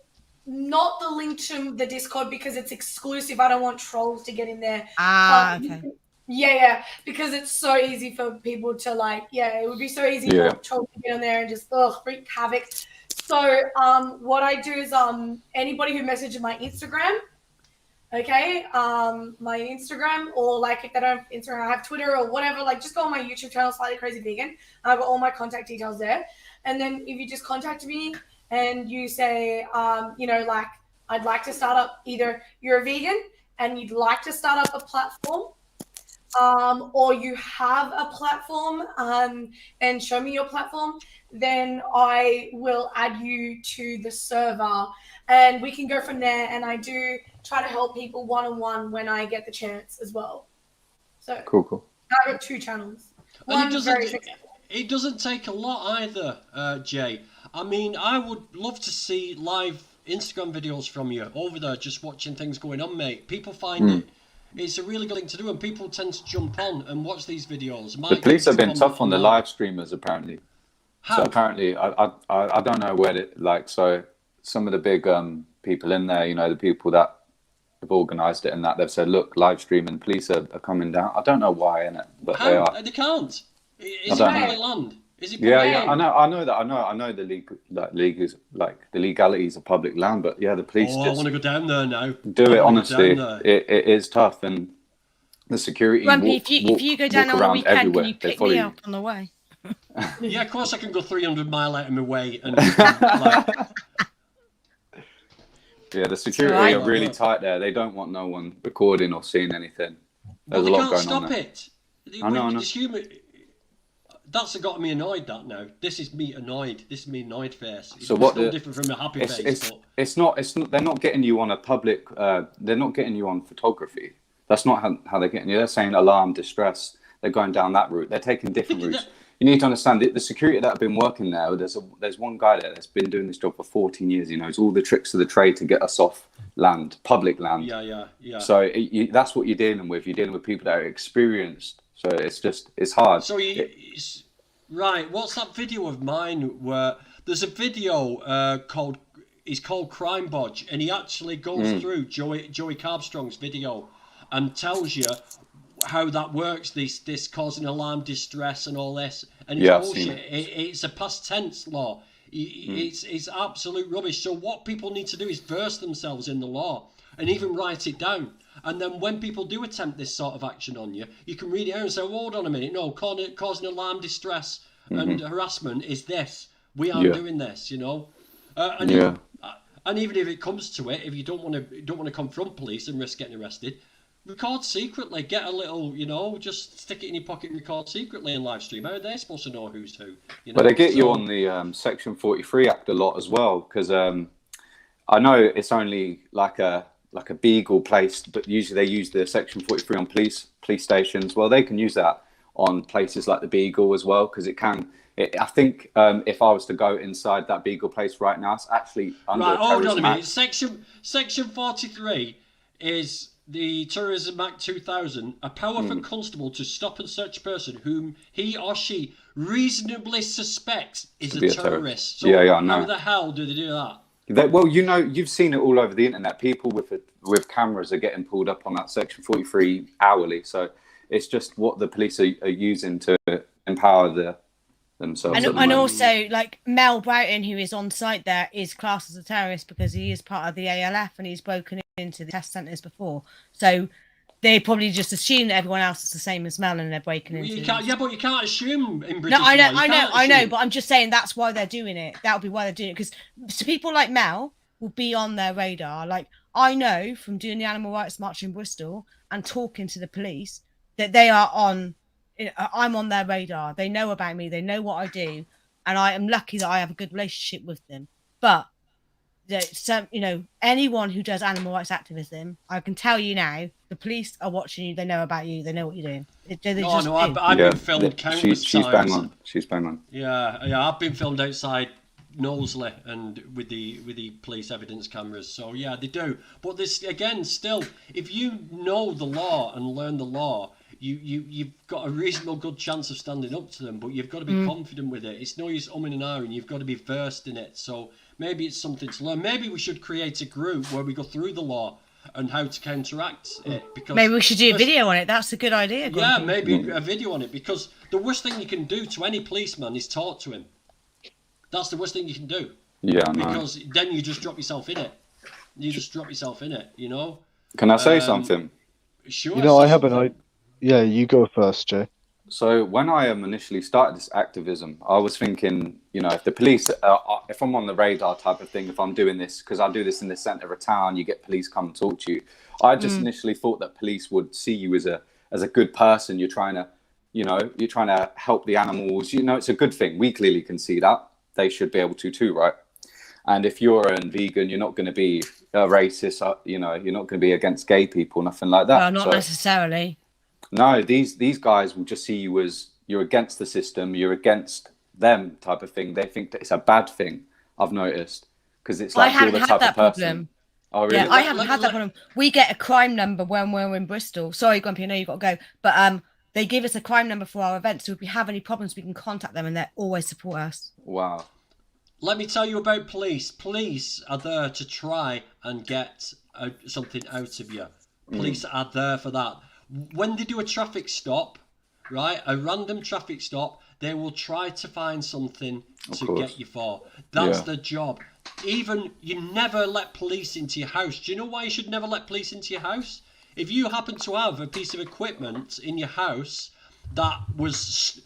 S2: not the link to the Discord because it's exclusive. I don't want trolls to get in there.
S8: Okay.
S2: Yeah, because it's so easy for people to it would be so easy for trolls to get on there and just wreak havoc. So what I do is anybody who messages my Instagram, my Instagram, or like if they don't have Instagram, I have Twitter or whatever, like just go on my YouTube channel, Slightly Crazy Vegan. I've got all my contact details there. And then if you just contact me and you say, I'd like to start up, either you're a vegan and you'd like to start up a platform or you have a platform, and show me your platform, then I will add you to the server and we can go from there. And I do try to help people one-on-one when I get the chance as well. So
S13: cool.
S2: I've got 2 channels.
S1: It doesn't take a lot either, Jay. I mean, I would love to see live Instagram videos from you over there, just watching things going on, mate. People find it's a really good thing to do, and people tend to jump on and watch these videos.
S13: The police have been tough on the live streamers, apparently.
S1: How?
S13: So apparently, I don't know where it, like, so some of the big people in there, you know, the people that have organised it and that, they've said, look, live streaming, police are coming down. I don't know why, innit, but
S1: how?
S13: they are.
S1: They can't. Is it public land? Is it public
S13: land? I know the the legalities of public land, but yeah, the police
S1: I want to go down there now.
S13: Do it, honestly. It is tough, and the security
S8: Grumpy, if you go down on the weekend, everywhere. Can you pick me up on the way?
S1: Yeah, of course I can go 300 miles out of my way. And
S13: yeah, the security are really tight there. They don't want no one recording or seeing anything. There's a lot going on there.
S1: It. I know. That's got me annoyed. That now, this is me annoyed. This is me annoyed face. It's no different from a happy face.
S13: It's not. They're not getting you on a public. They're not getting you on photography. That's not how they're getting you. They're saying alarm, distress. They're going down that route. They're taking different routes. You need to understand the security that have been working there. There's one guy there that's been doing this job for 14 years. He knows all the tricks of the trade to get us off land, public land.
S1: Yeah.
S13: So that's what you're dealing with. You're dealing with people that are experienced. So it's hard.
S1: So right, what's that video of mine where there's a video called Crime Bodge, and he actually goes through Joey Carbstrong's video and tells you how that works, this causing alarm, distress and all this, and it's bullshit. It's a past tense law. It's absolute rubbish. So what people need to do is verse themselves in the law and even write it down. And then when people do attempt this sort of action on you, you can read it out and say, well, hold on a minute, no, causing alarm, distress and harassment is this. We aren't doing this, you know. And even if it comes to it, if you don't want to confront police and risk getting arrested, record secretly. Get a little, you know, just stick it in your pocket and record secretly and live stream. How are they supposed to know who's who? You know?
S13: But they get you on the Section 43 Act a lot as well, because I know it's only like a beagle placed, but usually they use the Section 43 on police stations. Well, they can use that on places like the Beagle as well, because I think if I was to go inside that Beagle place right now, it's actually under
S1: right. Hold on a minute.
S13: Act.
S1: Section 43 is the Terrorism Act 2000, a power for constable to stop and search a person whom he or she reasonably suspects is a terrorist. So
S13: I know.
S1: How the hell do they do that?
S13: Well, you know, you've seen it all over the internet. People with cameras are getting pulled up on that Section 43 hourly. So it's just what the police are using to empower themselves.
S8: And also, like Mel Broughton, who is on site there, is classed as a terrorist because he is part of the ALF and he's broken into the test centres before. So they probably just assume that everyone else is the same as Mel and they're breaking into.
S1: But you can't assume in British.
S8: No, I know, but I'm just saying that's why they're doing it. That would be why they're doing it, because so people like Mel will be on their radar. Like I know from doing the Animal Rights March in Bristol and talking to the police that they are on. I'm on their radar. They know about me. They know what I do, and I am lucky that I have a good relationship with them. But anyone who does animal rights activism, I can tell you now, the police are watching you. They know about you. They know what you're doing.
S1: I've been filmed countless times.
S13: She's bang on.
S1: Yeah. I've been filmed outside Knowsley and with the police evidence cameras. So yeah, they do. But this again, still, if you know the law and learn the law, you've got a reasonable good chance of standing up to them. But you've got to be confident with it. It's no use umming and ahhing. You've got to be versed in it. So maybe it's something to learn. Maybe we should create a group where we go through the law and how to counteract it. Because
S8: maybe we should do a video on it. That's a good idea.
S1: Yeah, maybe a video on it, because the worst thing you can do to any policeman is talk to him. That's the worst thing you can do.
S13: Yeah,
S1: because then you just drop yourself in it. You know.
S13: Can I say something?
S1: Sure.
S5: You know, I have an idea. Yeah, you go first, Jay.
S13: So when I initially started this activism, I was thinking, you know, if the police, if I'm on the radar type of thing, if I'm doing this, because I do this in the centre of a town, you get police come and talk to you. I just initially thought that police would see you as a as a good person, you're trying to, you know, you're trying to help the animals. You know, it's a good thing. We clearly can see that. They should be able to too, right? And if you're a vegan, you're not going to be a racist. You know, you're not going to be against gay people, nothing like that.
S8: Well, not necessarily.
S13: No, these guys will just see you as you're against the system, you're against them type of thing. They think that it's a bad thing. I've noticed, because it's like you're the type of person. Problem. Oh, really?
S8: Yeah, I haven't had that problem. We get a crime number when we're in Bristol. Sorry, Grumpy, I know you've got to go. But they give us a crime number for our events. So if we have any problems, we can contact them and they always support us.
S13: Wow.
S1: Let me tell you about police. Police are there to try and get something out of you. Police are there for that. When they do a traffic stop, right, a random traffic stop, they will try to find something to get you for. That's the job. Even, you never let police into your house. Do you know why you should never let police into your house? If you happen to have a piece of equipment in your house that was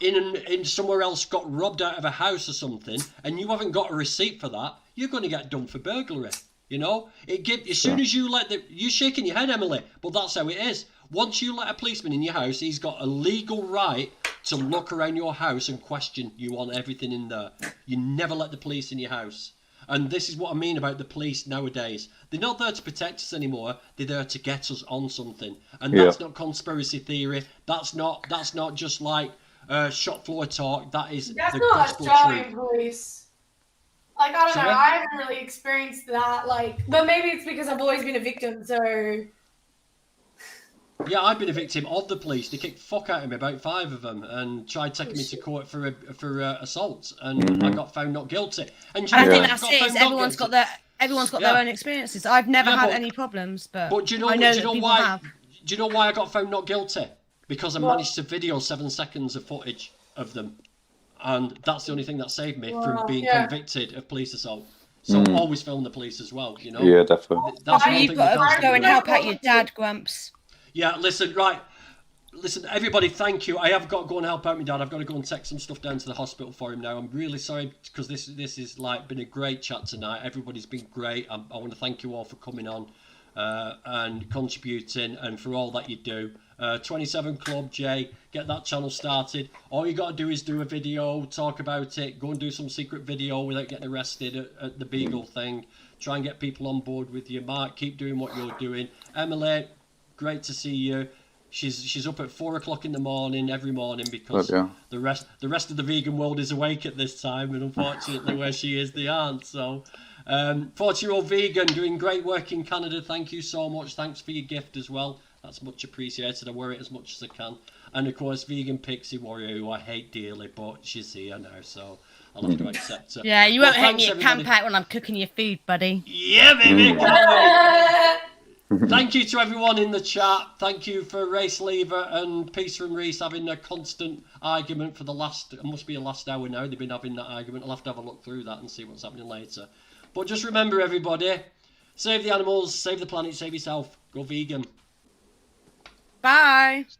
S1: in somewhere else got robbed out of a house or something, and you haven't got a receipt for that, you're going to get done for burglary. You know, as soon as you let you're shaking your head, Emily, but that's how it is. Once you let a policeman in your house, he's got a legal right to look around your house and question you on everything in there. You never let the police in your house. And this is what I mean about the police nowadays. They're not there to protect us anymore. They're there to get us on something. And that's not conspiracy theory. That's not just like shop floor talk. That's the gospel truth.
S2: Police. Like, I don't know, I haven't really experienced that, like, but maybe it's because I've always been a victim, so...
S1: Yeah, I've been a victim of the police. They kicked fuck out of me, about 5 of them, and tried taking me to court for assault, and I got found not guilty. And
S8: I think that's it. Everyone's got their own experiences. I've never had any problems, but
S1: do you know,
S8: I know that people have.
S1: Do you know why I got found not guilty? Because I managed to video 7 seconds of footage of them. And that's the only thing that saved me from being convicted of police assault. So always film the police as well, you know?
S13: Yeah, definitely.
S1: That's
S8: you've got to go and help out your dad, Grumps.
S1: Yeah, listen, everybody, thank you. I have got to go and help out my dad. I've got to go and take some stuff down to the hospital for him now. I'm really sorry, because this is like been a great chat tonight. Everybody's been great. I want to thank you all for coming on and contributing, and for all that you do. 27 Club, Jay, get that channel started. All you got to do is do a video, talk about it, go and do some secret video without getting arrested at the Beagle thing. Try and get people on board with you. Mark, keep doing what you're doing. Emily, great to see you. She's up at 4 o'clock in the morning every morning, because the rest of the vegan world is awake at this time, and unfortunately where she is, they aren't. So 40-year-old vegan doing great work in Canada. Thank you so much. Thanks for your gift as well. That's much appreciated. I wear it as much as I can. And of course, vegan Pixie Warrior, who I hate dearly, but she's here now, so I'll have to accept her.
S8: Yeah, you won't hate me at camp out when I'm cooking your food, buddy.
S1: Yeah, baby. Thank you to everyone in the chat. Thank you for Race Lever and Peace from Reese having a constant argument for the last, it must be a last hour now. They've been having that argument. I'll have to have a look through that and see what's happening later. But just remember, everybody, save the animals, save the planet, save yourself. Go vegan.
S8: Bye.